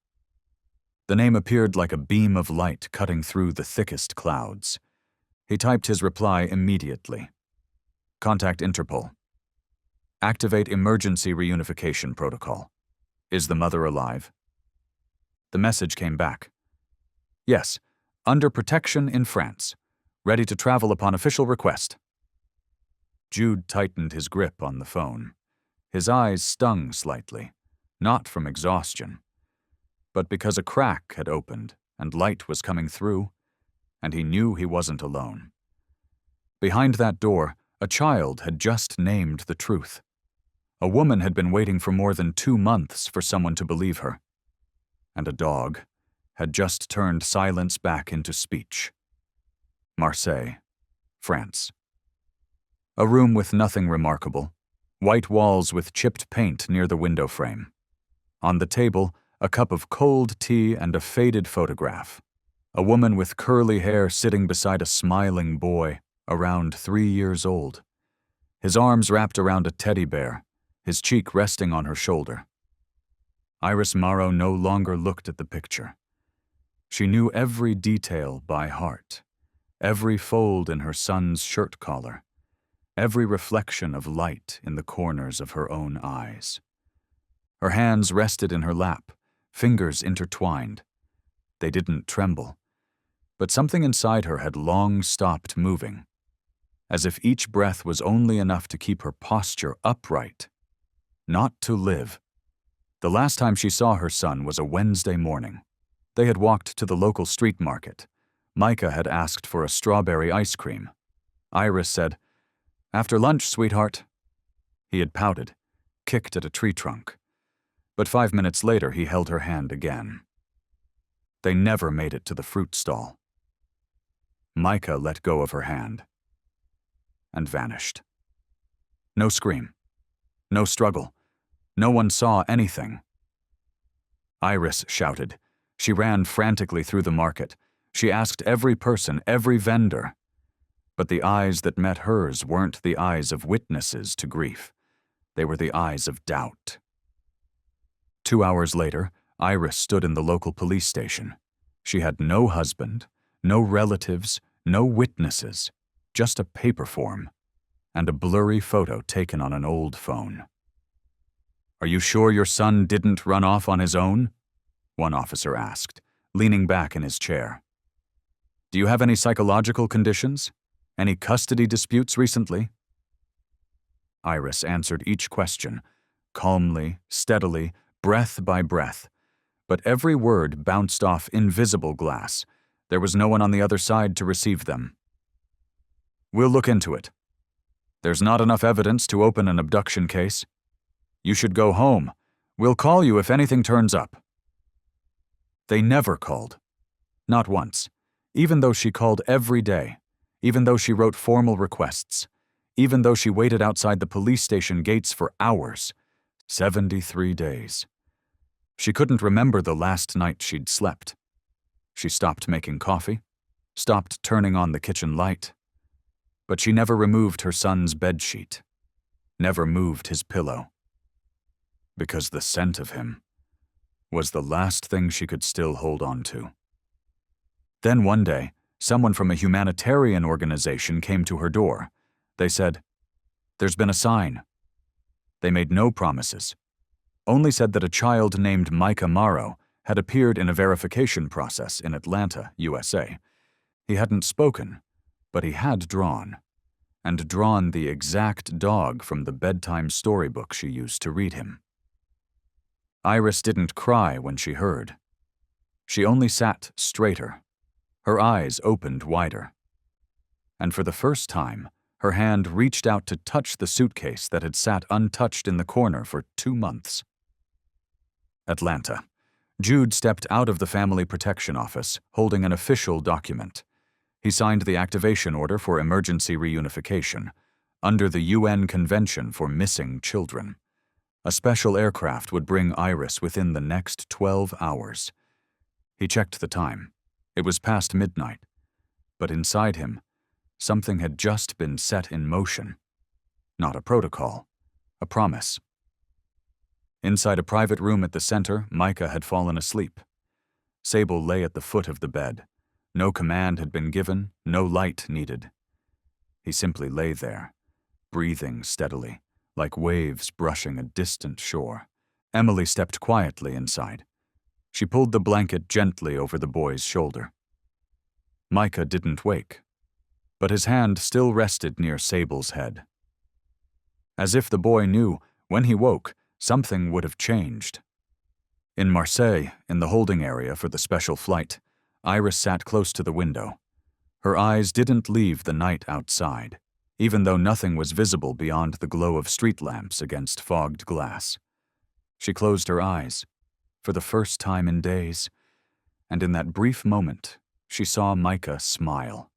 The name appeared like a beam of light cutting through the thickest clouds. He typed his reply immediately. Contact Interpol. Activate emergency reunification protocol. Is the mother alive? The message came back. Yes, under protection in France. Ready to travel upon official request. Jude tightened his grip on the phone. His eyes stung slightly, not from exhaustion, but because a crack had opened and light was coming through, and he knew he wasn't alone. Behind that door, a child had just named the truth. A woman had been waiting for more than 2 months for someone to believe her. And a dog had just turned silence back into speech. Marseille, France. A room with nothing remarkable. White walls with chipped paint near the window frame. On the table, a cup of cold tea and a faded photograph. A woman with curly hair sitting beside a smiling boy, around 3 years old. His arms wrapped around a teddy bear, his cheek resting on her shoulder. Iris Morrow no longer looked at the picture. She knew every detail by heart, every fold in her son's shirt collar, every reflection of light in the corners of her own eyes. Her hands rested in her lap, fingers intertwined. They didn't tremble, but something inside her had long stopped moving, as if each breath was only enough to keep her posture upright, not to live. The last time she saw her son was a Wednesday morning. They had walked to the local street market. Micah had asked for a strawberry ice cream. Iris said, "After lunch, sweetheart." He had pouted, kicked at a tree trunk. But 5 minutes later, he held her hand again. They never made it to the fruit stall. Micah let go of her hand and vanished. No scream, no struggle. No one saw anything. Iris shouted. She ran frantically through the market. She asked every person, every vendor. But the eyes that met hers weren't the eyes of witnesses to grief. They were the eyes of doubt. 2 hours later, Iris stood in the local police station. She had no husband, no relatives, no witnesses, just a paper form, and a blurry photo taken on an old phone. "Are you sure your son didn't run off on his own?" one officer asked, leaning back in his chair. "Do you have any psychological conditions? Any custody disputes recently?" Iris answered each question, calmly, steadily, breath by breath, but every word bounced off invisible glass. There was no one on the other side to receive them. "We'll look into it. There's not enough evidence to open an abduction case. You should go home. We'll call you if anything turns up." They never called. Not once. Even though she called every day. Even though she wrote formal requests. Even though she waited outside the police station gates for hours. 73 days. She couldn't remember the last night she'd slept. She stopped making coffee. Stopped turning on the kitchen light. But she never removed her son's bedsheet. Never moved his pillow. Because the scent of him was the last thing she could still hold on to. Then one day, someone from a humanitarian organization came to her door. They said, "There's been a sign." They made no promises. only said that a child named Micah Morrow had appeared in a verification process in Atlanta, USA. He hadn't spoken, but he had drawn, and drawn the exact dog from the bedtime storybook she used to read him. Iris didn't cry when she heard. She only sat straighter, her eyes opened wider. And for the first time, her hand reached out to touch the suitcase that had sat untouched in the corner for 2 months. Atlanta. Jude stepped out of the Family Protection Office, holding an official document. He signed the activation order for emergency reunification, under the UN Convention for Missing Children. A special aircraft would bring Iris within the next 12 hours. He checked the time. It was past midnight. But inside him, something had just been set in motion. Not a protocol, a promise. Inside a private room at the center, Micah had fallen asleep. Sable lay at the foot of the bed. No command had been given, no light needed. He simply lay there, breathing steadily, like waves brushing a distant shore. Emily stepped quietly inside. She pulled the blanket gently over the boy's shoulder. Micah didn't wake, but his hand still rested near Sable's head. As if the boy knew, when he woke, something would have changed. In Marseille, in the holding area for the special flight, Iris sat close to the window. Her eyes didn't leave the night outside, even though nothing was visible beyond the glow of street lamps against fogged glass. She closed her eyes, for the first time in days, and in that brief moment, she saw Micah smile.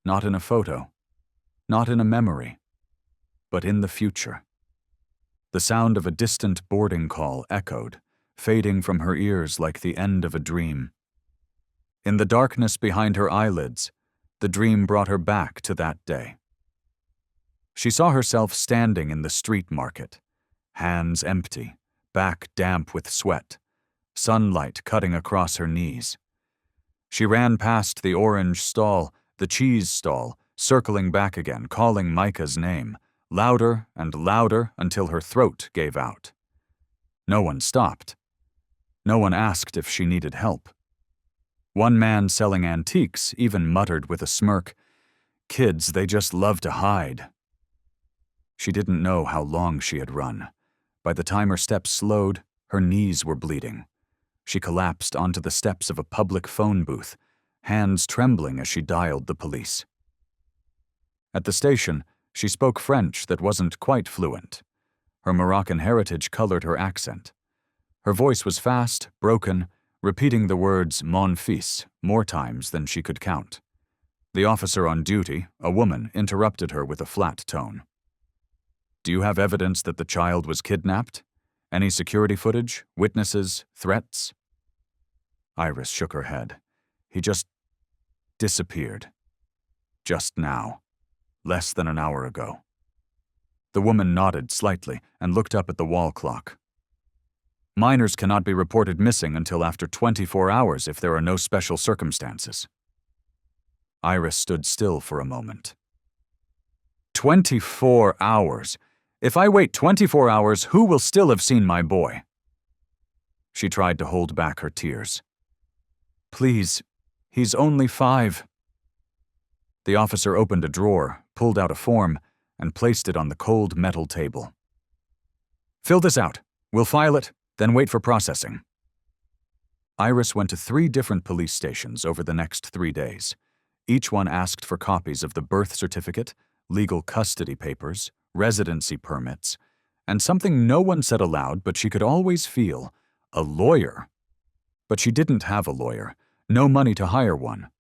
Not in a photo, not in a memory, but in the future. The sound of a distant boarding call echoed, fading from her ears like the end of a dream. In the darkness behind her eyelids, the dream brought her back to that day. She saw herself standing in the street market, hands empty, back damp with sweat, sunlight cutting across her knees. She ran past the orange stall, the cheese stall, circling back again, calling Micah's name, louder and louder until her throat gave out. No one stopped. No one asked if she needed help. One man selling antiques even muttered with a smirk, "Kids, they just love to hide." She didn't know how long she had run. By the time her steps slowed, her knees were bleeding. She collapsed onto the steps of a public phone booth, hands trembling as she dialed the police. At the station, she spoke French that wasn't quite fluent. Her Moroccan heritage colored her accent. Her voice was fast, broken, repeating the words "mon fils" more times than she could count. The officer on duty, a woman, interrupted her with a flat tone. "Do you have evidence that the child was kidnapped? Any security footage, witnesses, threats?" Iris shook her head. He just disappeared. Just now. Less than an hour ago. The woman nodded slightly and looked up at the wall clock. Minors cannot be reported missing until after 24 hours if there are no special circumstances. Iris stood still for a moment. 24 hours? If I wait 24 hours, who will still have seen my boy? She tried to hold back her tears. "Please, he's only 5. The officer opened a drawer, pulled out a form, and placed it on the cold metal table. "Fill this out. We'll file it, then wait for processing." Iris went to 3 different police stations over the next 3 days. Each one asked for copies of the birth certificate, legal custody papers, residency permits, and something no one said aloud but she could always feel, a lawyer. But she didn't have a lawyer, no money to hire one.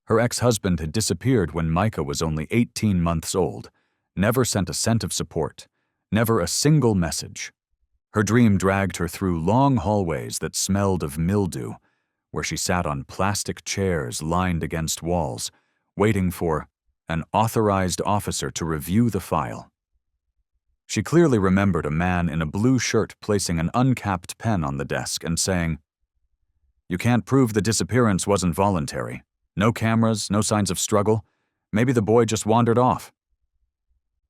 Her ex-husband had disappeared when Micah was only 18 months old, never sent a cent of support, never a single message. Her dream dragged her through long hallways that smelled of mildew, where she sat on plastic chairs lined against walls, waiting for an authorized officer to review the file. She clearly remembered a man in a blue shirt placing an uncapped pen on the desk and saying, "You can't prove the disappearance wasn't voluntary. No cameras, no signs of struggle. Maybe the boy just wandered off."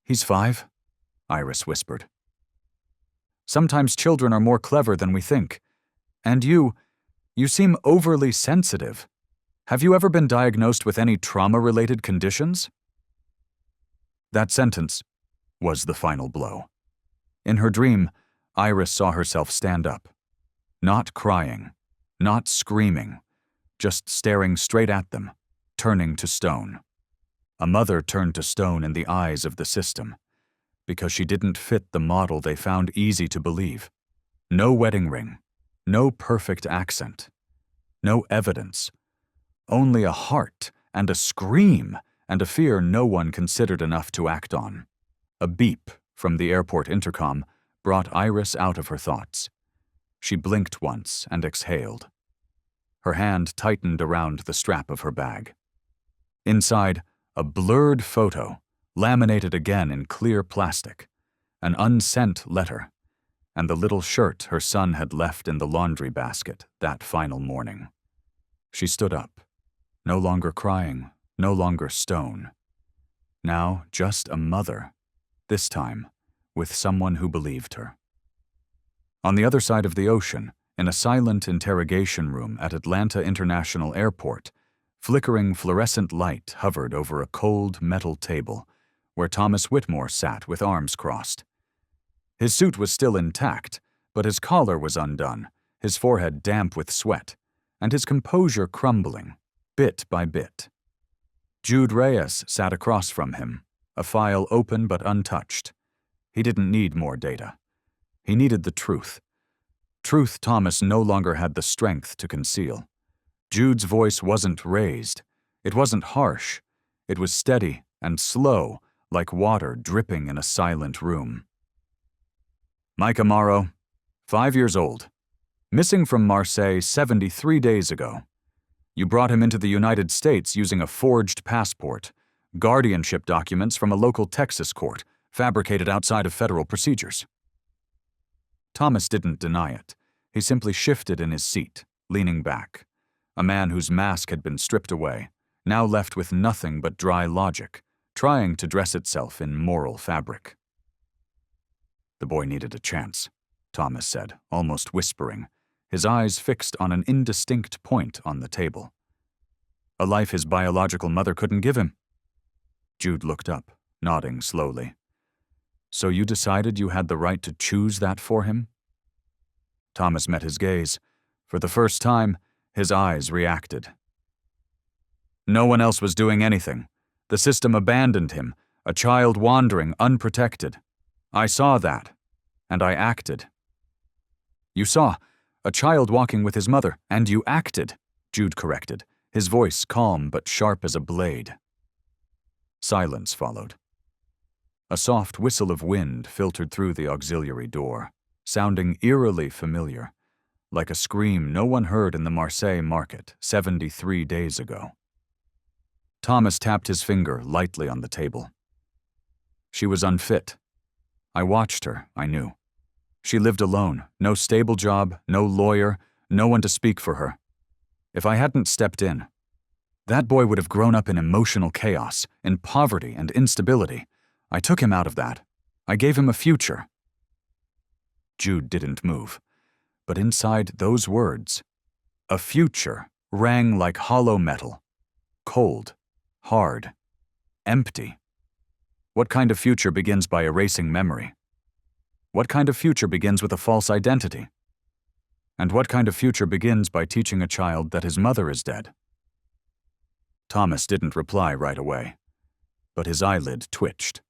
"He's 5," Iris whispered. Sometimes children are more clever than we think. And you seem overly sensitive. Have you ever been diagnosed with any trauma-related conditions?" That sentence was the final blow. In her dream, Iris saw herself stand up. Not crying, not screaming, just staring straight at them, turning to stone. A mother turned to stone in the eyes of the system, because she didn't fit the model they found easy to believe. No wedding ring, no perfect accent, no evidence, only a heart and a scream and a fear no one considered enough to act on. A beep from the airport intercom brought Iris out of her thoughts. She blinked once and exhaled. Her hand tightened around the strap of her bag. Inside, a blurred photo, laminated again in clear plastic, an unsent letter, and the little shirt her son had left in the laundry basket that final morning. She stood up, no longer crying, no longer stone. Now just a mother, this time with someone who believed her. On the other side of the ocean, in a silent interrogation room at Atlanta International Airport, flickering fluorescent light hovered over a cold metal table where Thomas Whitmore sat with arms crossed. His suit was still intact, but his collar was undone, his forehead damp with sweat, and his composure crumbling, bit by bit. Jude Reyes sat across from him, a file open but untouched. He didn't need more data. He needed the truth. Truth Thomas no longer had the strength to conceal. Jude's voice wasn't raised. It wasn't harsh. It was steady and slow, like water dripping in a silent room. Micah Morrow, 5 years old. Missing from Marseille 73 days ago. You brought him into the United States using a forged passport, guardianship documents from a local Texas court, fabricated outside of federal procedures. Thomas didn't deny it. He simply shifted in his seat, leaning back. A man whose mask had been stripped away, now left with nothing but dry logic, trying to dress itself in moral fabric. The boy needed a chance, Thomas said, almost whispering, his eyes fixed on an indistinct point on the table. A life his biological mother couldn't give him. Jude looked up, nodding slowly. So you decided you had the right to choose that for him? Thomas met his gaze. For the first time, his eyes reacted. No one else was doing anything. The system abandoned him, a child wandering unprotected. I saw that, and I acted. You saw a child walking with his mother, and you acted, Jude corrected, his voice calm but sharp as a blade. Silence followed. A soft whistle of wind filtered through the auxiliary door, sounding eerily familiar, like a scream no one heard in the Marseille market 73 days ago. Thomas tapped his finger lightly on the table. She was unfit. I watched her, I knew. She lived alone, no stable job, no lawyer, no one to speak for her. If I hadn't stepped in, that boy would have grown up in emotional chaos, in poverty and instability. I took him out of that. I gave him a future. Jude didn't move, but inside those words, a future rang like hollow metal, cold, hard, empty. What kind of future begins by erasing memory? What kind of future begins with a false identity? And what kind of future begins by teaching a child that his mother is dead? Thomas didn't reply right away, but his eyelid twitched.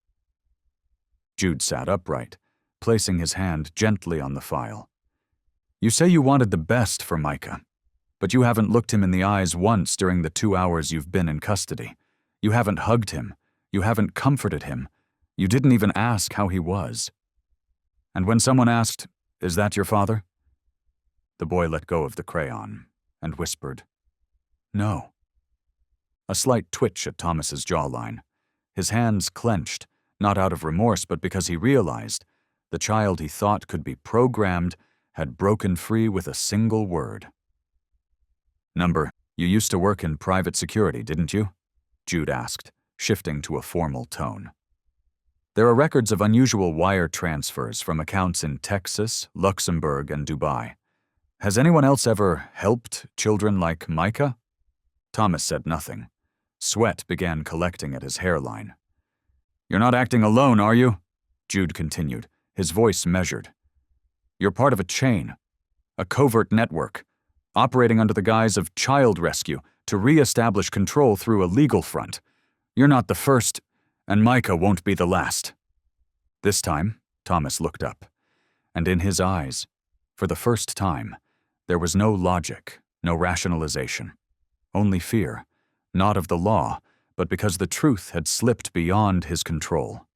Jude sat upright, placing his hand gently on the file. You say you wanted the best for Micah, but you haven't looked him in the eyes once during the 2 hours you've been in custody. You haven't hugged him. You haven't comforted him. You didn't even ask how he was. And when someone asked, "Is that your father?" the boy let go of the crayon and whispered, "No." A slight twitch at Thomas's jawline. His hands clenched, not out of remorse but because he realized the child he thought could be programmed had broken free with a single word. "Number, you used to work in private security, didn't you?" Jude asked, shifting to a formal tone. There are records of unusual wire transfers from accounts in Texas, Luxembourg, and Dubai. Has anyone else ever helped children like Micah? Thomas said nothing. Sweat began collecting at his hairline. You're not acting alone, are you? Jude continued, his voice measured. You're part of a chain, a covert network, operating under the guise of child rescue to re-establish control through a legal front. You're not the first, and Micah won't be the last. This time, Thomas looked up, and in his eyes, for the first time, there was no logic, no rationalization, only fear, not of the law, but because the truth had slipped beyond his control.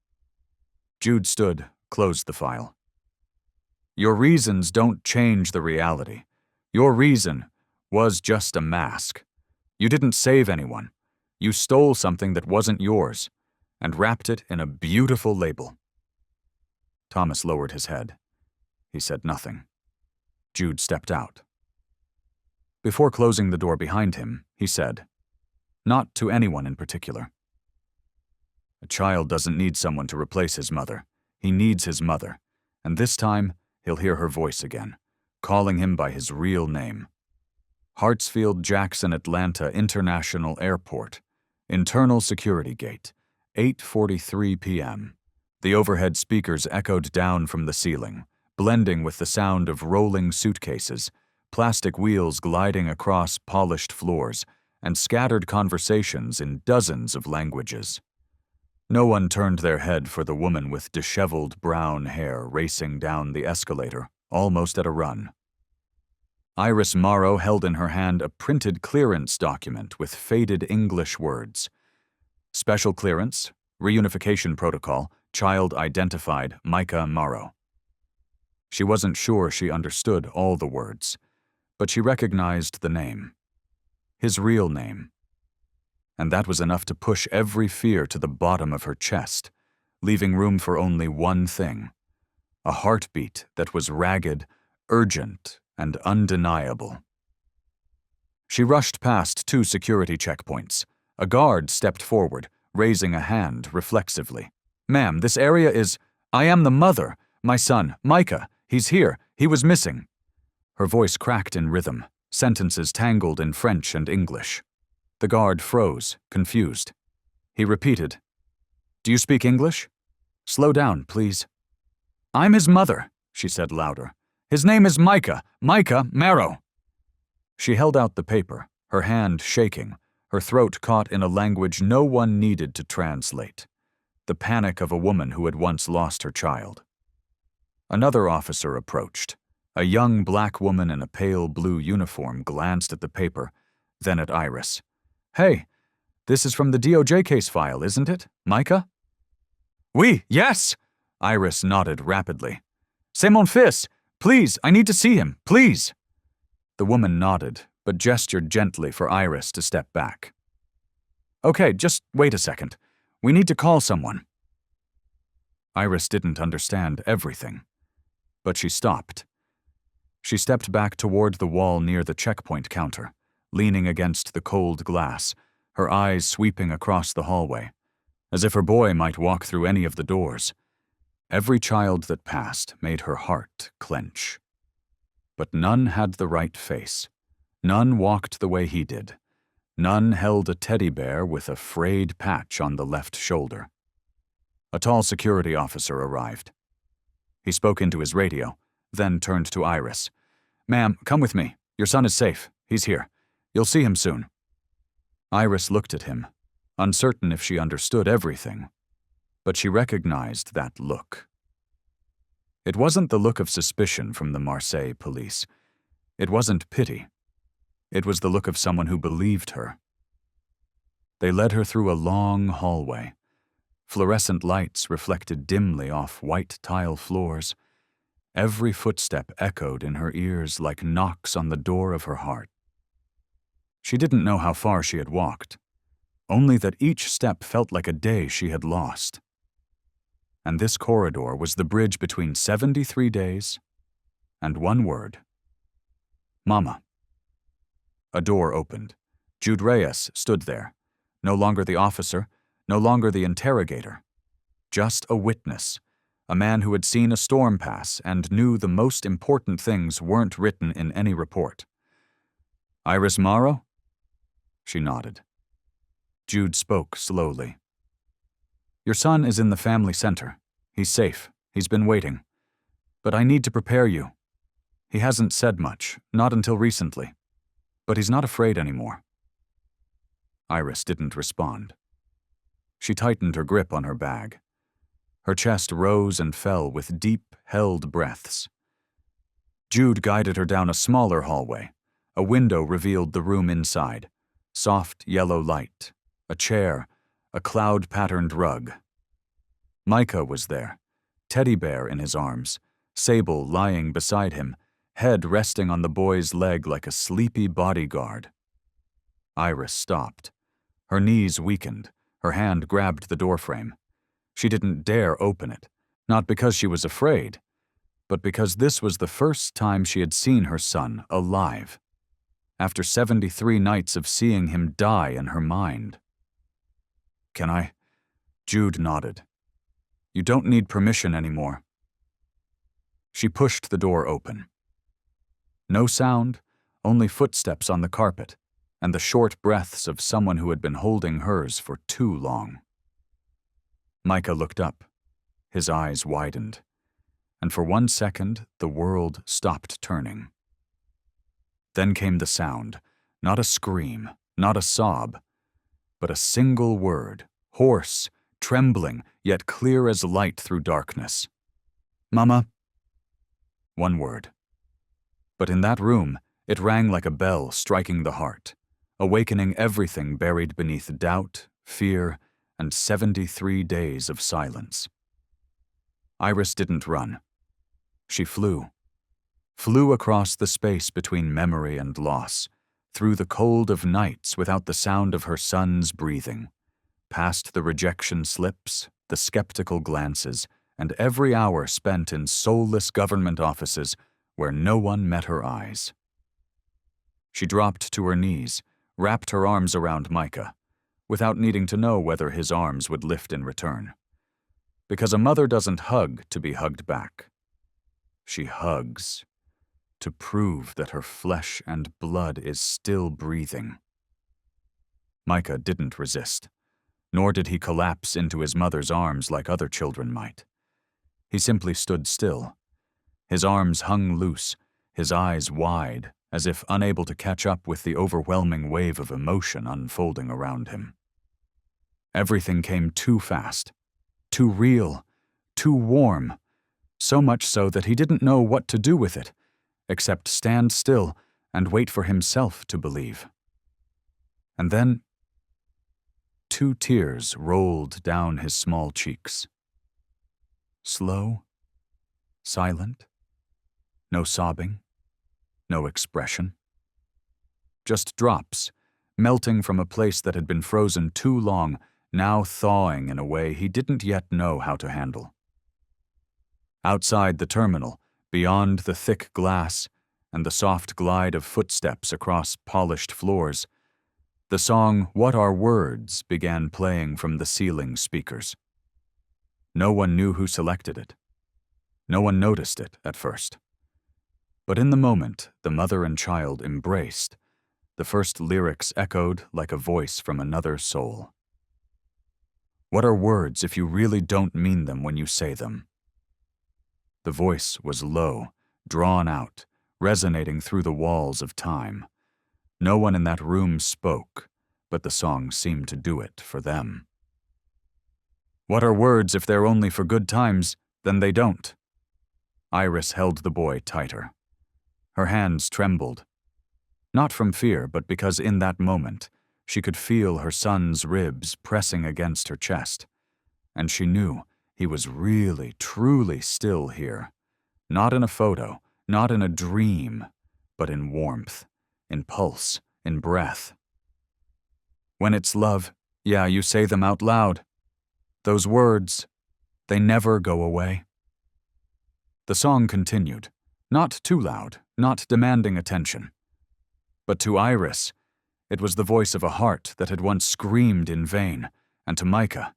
Jude stood, closed the file. Your reasons don't change the reality. Your reason was just a mask. You didn't save anyone. You stole something that wasn't yours and wrapped it in a beautiful label. Thomas lowered his head. He said nothing. Jude stepped out. Before closing the door behind him, he said, not to anyone in particular. A child doesn't need someone to replace his mother. He needs his mother, and this time he'll hear her voice again, calling him by his real name. Hartsfield-Jackson Atlanta International Airport, Internal Security Gate, 8:43 p.m. The overhead speakers echoed down from the ceiling, blending with the sound of rolling suitcases, plastic wheels gliding across polished floors, and scattered conversations in dozens of languages. No one turned their head for the woman with disheveled brown hair racing down the escalator, almost at a run. Iris Morrow held in her hand a printed clearance document with faded English words. Special clearance, reunification protocol, child identified Micah Morrow. She wasn't sure she understood all the words, but she recognized the name. His real name. And that was enough to push every fear to the bottom of her chest, leaving room for only one thing: a heartbeat that was ragged, urgent, and undeniable. She rushed past 2 security checkpoints. A guard stepped forward, raising a hand reflexively. Ma'am, this area is— I am the mother. My son, Micah. He's here. He was missing. Her voice cracked in rhythm, sentences tangled in French and English. The guard froze, confused. He repeated, Do you speak English? Slow down, please. I'm his mother, she said louder. His name is Micah Morrow. She held out the paper, her hand shaking, her throat caught in a language no one needed to translate. The panic of a woman who had once lost her child. Another officer approached. A young black woman in a pale blue uniform glanced at the paper, then at Iris. Hey, this is from the DOJ case file, isn't it, Micah? Oui, yes, Iris nodded rapidly. C'est mon fils. Please, I need to see him, please. The woman nodded, but gestured gently for Iris to step back. Okay, just wait a second. We need to call someone. Iris didn't understand everything, but she stopped. She stepped back toward the wall near the checkpoint counter, leaning against the cold glass, her eyes sweeping across the hallway, as if her boy might walk through any of the doors. Every child that passed made her heart clench. But none had the right face. None walked the way he did. None held a teddy bear with a frayed patch on the left shoulder. A tall security officer arrived. He spoke into his radio, then turned to Iris. Ma'am, come with me. Your son is safe. He's here. You'll see him soon. Iris looked at him, uncertain if she understood everything, but she recognized that look. It wasn't the look of suspicion from the Marseille police. It wasn't pity. It was the look of someone who believed her. They led her through a long hallway. Fluorescent lights reflected dimly off white tile floors. Every footstep echoed in her ears like knocks on the door of her heart. She didn't know how far she had walked, only that each step felt like a day she had lost. And this corridor was the bridge between 73 days and one word. Mama. A door opened. Jude Reyes stood there, no longer the officer, no longer the interrogator. Just a witness, a man who had seen a storm pass and knew the most important things weren't written in any report. "Iris Morrow?" She nodded. Jude spoke slowly. "Your son is in the family center. He's safe. He's been waiting. But I need to prepare you. He hasn't said much, not until recently. But he's not afraid anymore." Iris didn't respond. She tightened her grip on her bag. Her chest rose and fell with deep, held breaths. Jude guided her down a smaller hallway. A window revealed the room inside. Soft yellow light, a chair, a cloud-patterned rug. Micah was there, teddy bear in his arms, Sable lying beside him, head resting on the boy's leg like a sleepy bodyguard. Iris stopped. Her knees weakened. Her hand grabbed the doorframe. She didn't dare open it, not because she was afraid, but because this was the first time she had seen her son alive, after 73 nights of seeing him die in her mind. "Can I?" Jude nodded. "You don't need permission anymore." She pushed the door open. No sound, only footsteps on the carpet, and the short breaths of someone who had been holding hers for too long. Micah looked up. His eyes widened, and for 1 second the world stopped turning. Then came the sound, not a scream, not a sob, but a single word, hoarse, trembling, yet clear as light through darkness. "Mama." One word. But in that room, it rang like a bell striking the heart, awakening everything buried beneath doubt, fear, and 73 days of silence. Iris didn't run. She flew across the space between memory and loss, through the cold of nights without the sound of her son's breathing, past the rejection slips, the skeptical glances, and every hour spent in soulless government offices where no one met her eyes. She dropped to her knees, wrapped her arms around Micah, without needing to know whether his arms would lift in return. Because a mother doesn't hug to be hugged back. She hugs to prove that her flesh and blood is still breathing. Micah didn't resist, nor did he collapse into his mother's arms like other children might. He simply stood still. His arms hung loose, his eyes wide, as if unable to catch up with the overwhelming wave of emotion unfolding around him. Everything came too fast, too real, too warm, so much so that he didn't know what to do with it, except stand still and wait for himself to believe. And then 2 tears rolled down his small cheeks. Slow, silent, no sobbing, no expression. Just drops, melting from a place that had been frozen too long, now thawing in a way he didn't yet know how to handle. Outside the terminal, beyond the thick glass and the soft glide of footsteps across polished floors, the song "What Are Words" began playing from the ceiling speakers. No one knew who selected it. No one noticed it at first. But in the moment the mother and child embraced, the first lyrics echoed like a voice from another soul. What are words if you really don't mean them when you say them? The voice was low, drawn out, resonating through the walls of time. No one in that room spoke, but the song seemed to do it for them. What are words if they're only for good times, then they don't? Iris held the boy tighter. Her hands trembled. Not from fear, but because in that moment, she could feel her son's ribs pressing against her chest, and she knew he was really, truly still here. Not in a photo, not in a dream, but in warmth, in pulse, in breath. When it's love, yeah, you say them out loud. Those words, they never go away. The song continued, not too loud, not demanding attention. But to Iris, it was the voice of a heart that had once screamed in vain, and to Micah,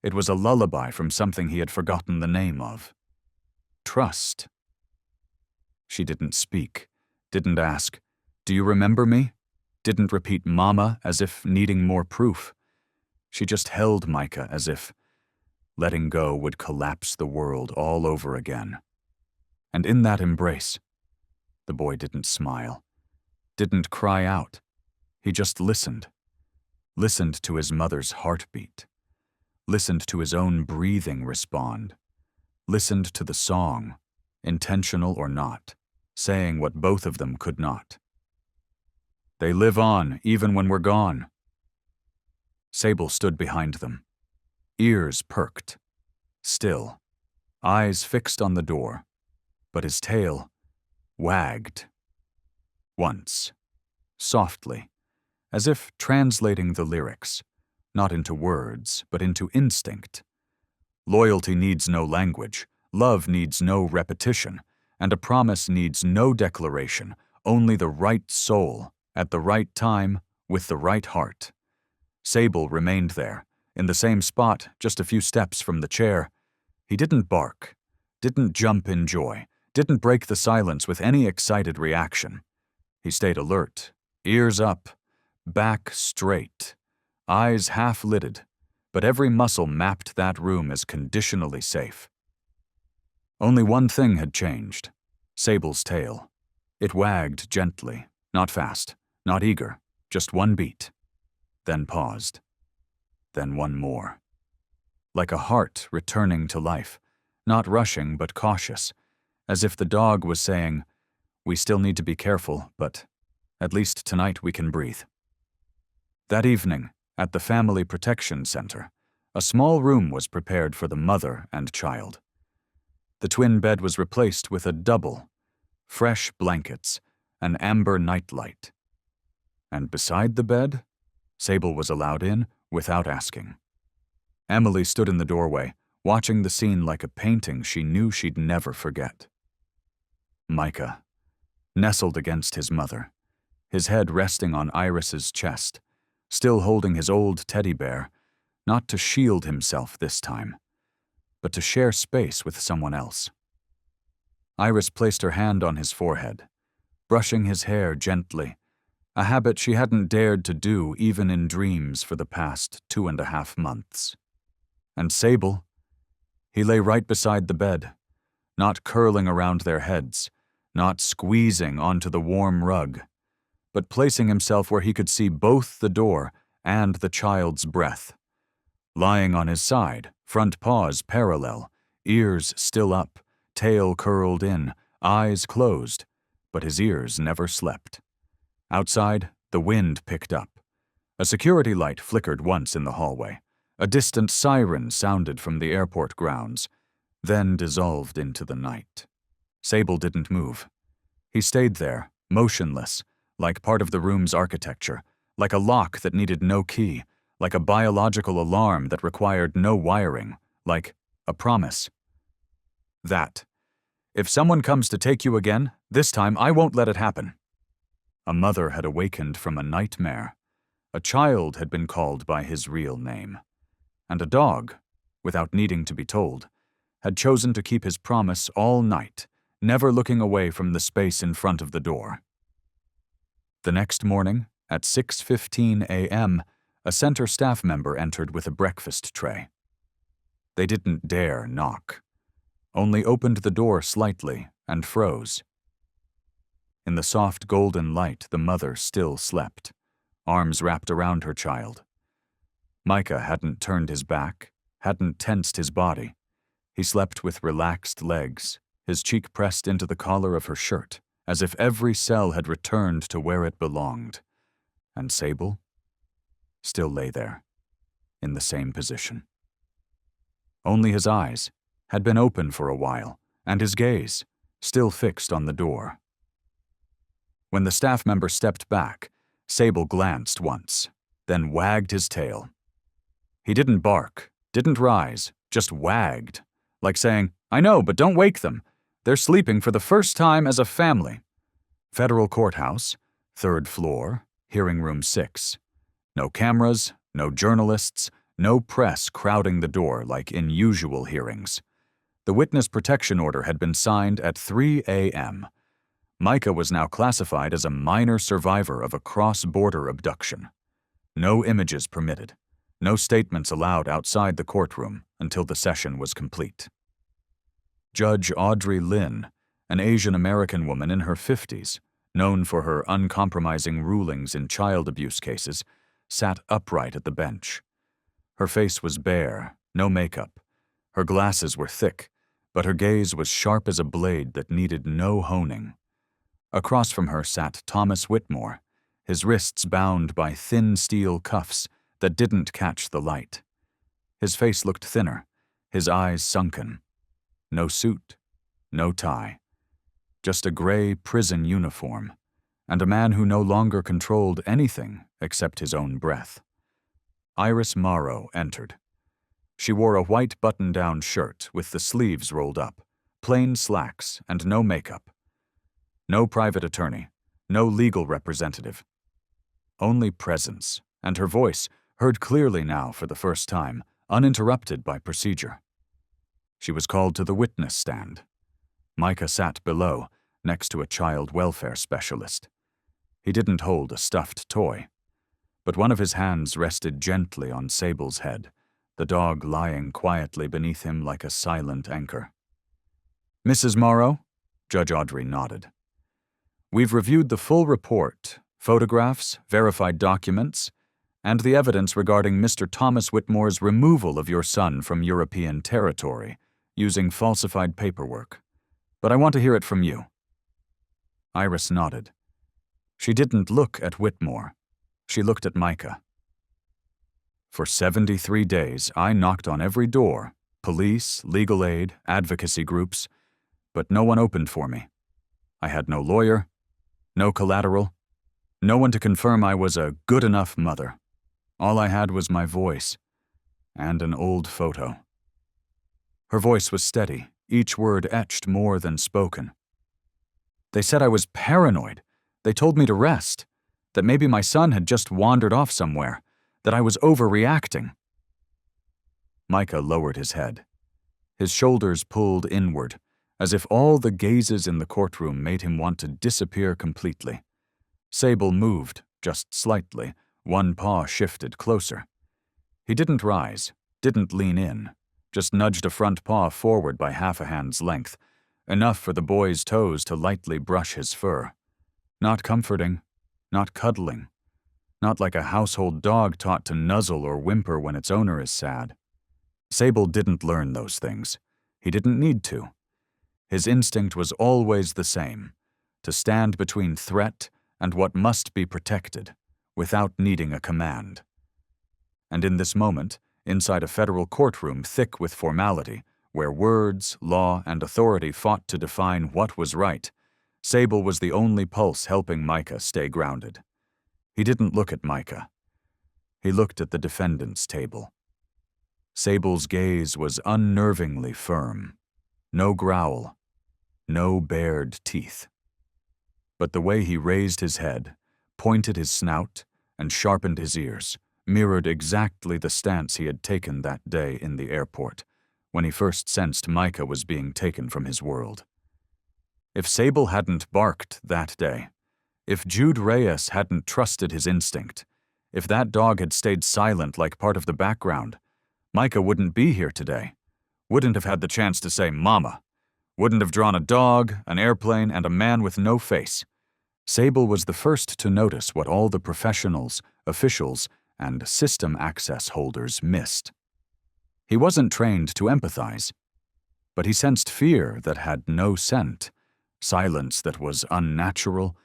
It was a lullaby from something he had forgotten the name of. Trust. She didn't speak, didn't ask, "Do you remember me?" Didn't repeat "Mama" as if needing more proof. She just held Micah as if letting go would collapse the world all over again. And in that embrace, the boy didn't smile, didn't cry out. He just listened. Listened to his mother's heartbeat. Listened to his own breathing respond. Listened to the song, intentional or not, saying what both of them could not. They live on even when we're gone. Sable stood behind them, ears perked, still, eyes fixed on the door, but his tail wagged. Once, softly, as if translating the lyrics, not into words, but into instinct. Loyalty needs no language, love needs no repetition, and a promise needs no declaration, only the right soul, at the right time, with the right heart. Sable remained there, in the same spot, just a few steps from the chair. He didn't bark, didn't jump in joy, didn't break the silence with any excited reaction. He stayed alert, ears up, back straight, eyes half-lidded, but every muscle mapped that room as conditionally safe. Only one thing had changed: Sable's tail. It wagged gently, not fast, not eager, just one beat, then paused, then one more. Like a heart returning to life, not rushing but cautious, as if the dog was saying, "We still need to be careful, but at least tonight we can breathe." That evening, at the Family Protection Center, a small room was prepared for the mother and child. The twin bed was replaced with a double, fresh blankets, an amber nightlight. And beside the bed, Sable was allowed in without asking. Emily stood in the doorway, watching the scene like a painting she knew she'd never forget. Micah, nestled against his mother, his head resting on Iris's chest, still holding his old teddy bear, not to shield himself this time, but to share space with someone else. Iris placed her hand on his forehead, brushing his hair gently, a habit she hadn't dared to do even in dreams for the past 2.5 months. And Sable, he lay right beside the bed, not curling around their heads, not squeezing onto the warm rug, but placing himself where he could see both the door and the child's breath. Lying on his side, front paws parallel, ears still up, tail curled in, eyes closed, but his ears never slept. Outside, the wind picked up. A security light flickered once in the hallway. A distant siren sounded from the airport grounds, then dissolved into the night. Sable didn't move. He stayed there, motionless, like part of the room's architecture, like a lock that needed no key, like a biological alarm that required no wiring, like a promise. That, if someone comes to take you again, this time I won't let it happen. A mother had awakened from a nightmare. A child had been called by his real name. And a dog, without needing to be told, had chosen to keep his promise all night, never looking away from the space in front of the door. The next morning, at 6:15 a.m., a center staff member entered with a breakfast tray. They didn't dare knock, only opened the door slightly and froze. In the soft golden light, the mother still slept, arms wrapped around her child. Micah hadn't turned his back, hadn't tensed his body. He slept with relaxed legs, his cheek pressed into the collar of her shirt, as if every cell had returned to where it belonged. And Sable still lay there, in the same position. Only his eyes had been open for a while, and his gaze still fixed on the door. When the staff member stepped back, Sable glanced once, then wagged his tail. He didn't bark, didn't rise, just wagged, like saying, "I know, but don't wake them. They're sleeping for the first time as a family." Federal Courthouse, 3rd floor, hearing room 6. No cameras, no journalists, no press crowding the door like in usual hearings. The witness protection order had been signed at 3 a.m. Micah was now classified as a minor survivor of a cross-border abduction. No images permitted, no statements allowed outside the courtroom until the session was complete. Judge Audrey Lynn, an Asian American woman in her 50s, known for her uncompromising rulings in child abuse cases, sat upright at the bench. Her face was bare, no makeup. Her glasses were thick, but her gaze was sharp as a blade that needed no honing. Across from her sat Thomas Whitmore, his wrists bound by thin steel cuffs that didn't catch the light. His face looked thinner, his eyes sunken. No suit, no tie. Just a gray prison uniform, and a man who no longer controlled anything except his own breath. Iris Morrow entered. She wore a white button-down shirt with the sleeves rolled up, plain slacks, and no makeup. No private attorney, no legal representative. Only presence, and her voice, heard clearly now for the first time, uninterrupted by procedure. She was called to the witness stand. Micah sat below, next to a child welfare specialist. He didn't hold a stuffed toy, but one of his hands rested gently on Sable's head, the dog lying quietly beneath him like a silent anchor. "Mrs. Morrow?" Judge Audrey nodded. "We've reviewed the full report, photographs, verified documents, and the evidence regarding Mr. Thomas Whitmore's removal of your son from European territory using falsified paperwork. But I want to hear it from you." Iris nodded. She didn't look at Whitmore. She looked at Micah. "For 73 days, I knocked on every door, police, legal aid, advocacy groups, but no one opened for me. I had no lawyer, no collateral, no one to confirm I was a good enough mother. All I had was my voice and an old photo." Her voice was steady, each word etched more than spoken. "They said I was paranoid. They told me to rest, that maybe my son had just wandered off somewhere, that I was overreacting." Micah lowered his head. His shoulders pulled inward, as if all the gazes in the courtroom made him want to disappear completely. Sable moved, just slightly, one paw shifted closer. He didn't rise, didn't lean in, just nudged a front paw forward by half a hand's length, enough for the boy's toes to lightly brush his fur. Not comforting, not cuddling, not like a household dog taught to nuzzle or whimper when its owner is sad. Sable didn't learn those things. He didn't need to. His instinct was always the same, to stand between threat and what must be protected, without needing a command. And in this moment, inside a federal courtroom thick with formality, where words, law, and authority fought to define what was right, Sable was the only pulse helping Micah stay grounded. He didn't look at Micah. He looked at the defendant's table. Sable's gaze was unnervingly firm. No growl, no bared teeth. But the way he raised his head, pointed his snout, and sharpened his ears mirrored exactly the stance he had taken that day in the airport, when he first sensed Micah was being taken from his world. If Sable hadn't barked that day, if Jude Reyes hadn't trusted his instinct, if that dog had stayed silent like part of the background, Micah wouldn't be here today, wouldn't have had the chance to say mama, wouldn't have drawn a dog, an airplane, and a man with no face. Sable was the first to notice what all the professionals, officials, and system access holders missed. He wasn't trained to empathize, but he sensed fear that had no scent, silence that was unnatural,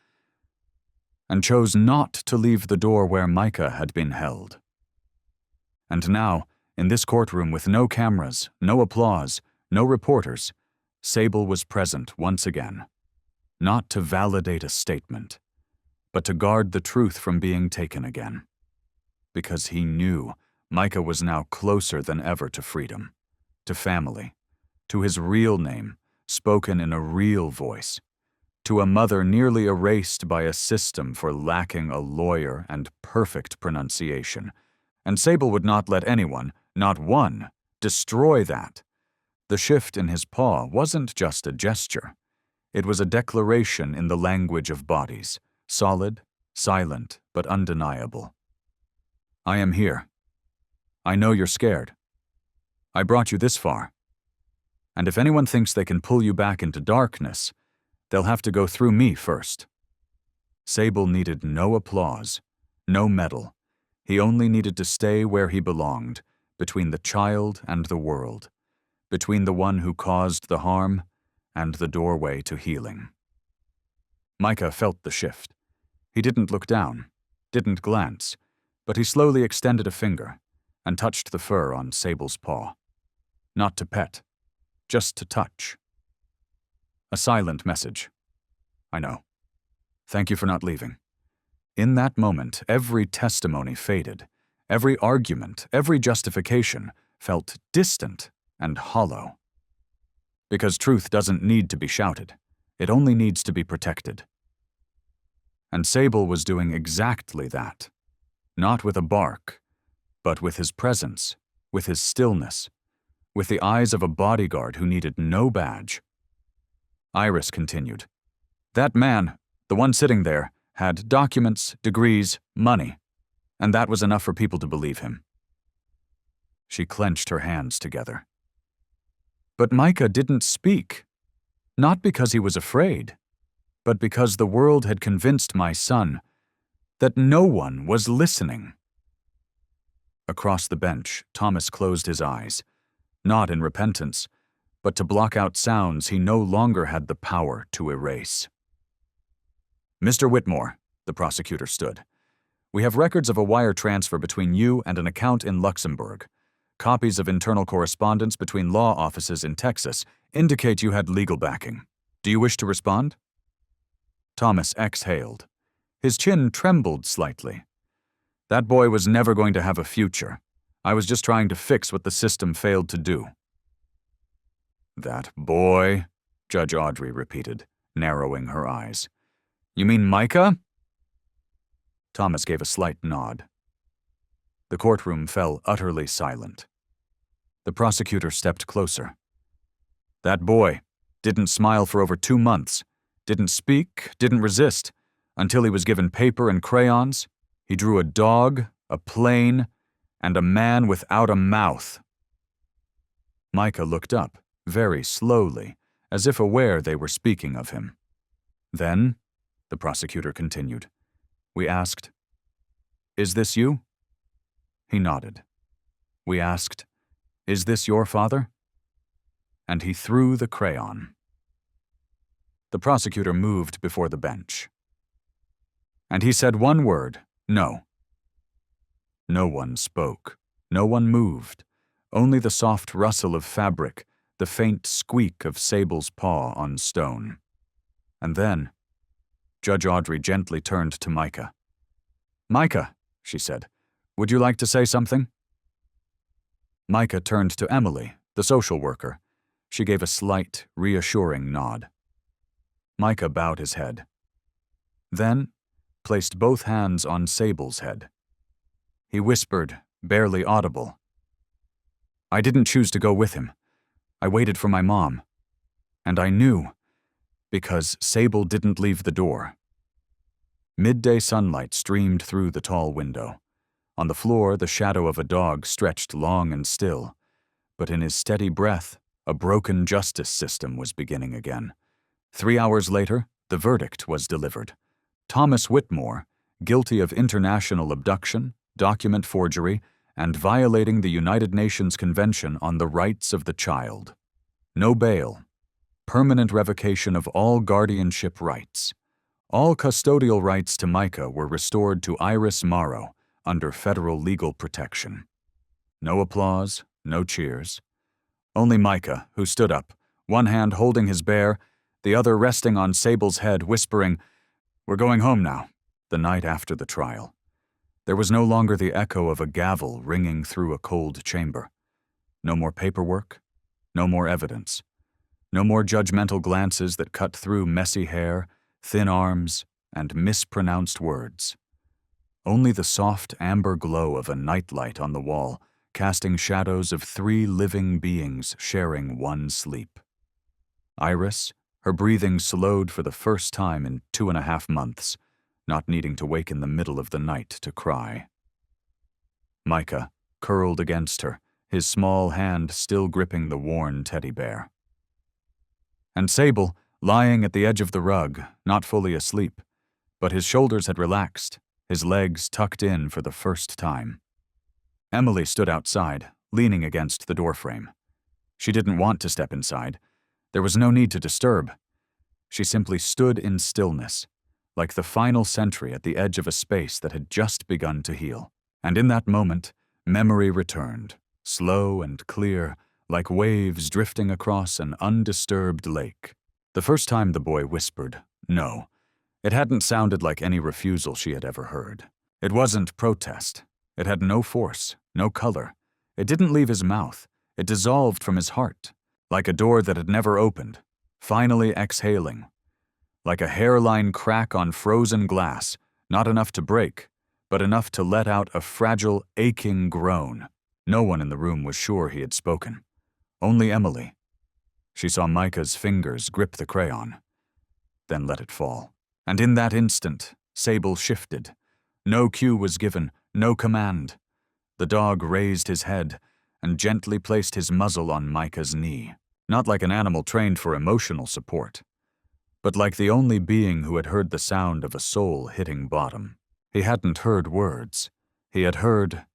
and chose not to leave the door where Micah had been held. And now, in this courtroom with no cameras, no applause, no reporters, Sable was present once again, not to validate a statement, but to guard the truth from being taken again. Because he knew Micah was now closer than ever to freedom, to family, to his real name, spoken in a real voice, to a mother nearly erased by a system for lacking a lawyer and perfect pronunciation, And Sable would not let anyone, not one, destroy that. The shift in his paw wasn't just a gesture. It was a declaration in the language of bodies, solid, silent, but undeniable. I am here. I know you're scared. I brought you this far. And if anyone thinks they can pull you back into darkness, they'll have to go through me first. Sable needed no applause, no medal. He only needed to stay where he belonged, between the child and the world, between the one who caused the harm and the doorway to healing. Micah felt the shift. He didn't look down, didn't glance, but he slowly extended a finger and touched the fur on Sable's paw. Not to pet, just to touch. A silent message. I know. Thank you for not leaving. In that moment, every testimony faded. Every argument, every justification felt distant and hollow. Because truth doesn't need to be shouted. It only needs to be protected. And Sable was doing exactly that. Not with a bark, but with his presence, with his stillness, with the eyes of a bodyguard who needed no badge. Iris continued. That man, the one sitting there, had documents, degrees, money, and that was enough for people to believe him. She clenched her hands together. But Micah didn't speak, not because he was afraid, but because the world had convinced my son that no one was listening. Across the bench, Thomas closed his eyes, not in repentance, but to block out sounds he no longer had the power to erase. Mr. Whitmore, the prosecutor stood. We have records of a wire transfer between you and an account in Luxembourg. Copies of internal correspondence between law offices in Texas indicate you had legal backing. Do you wish to respond? Thomas exhaled. His chin trembled slightly. That boy was never going to have a future. I was just trying to fix what the system failed to do. That boy, Judge Audrey repeated, narrowing her eyes. You mean Micah? Thomas gave a slight nod. The courtroom fell utterly silent. The prosecutor stepped closer. That boy didn't smile for over 2 months, didn't speak, didn't resist, until he was given paper and crayons. He drew a dog, a plane, and a man without a mouth. Micah looked up, very slowly, as if aware they were speaking of him. Then, the prosecutor continued, we asked, Is this you? He nodded. We asked, Is this your father? And he threw the crayon. The prosecutor moved before the bench. And he said one word, no. No one spoke. No one moved. Only the soft rustle of fabric, the faint squeak of Sable's paw on stone. And then, Judge Audrey gently turned to Micah. Micah, she said, would you like to say something? Micah turned to Emily, the social worker. She gave a slight, reassuring nod. Micah bowed his head. Then, placed both hands on Sable's head. He whispered, barely audible. I didn't choose to go with him. I waited for my mom. And I knew, because Sable didn't leave the door. Midday sunlight streamed through the tall window. On the floor, the shadow of a dog stretched long and still, but in his steady breath, a broken justice system was beginning again. 3 hours later, the verdict was delivered. Thomas Whitmore, guilty of international abduction, document forgery, and violating the United Nations Convention on the Rights of the Child. No bail. Permanent revocation of all guardianship rights. All custodial rights to Micah were restored to Iris Morrow under federal legal protection. No applause, no cheers. Only Micah, who stood up, one hand holding his bear, the other resting on Sable's head, whispering, We're going home now, the night after the trial. There was no longer the echo of a gavel ringing through a cold chamber. No more paperwork, no more evidence. No more judgmental glances that cut through messy hair, thin arms, and mispronounced words. only the soft amber glow of a nightlight on the wall, casting shadows of 3 living beings sharing one sleep. Iris, her breathing slowed for the first time in 2.5 months, not needing to wake in the middle of the night to cry. Micah, curled against her, his small hand still gripping the worn teddy bear. And Sable, lying at the edge of the rug, not fully asleep, but his shoulders had relaxed, his legs tucked in for the first time. Emily stood outside, leaning against the doorframe. She didn't want to step inside. There was no need to disturb. She simply stood in stillness, like the final sentry at the edge of a space that had just begun to heal. And in that moment, memory returned, slow and clear, like waves drifting across an undisturbed lake. The first time the boy whispered, "No," it hadn't sounded like any refusal she had ever heard. It wasn't protest. It had no force, no color. It didn't leave his mouth. It dissolved from his heart, like a door that had never opened, finally exhaling. Like a hairline crack on frozen glass, not enough to break, but enough to let out a fragile, aching groan. No one in the room was sure he had spoken. Only Emily. She saw Micah's fingers grip the crayon, then let it fall. And in that instant, Sable shifted. No cue was given, no command. The dog raised his head and gently placed his muzzle on Micah's knee, not like an animal trained for emotional support, but like the only being who had heard the sound of a soul hitting bottom. He hadn't heard words. He had heard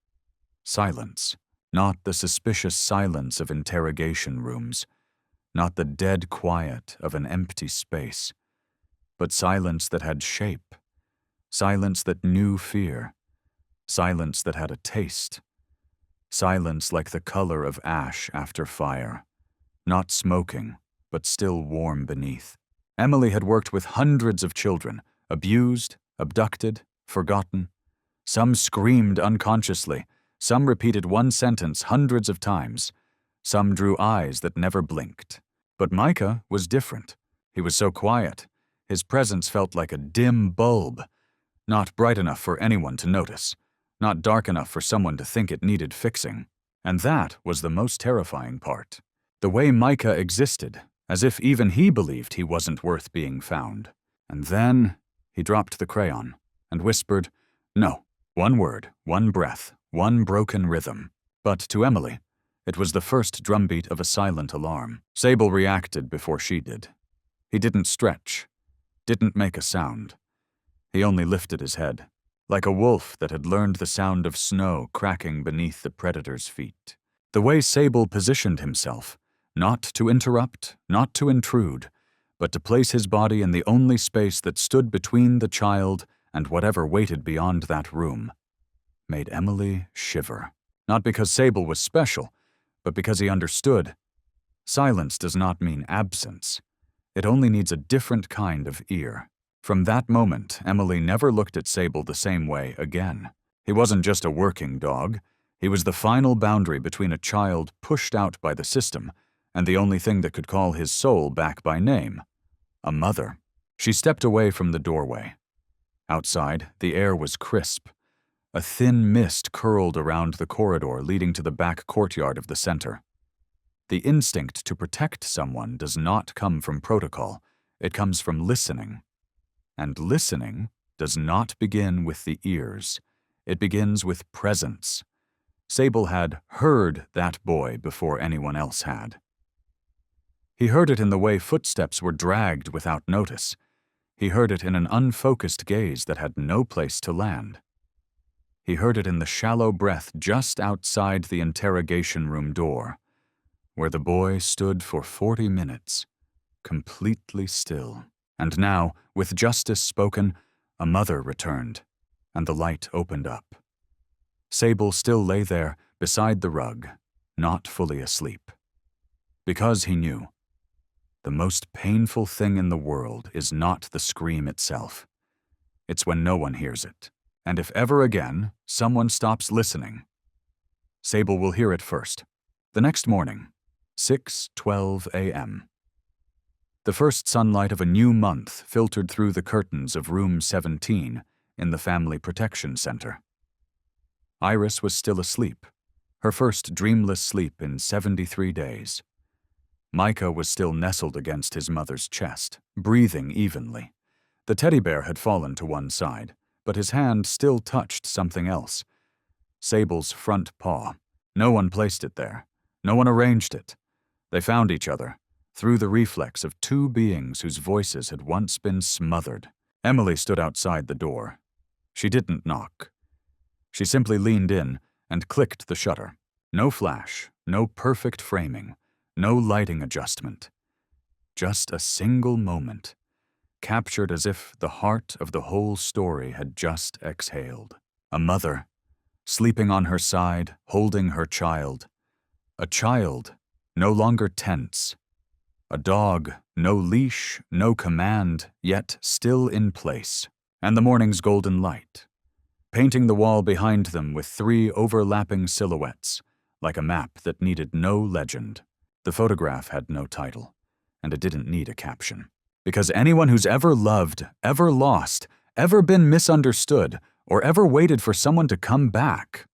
silence, not the suspicious silence of interrogation rooms, not the dead quiet of an empty space, but silence that had shape, silence that knew fear, silence that had a taste, silence like the color of ash after fire, not smoking, but still warm beneath. Emily had worked with hundreds of children, abused, abducted, forgotten. Some screamed unconsciously, some repeated one sentence hundreds of times, some drew eyes that never blinked. But Micah was different. He was so quiet. His presence felt like a dim bulb, not bright enough for anyone to notice, not dark enough for someone to think it needed fixing. And that was the most terrifying part. The way Micah existed, as if even he believed he wasn't worth being found. And then he dropped the crayon and whispered, "No." One word, one breath, one broken rhythm. But to Emily, it was the first drumbeat of a silent alarm. Sable reacted before she did. He didn't stretch, didn't make a sound. He only lifted his head, like a wolf that had learned the sound of snow cracking beneath the predator's feet. The way Sable positioned himself, not to interrupt, not to intrude, but to place his body in the only space that stood between the child and whatever waited beyond that room, made Emily shiver. Not because Sable was special, but because he understood. Silence does not mean absence. It only needs a different kind of ear. From that moment, Emily never looked at Sable the same way again. He wasn't just a working dog. He was the final boundary between a child pushed out by the system and the only thing that could call his soul back by name, a mother. She stepped away from the doorway. Outside, the air was crisp. A thin mist curled around the corridor leading to the back courtyard of the center. The instinct to protect someone does not come from protocol. It comes from listening. And listening does not begin with the ears. It begins with presence. Sable had heard that boy before anyone else had. He heard it in the way footsteps were dragged without notice. He heard it in an unfocused gaze that had no place to land. He heard it in the shallow breath just outside the interrogation room door, where the boy stood for 40 minutes, completely still. And now, with justice spoken, a mother returned, and the light opened up. Sable still lay there, beside the rug, not fully asleep. Because he knew. The most painful thing in the world is not the scream itself. It's when no one hears it. And if ever again someone stops listening, Sable will hear it first. The next morning, 6:12 a.m. The first sunlight of a new month filtered through the curtains of room 17 in the Family Protection Center. Iris was still asleep, her first dreamless sleep in 73 days. Micah was still nestled against his mother's chest, breathing evenly. The teddy bear had fallen to one side, but his hand still touched something else. Sable's front paw. No one placed it there. No one arranged it. They found each other, through the reflex of two beings whose voices had once been smothered. Emily stood outside the door. She didn't knock. She simply leaned in and clicked the shutter. No flash, no perfect framing, no lighting adjustment. Just a single moment, captured as if the heart of the whole story had just exhaled. A mother, sleeping on her side, holding her child. A child, no longer tense. A dog, no leash, no command, yet still in place. And the morning's golden light, painting the wall behind them with three overlapping silhouettes, like a map that needed no legend. The photograph had no title, and it didn't need a caption. Because anyone who's ever loved, ever lost, ever been misunderstood, or ever waited for someone to come back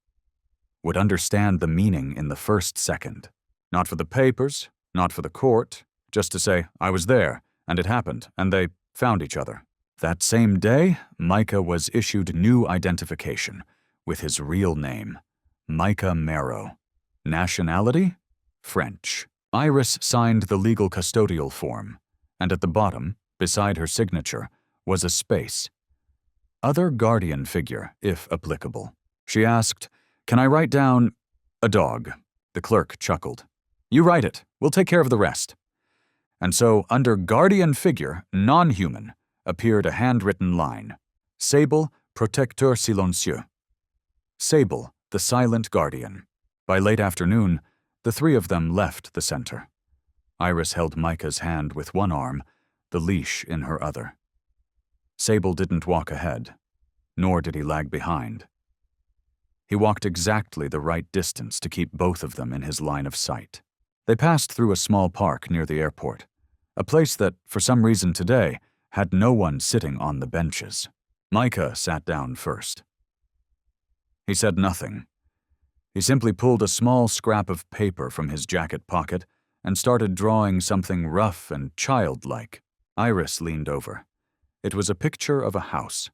would understand the meaning in the first second. Not for the papers, not for the court, just to say, I was there, and it happened, and they found each other. That same day, Micah was issued new identification with his real name, Micah Marrow. Nationality? French. Iris signed the legal custodial form, and at the bottom, beside her signature, was a space. Other guardian figure, if applicable. She asked, "Can I write down a dog?" The clerk chuckled. "You write it. We'll take care of the rest." And so, under guardian figure, non-human, appeared a handwritten line. Sable, protecteur silencieux. Sable, the silent guardian. By late afternoon, the three of them left the center. Iris held Micah's hand with one arm, the leash in her other. Sable didn't walk ahead, nor did he lag behind. He walked exactly the right distance to keep both of them in his line of sight. They passed through a small park near the airport, a place that, for some reason today, had no one sitting on the benches. Micah sat down first. He said nothing. He simply pulled a small scrap of paper from his jacket pocket and started drawing something rough and childlike. Iris leaned over. It was a picture of a house.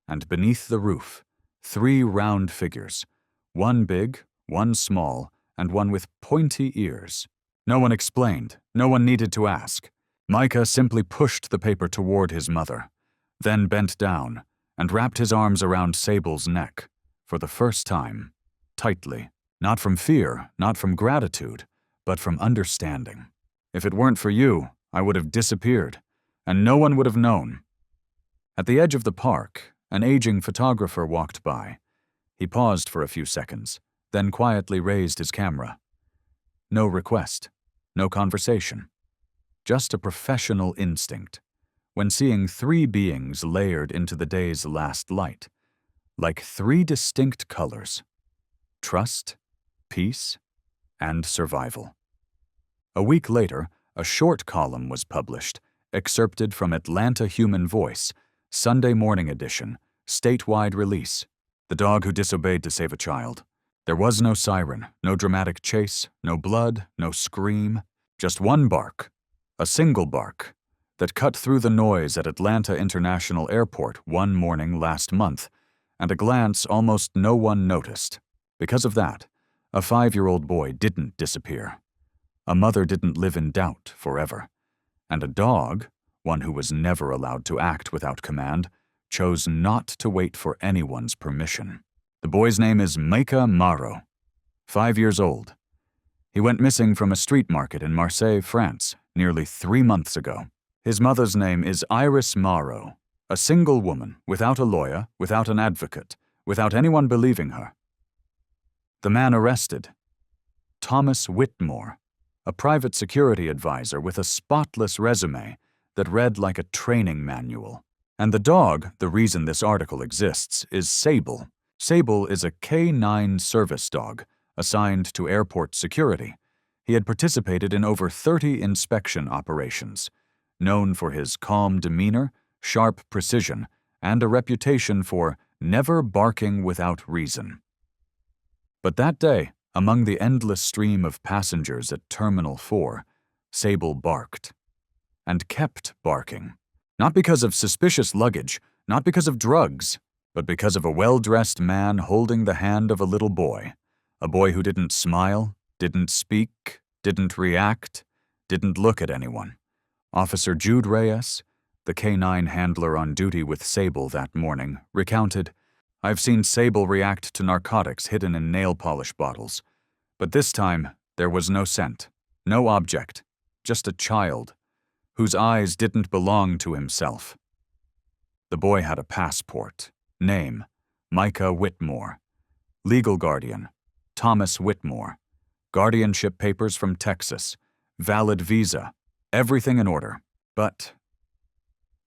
And beneath the roof, three round figures, one big, one small, and one with pointy ears. No one explained, no one needed to ask. Micah simply pushed the paper toward his mother, then bent down and wrapped his arms around Sable's neck, for the first time, tightly, not from fear, not from gratitude, but from understanding. If it weren't for you, I would have disappeared, and no one would have known. At the edge of the park, an aging photographer walked by. He paused for a few seconds, then quietly raised his camera. No request, no conversation, just a professional instinct, when seeing three beings layered into the day's last light, like three distinct colors: trust, peace, and survival. A week later, a short column was published, excerpted from Atlanta Human Voice, Sunday morning edition, statewide release. The dog who disobeyed to save a child. There was no siren, no dramatic chase, no blood, no scream, just one bark, a single bark, that cut through the noise at Atlanta International Airport one morning last month, and a glance almost no one noticed. Because of that, a 5-year-old boy didn't disappear. A mother didn't live in doubt forever. And a dog, one who was never allowed to act without command, chose not to wait for anyone's permission. The boy's name is Micah Marrow, 5 years old. He went missing from a street market in Marseille, France, nearly 3 months ago. His mother's name is Iris Marrow, a single woman, without a lawyer, without an advocate, without anyone believing her. The man arrested, Thomas Whitmore, a private security advisor with a spotless resume that read like a training manual. And the dog, the reason this article exists, is Sable. Sable is a K9 service dog assigned to airport security. He had participated in over 30 inspection operations, known for his calm demeanor, sharp precision, and a reputation for never barking without reason. But that day, among the endless stream of passengers at Terminal 4, Sable barked. And kept barking. Not because of suspicious luggage, not because of drugs, but because of a well-dressed man holding the hand of a little boy. A boy who didn't smile, didn't speak, didn't react, didn't look at anyone. Officer Jude Reyes, the K-9 handler on duty with Sable that morning, recounted, "I've seen Sable react to narcotics hidden in nail polish bottles. But this time, there was no scent, no object, just a child, whose eyes didn't belong to himself." The boy had a passport. Name, Micah Whitmore. Legal guardian, Thomas Whitmore. Guardianship papers from Texas. Valid visa. Everything in order. But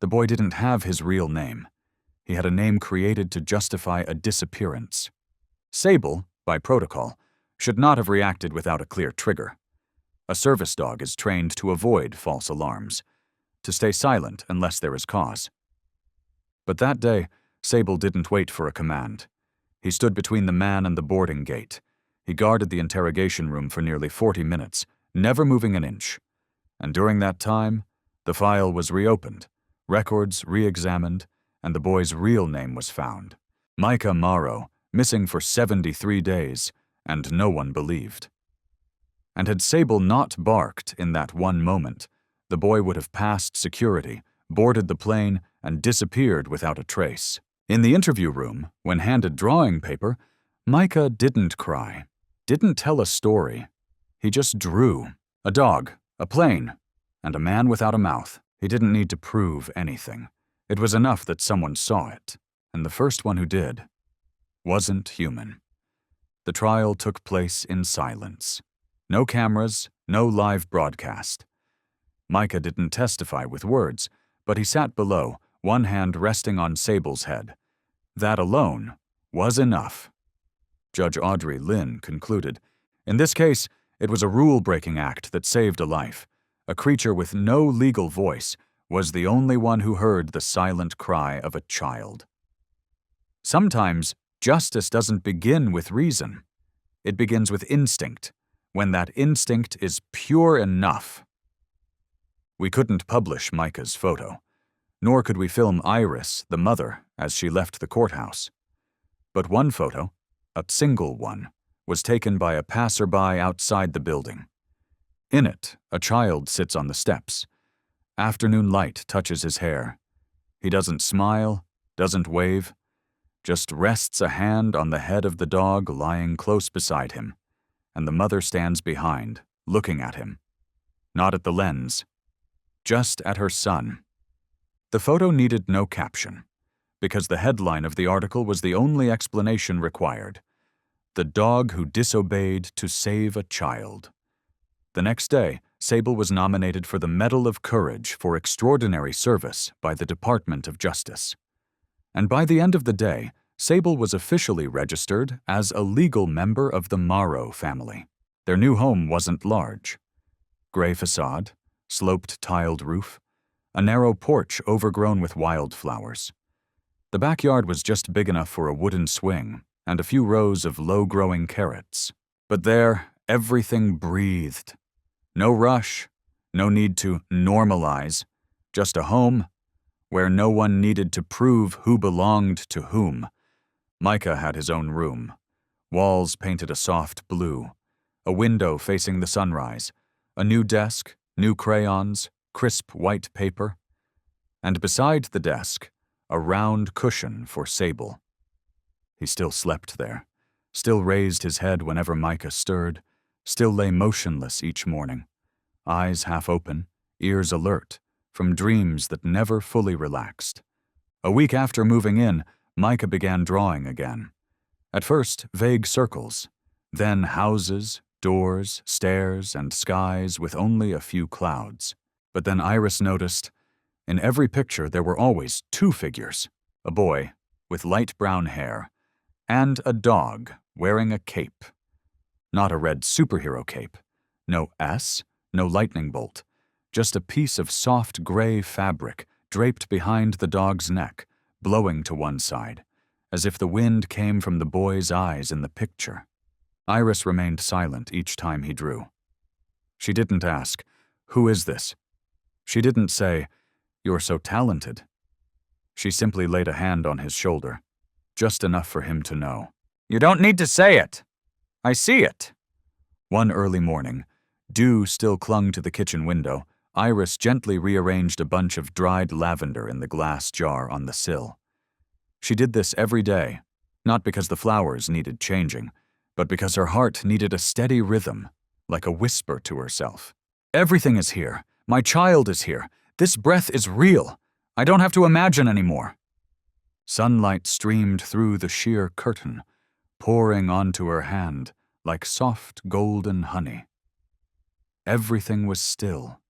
the boy didn't have his real name. He had a name created to justify a disappearance. Sable, by protocol, should not have reacted without a clear trigger. A service dog is trained to avoid false alarms, to stay silent unless there is cause. But that day, Sable didn't wait for a command. He stood between the man and the boarding gate. He guarded the interrogation room for nearly 40 minutes, never moving an inch. And during that time, the file was reopened, records re-examined, and the boy's real name was found. Micah Morrow, missing for 73 days, and no one believed. And had Sable not barked in that one moment, the boy would have passed security, boarded the plane, and disappeared without a trace. In the interview room, when handed drawing paper, Micah didn't cry, didn't tell a story. He just drew. A dog, a plane, and a man without a mouth. He didn't need to prove anything. It was enough that someone saw it, and the first one who did wasn't human. The trial took place in silence. No cameras, no live broadcast. Micah didn't testify with words, but he sat below, one hand resting on Sable's head. That alone was enough. Judge Audrey Lynn concluded, "In this case, it was a rule-breaking act that saved a life. A creature with no legal voice was the only one who heard the silent cry of a child." Sometimes, justice doesn't begin with reason. It begins with instinct, when that instinct is pure enough. We couldn't publish Micah's photo, nor could we film Iris, the mother, as she left the courthouse. But one photo, a single one, was taken by a passerby outside the building. In it, a child sits on the steps. Afternoon light touches his hair. He doesn't smile, doesn't wave, just rests a hand on the head of the dog lying close beside him, and the mother stands behind, looking at him. Not at the lens, just at her son. The photo needed no caption, because the headline of the article was the only explanation required: "The dog who disobeyed to save a child." The next day, Sable was nominated for the Medal of Courage for extraordinary service by the Department of Justice. And by the end of the day, Sable was officially registered as a legal member of the Morrow family. Their new home wasn't large. Gray facade, sloped tiled roof, a narrow porch overgrown with wildflowers. The backyard was just big enough for a wooden swing and a few rows of low-growing carrots. But there, everything breathed. No rush, no need to normalize, just a home where no one needed to prove who belonged to whom. Micah had his own room. Walls painted a soft blue, a window facing the sunrise, a new desk, new crayons, crisp white paper, and beside the desk, a round cushion for Sable. He still slept there, still raised his head whenever Micah stirred, still lay motionless each morning, eyes half open, ears alert, from dreams that never fully relaxed. A week after moving in, Micah began drawing again. At first, vague circles, then houses, doors, stairs, and skies with only a few clouds. But then Iris noticed, in every picture there were always two figures, a boy with light brown hair, and a dog wearing a cape. Not a red superhero cape. No S, no lightning bolt. Just a piece of soft gray fabric draped behind the dog's neck, blowing to one side, as if the wind came from the boy's eyes in the picture. Iris remained silent each time he drew. She didn't ask, "Who is this?" She didn't say, "You're so talented." She simply laid a hand on his shoulder, just enough for him to know. "You don't need to say it. I see it." One early morning, dew still clung to the kitchen window. Iris gently rearranged a bunch of dried lavender in the glass jar on the sill. She did this every day, not because the flowers needed changing, but because her heart needed a steady rhythm, like a whisper to herself. "Everything is here. My child is here. This breath is real. I don't have to imagine anymore." Sunlight streamed through the sheer curtain, pouring onto her hand like soft golden honey. Everything was still.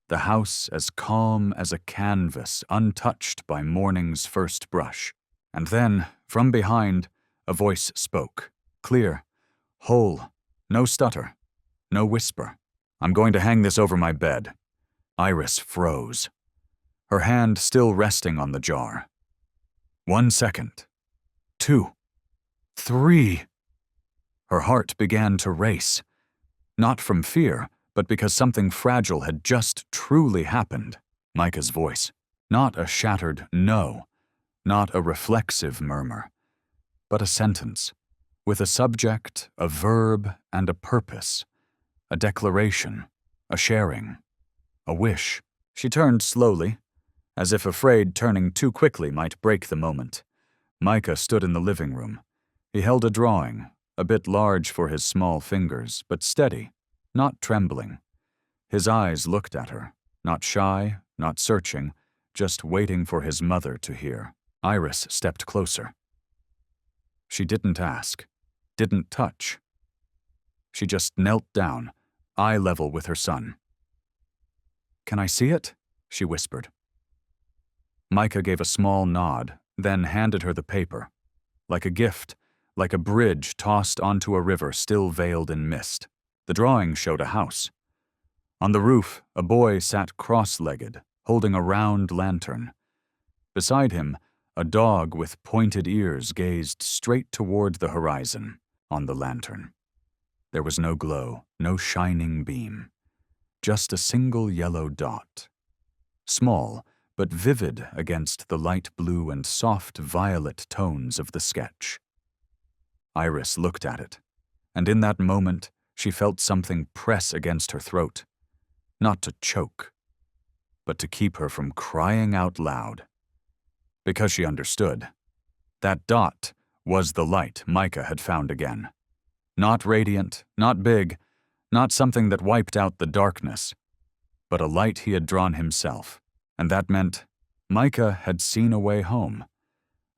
The house as calm as a canvas untouched by morning's first brush. And then, from behind, a voice spoke, clear, whole, no stutter, no whisper. "I'm going to hang this over my bed." Iris froze, her hand still resting on the jar. 1 second. 2. 3. Her heart began to race, not from fear, but because something fragile had just truly happened. Micah's voice, not a shattered no, not a reflexive murmur, but a sentence, with a subject, a verb, and a purpose, a declaration, a sharing, a wish. She turned slowly, as if afraid turning too quickly might break the moment. Micah stood in the living room. He held a drawing, a bit large for his small fingers, but steady, not trembling. His eyes looked at her, not shy, not searching, just waiting for his mother to hear. Iris stepped closer. She didn't ask, didn't touch. She just knelt down, eye level with her son. "Can I see it?" she whispered. Micah gave a small nod, then handed her the paper, like a gift, like a bridge tossed onto a river still veiled in mist. The drawing showed a house. On the roof, a boy sat cross-legged, holding a round lantern. Beside him, a dog with pointed ears gazed straight toward the horizon on the lantern. There was no glow, no shining beam, just a single yellow dot. Small, but vivid against the light blue and soft violet tones of the sketch. Iris looked at it, and in that moment, she felt something press against her throat, not to choke, but to keep her from crying out loud. Because she understood. That dot was the light Micah had found again. Not radiant, not big, not something that wiped out the darkness, but a light he had drawn himself, and that meant Micah had seen a way home,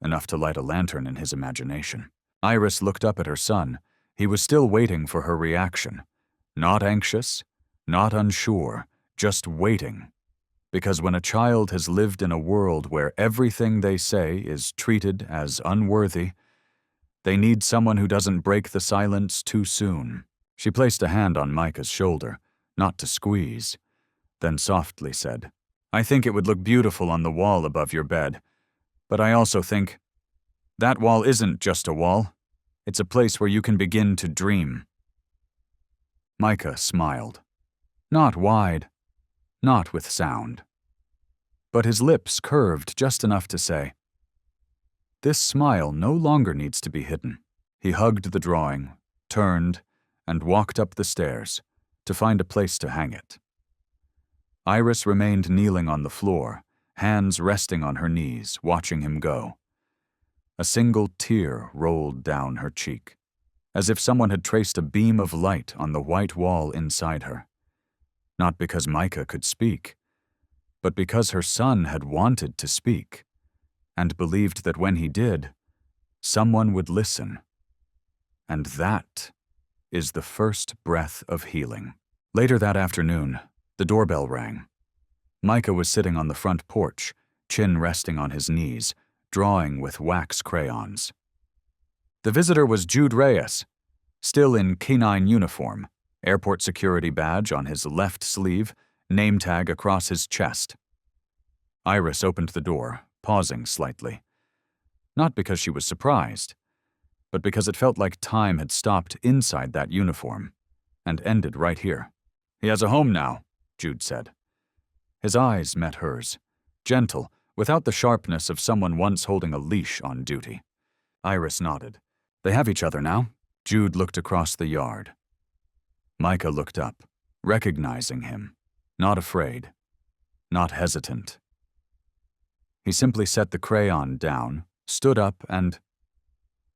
enough to light a lantern in his imagination. Iris looked up at her son. He was still waiting for her reaction. Not anxious, not unsure, just waiting. Because when a child has lived in a world where everything they say is treated as unworthy, they need someone who doesn't break the silence too soon. She placed a hand on Micah's shoulder, not to squeeze, then softly said, "I think it would look beautiful on the wall above your bed, but I also think that wall isn't just a wall. It's a place where you can begin to dream." Micah smiled. Not wide, not with sound. But his lips curved just enough to say, "This smile no longer needs to be hidden." He hugged the drawing, turned, and walked up the stairs to find a place to hang it. Iris remained kneeling on the floor, hands resting on her knees, watching him go. A single tear rolled down her cheek, as if someone had traced a beam of light on the white wall inside her. Not because Micah could speak, but because her son had wanted to speak, and believed that when he did, someone would listen. And that is the first breath of healing. Later that afternoon, the doorbell rang. Micah was sitting on the front porch, chin resting on his knees, drawing with wax crayons. The visitor was Jude Reyes, still in canine uniform, airport security badge on his left sleeve, name tag across his chest. Iris opened the door, pausing slightly. Not because she was surprised, but because it felt like time had stopped inside that uniform and ended right here. "He has a home now," Jude said. His eyes met hers, gentle, without the sharpness of someone once holding a leash on duty. Iris nodded. "They have each other now." Jude looked across the yard. Micah looked up, recognizing him, not afraid, not hesitant. He simply set the crayon down, stood up, and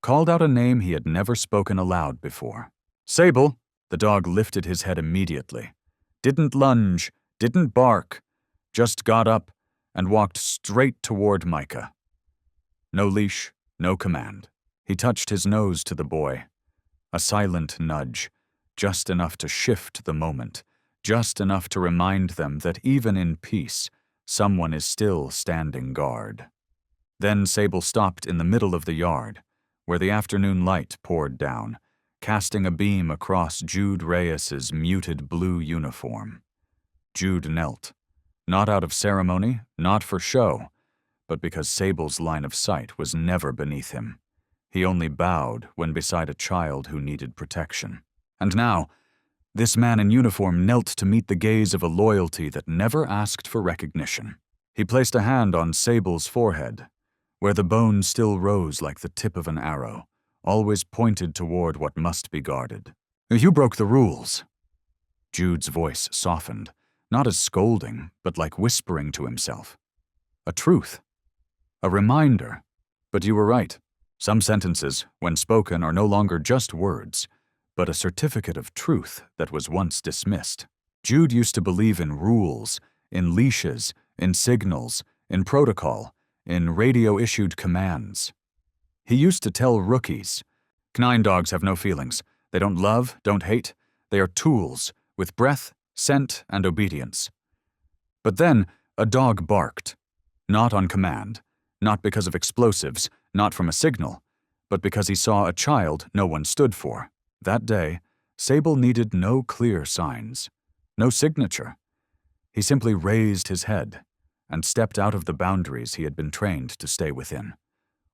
called out a name he had never spoken aloud before. "Sable!" The dog lifted his head immediately. Didn't lunge, didn't bark, just got up and walked straight toward Micah. No leash, no command. He touched his nose to the boy. A silent nudge, just enough to shift the moment, just enough to remind them that even in peace, someone is still standing guard. Then Sable stopped in the middle of the yard, where the afternoon light poured down, casting a beam across Jude Reyes's muted blue uniform. Jude knelt, not out of ceremony, not for show, but because Sable's line of sight was never beneath him. He only bowed when beside a child who needed protection. And now, this man in uniform knelt to meet the gaze of a loyalty that never asked for recognition. He placed a hand on Sable's forehead, where the bone still rose like the tip of an arrow, always pointed toward what must be guarded. "You broke the rules." Jude's voice softened, not as scolding, but like whispering to himself. A truth. A reminder. But you were right. Some sentences, when spoken, are no longer just words, but a certificate of truth that was once dismissed. Jude used to believe in rules, in leashes, in signals, in protocol, in radio-issued commands. He used to tell rookies, "Canine dogs have no feelings. They don't love, don't hate. They are tools, with breath, scent, and obedience." But then, a dog barked. Not on command, not because of explosives, not from a signal, but because he saw a child no one stood for. That day, Sable needed no clear signs, no signature. He simply raised his head and stepped out of the boundaries he had been trained to stay within.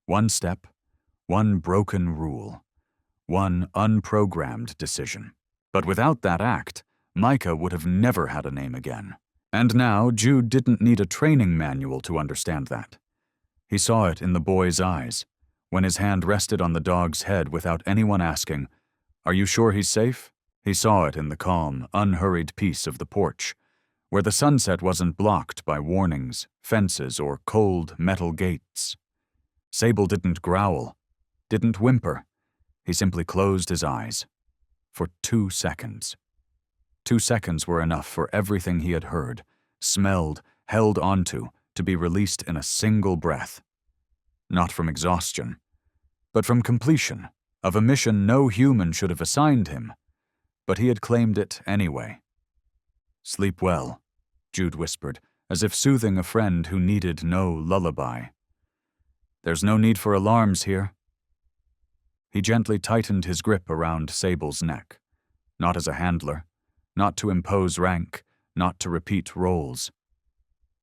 One step, one broken rule, one unprogrammed decision. But without that act, Micah would have never had a name again. And now Jude didn't need a training manual to understand that. He saw it in the boy's eyes, when his hand rested on the dog's head without anyone asking, "Are you sure he's safe?" He saw it in the calm, unhurried peace of the porch, where the sunset wasn't blocked by warnings, fences, or cold metal gates. Sable didn't growl, didn't whimper. He simply closed his eyes. For 2 seconds. 2 seconds were enough for everything he had heard, smelled, held onto, to be released in a single breath. Not from exhaustion, but from completion of a mission no human should have assigned him, but he had claimed it anyway. "Sleep well," Jude whispered, as if soothing a friend who needed no lullaby. "There's no need for alarms here." He gently tightened his grip around Sable's neck, not as a handler, not to impose rank, not to repeat roles.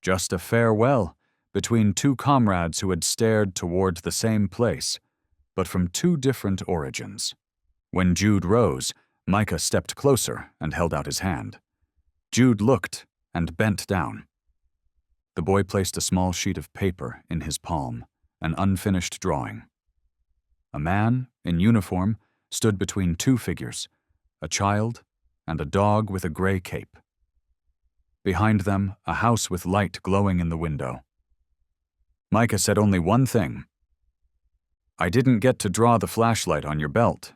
Just a farewell between two comrades who had stared toward the same place, but from two different origins. When Jude rose, Micah stepped closer and held out his hand. Jude looked and bent down. The boy placed a small sheet of paper in his palm, an unfinished drawing. A man, in uniform, stood between two figures, a child and a dog with a gray cape. Behind them, a house with light glowing in the window. Micah said only one thing. "I didn't get to draw the flashlight on your belt,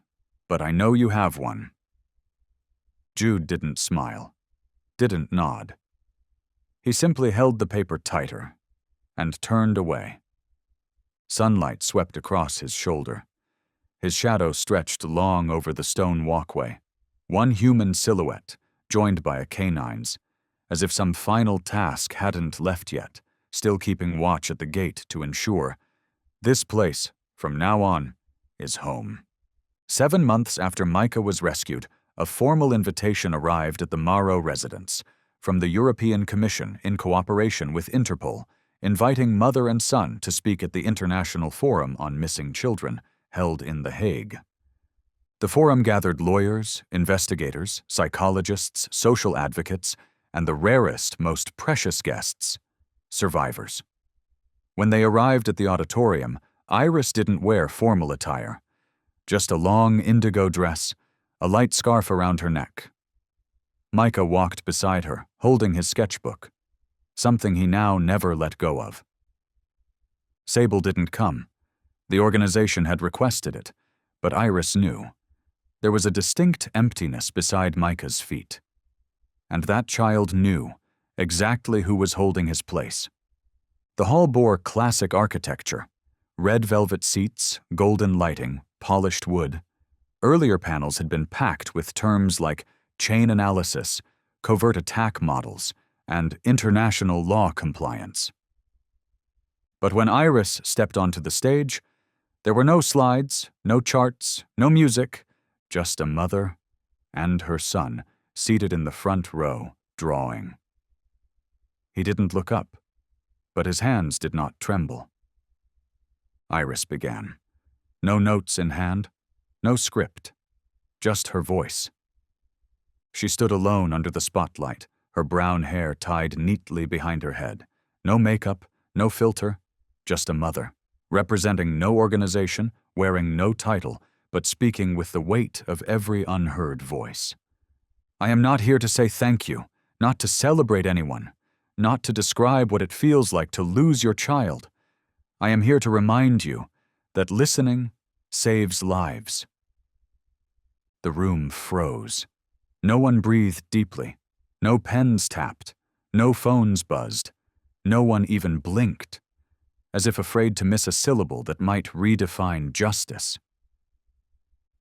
but I know you have one." Jude didn't smile, didn't nod. He simply held the paper tighter and turned away. Sunlight swept across his shoulder. His shadow stretched long over the stone walkway, one human silhouette joined by a canine's, as if some final task hadn't left yet, still keeping watch at the gate to ensure this place, from now on, is home. 7 months after Micah was rescued, a formal invitation arrived at the Morrow residence from the European Commission in cooperation with Interpol, inviting mother and son to speak at the International Forum on Missing Children, held in The Hague. The forum gathered lawyers, investigators, psychologists, social advocates, and the rarest, most precious guests, survivors. When they arrived at the auditorium, Iris didn't wear formal attire, just a long indigo dress, a light scarf around her neck. Micah walked beside her, holding his sketchbook, something he now never let go of. Sable didn't come. The organization had requested it, but Iris knew. There was a distinct emptiness beside Micah's feet. And that child knew exactly who was holding his place. The hall bore classic architecture: red velvet seats, golden lighting, polished wood. Earlier panels had been packed with terms like chain analysis, covert attack models, and international law compliance. But when Iris stepped onto the stage, there were no slides, no charts, no music, just a mother and her son seated in the front row, drawing. He didn't look up, but his hands did not tremble. Iris began. No notes in hand, no script, just her voice. She stood alone under the spotlight, her brown hair tied neatly behind her head. No makeup, no filter, just a mother, representing no organization, wearing no title, but speaking with the weight of every unheard voice. I am not here to say thank you, not to celebrate anyone, not to describe what it feels like to lose your child. I am here to remind you that listening saves lives. The room froze. No one breathed deeply. No pens tapped. No phones buzzed. No one even blinked, as if afraid to miss a syllable that might redefine justice.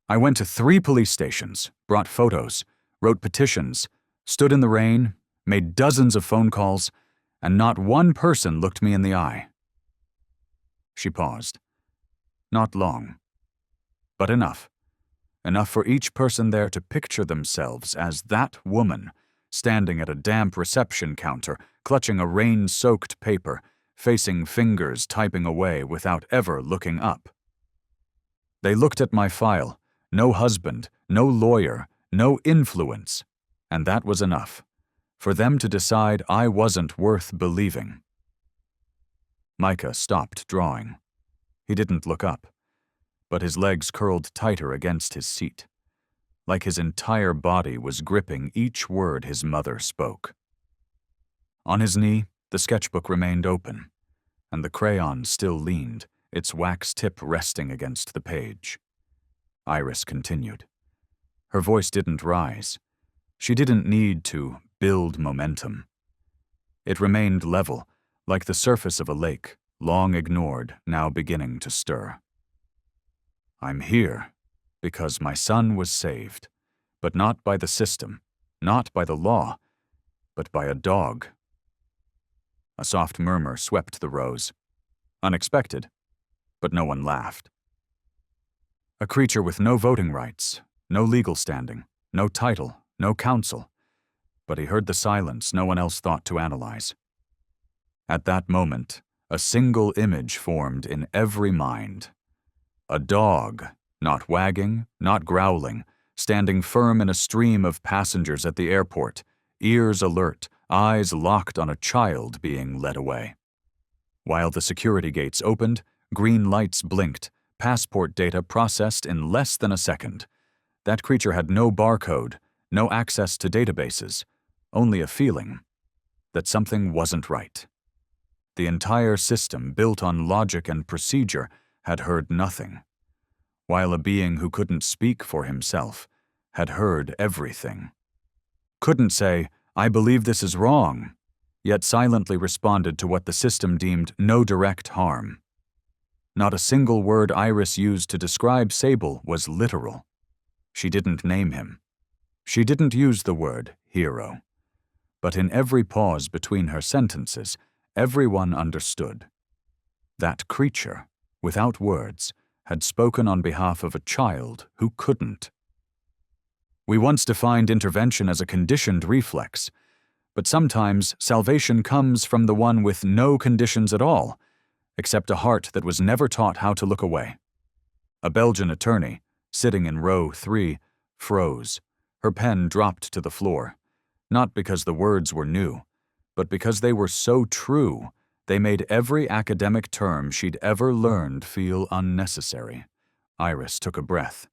I went to 3 police stations, brought photos, wrote petitions, stood in the rain, made dozens of phone calls, and not one person looked me in the eye. She paused. Not long, but enough. Enough for each person there to picture themselves as that woman, standing at a damp reception counter, clutching a rain-soaked paper, facing fingers typing away without ever looking up. They looked at my file. No husband, no lawyer, no influence, and that was enough, for them to decide I wasn't worth believing. Micah stopped drawing. He didn't look up, but his legs curled tighter against his seat, like his entire body was gripping each word his mother spoke. On his knee, the sketchbook remained open, and the crayon still leaned, its wax tip resting against the page. Iris continued. Her voice didn't rise. She didn't need to build momentum. It remained level, like the surface of a lake, long ignored, now beginning to stir. I'm here because my son was saved, but not by the system, not by the law, but by a dog. A soft murmur swept the rows. Unexpected, but no one laughed. A creature with no voting rights, no legal standing, no title, no counsel, but he heard the silence no one else thought to analyze. At that moment, a single image formed in every mind. A dog, not wagging, not growling, standing firm in a stream of passengers at the airport, ears alert, eyes locked on a child being led away. While the security gates opened, green lights blinked, passport data processed in less than a second. That creature had no barcode, no access to databases, only a feeling that something wasn't right. The entire system, built on logic and procedure, had heard nothing, while a being who couldn't speak for himself had heard everything. Couldn't say, I believe this is wrong, yet silently responded to what the system deemed no direct harm. Not a single word Iris used to describe Sable was literal. She didn't name him. She didn't use the word hero. But in every pause between her sentences, everyone understood. That creature, without words, had spoken on behalf of a child who couldn't. We once defined intervention as a conditioned reflex, But sometimes salvation comes from the one with no conditions at all, except a heart that was never taught how to look away. A Belgian attorney, sitting in row 3, froze. Her pen dropped to the floor, not because the words were new, but because they were so true, they made every academic term she'd ever learned feel unnecessary. Iris took a breath.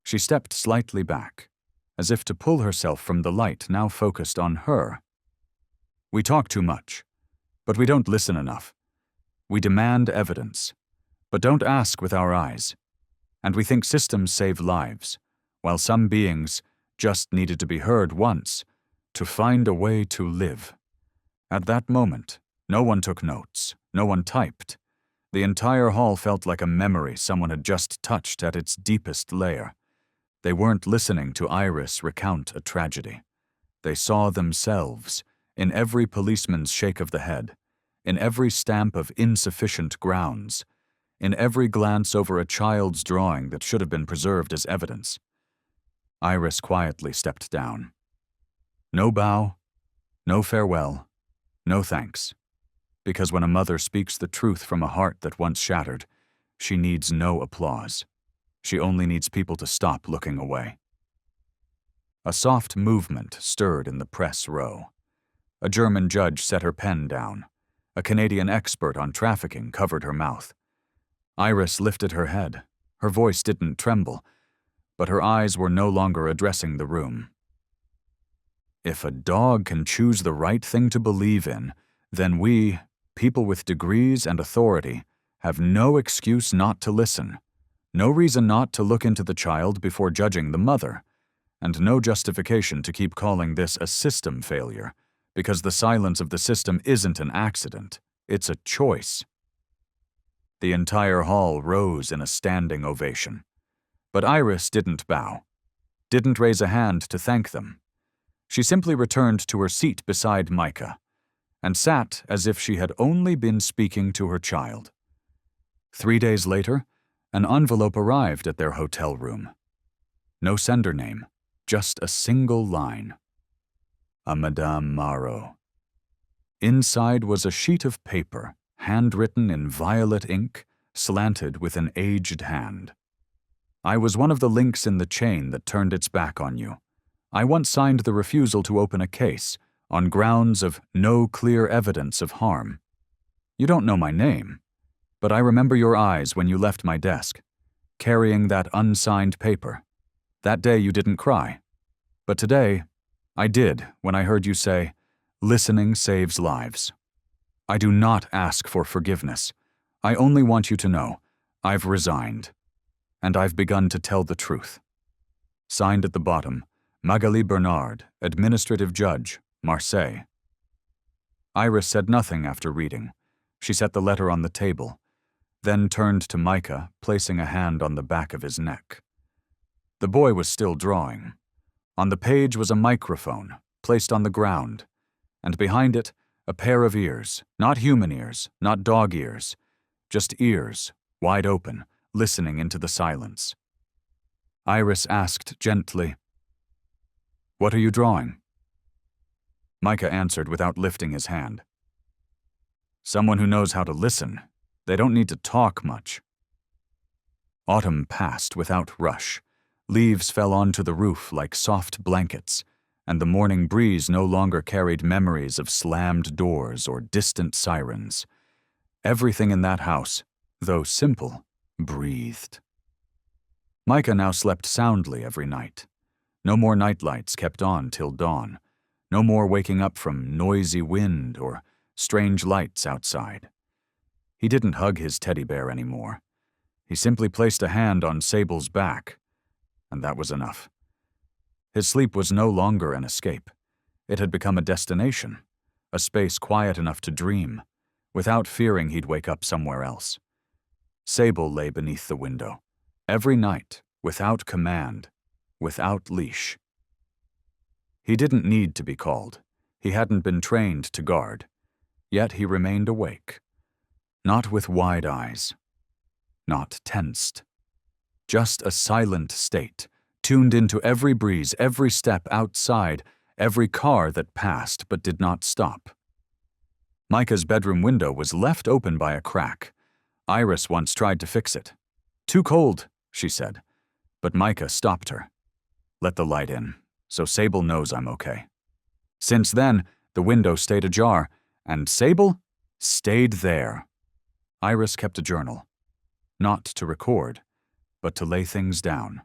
She stepped slightly back, as if to pull herself from the light now focused on her. We talk too much, but we don't listen enough. We demand evidence, but don't ask with our eyes. And we think systems save lives, while some beings just needed to be heard once to find a way to live. At that moment, no one took notes, no one typed. The entire hall felt like a memory someone had just touched at its deepest layer. They weren't listening to Iris recount a tragedy. They saw themselves in every policeman's shake of the head, in every stamp of insufficient grounds, in every glance over a child's drawing that should have been preserved as evidence. Iris quietly stepped down. No bow, no farewell, no thanks. Because when a mother speaks the truth from a heart that once shattered, she needs no applause. She only needs people to stop looking away. A soft movement stirred in the press row. A German judge set her pen down. A Canadian expert on trafficking covered her mouth. Iris lifted her head. Her voice didn't tremble, but her eyes were no longer addressing the room. If a dog can choose the right thing to believe in, then we, people with degrees and authority, have no excuse not to listen, no reason not to look into the child before judging the mother, and no justification to keep calling this a system failure, because the silence of the system isn't an accident, it's a choice. The entire hall rose in a standing ovation. But Iris didn't bow, didn't raise a hand to thank them. She simply returned to her seat beside Micah, and sat as if she had only been speaking to her child. 3 days later, an envelope arrived at their hotel room. No sender name, just a single line. A Madame Marot. Inside was a sheet of paper, handwritten in violet ink, slanted with an aged hand. I was one of the links in the chain that turned its back on you. I once signed the refusal to open a case, on grounds of no clear evidence of harm. You don't know my name, but I remember your eyes when you left my desk, carrying that unsigned paper. That day you didn't cry. But today, I did when I heard you say, "Listening saves lives." I do not ask for forgiveness. I only want you to know, I've resigned, and I've begun to tell the truth. Signed at the bottom, Magali Bernard, Administrative Judge, Marseille. Iris said nothing after reading. She set the letter on the table, then turned to Micah, placing a hand on the back of his neck. The boy was still drawing. On the page was a microphone, placed on the ground, and behind it, a pair of ears, not human ears, not dog ears, just ears, wide open, listening into the silence. Iris asked gently, "What are you drawing?" Micah answered without lifting his hand. "Someone who knows how to listen. They don't need to talk much." Autumn passed without rush. Leaves fell onto the roof like soft blankets, and the morning breeze no longer carried memories of slammed doors or distant sirens. Everything in that house, though simple, breathed. Micah now slept soundly every night. No more nightlights kept on till dawn. No more waking up from noisy wind or strange lights outside. He didn't hug his teddy bear anymore. He simply placed a hand on Sable's back, and that was enough. His sleep was no longer an escape. It had become a destination, a space quiet enough to dream, without fearing he'd wake up somewhere else. Sable lay beneath the window, every night, without command, without leash. He didn't need to be called. He hadn't been trained to guard. Yet he remained awake. Not with wide eyes. Not tensed. Just a silent state, tuned into every breeze, every step outside, every car that passed but did not stop. Micah's bedroom window was left open by a crack. Iris once tried to fix it. "Too cold," she said, but Micah stopped her. "Let the light in, so Sable knows I'm okay." Since then, the window stayed ajar, and Sable stayed there. Iris kept a journal, not to record, but to lay things down.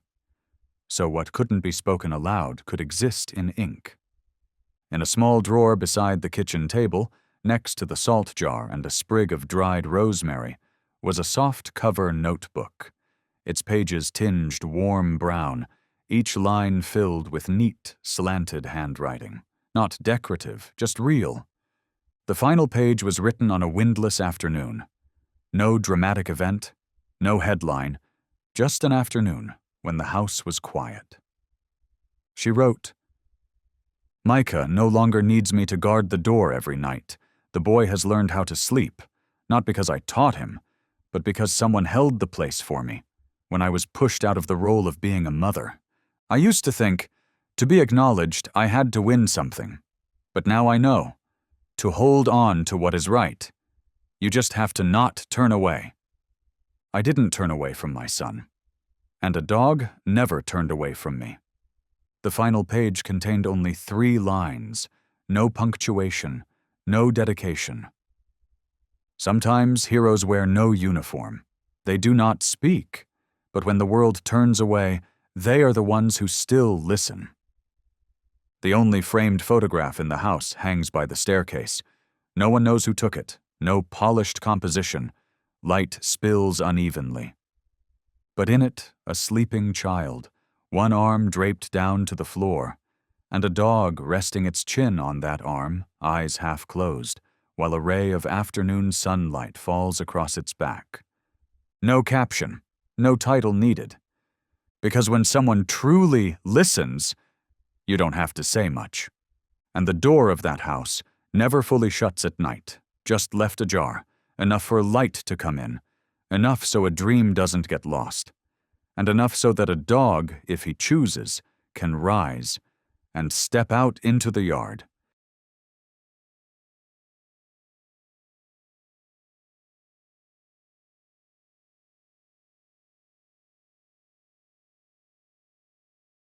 So what couldn't be spoken aloud could exist in ink. In a small drawer beside the kitchen table, next to the salt jar and a sprig of dried rosemary, was a soft-cover notebook, its pages tinged warm brown, each line filled with neat, slanted handwriting. Not decorative, just real. The final page was written on a windless afternoon. No dramatic event, no headline, just an afternoon when the house was quiet. She wrote, "Micah no longer needs me to guard the door every night. The boy has learned how to sleep, not because I taught him, but because someone held the place for me when I was pushed out of the role of being a mother. I used to think, to be acknowledged, I had to win something. But now I know, to hold on to what is right, you just have to not turn away. I didn't turn away from my son, and a dog never turned away from me." The final page contained only 3 lines, no punctuation, no dedication. Sometimes heroes wear no uniform. They do not speak, but when the world turns away, they are the ones who still listen. The only framed photograph in the house hangs by the staircase. No one knows who took it, no polished composition. Light spills unevenly. But in it, a sleeping child, one arm draped down to the floor, and a dog resting its chin on that arm, eyes half closed, while a ray of afternoon sunlight falls across its back. No caption, no title needed. Because when someone truly listens, you don't have to say much. And the door of that house never fully shuts at night, just left ajar, enough for light to come in, enough so a dream doesn't get lost, and enough so that a dog, if he chooses, can rise and step out into the yard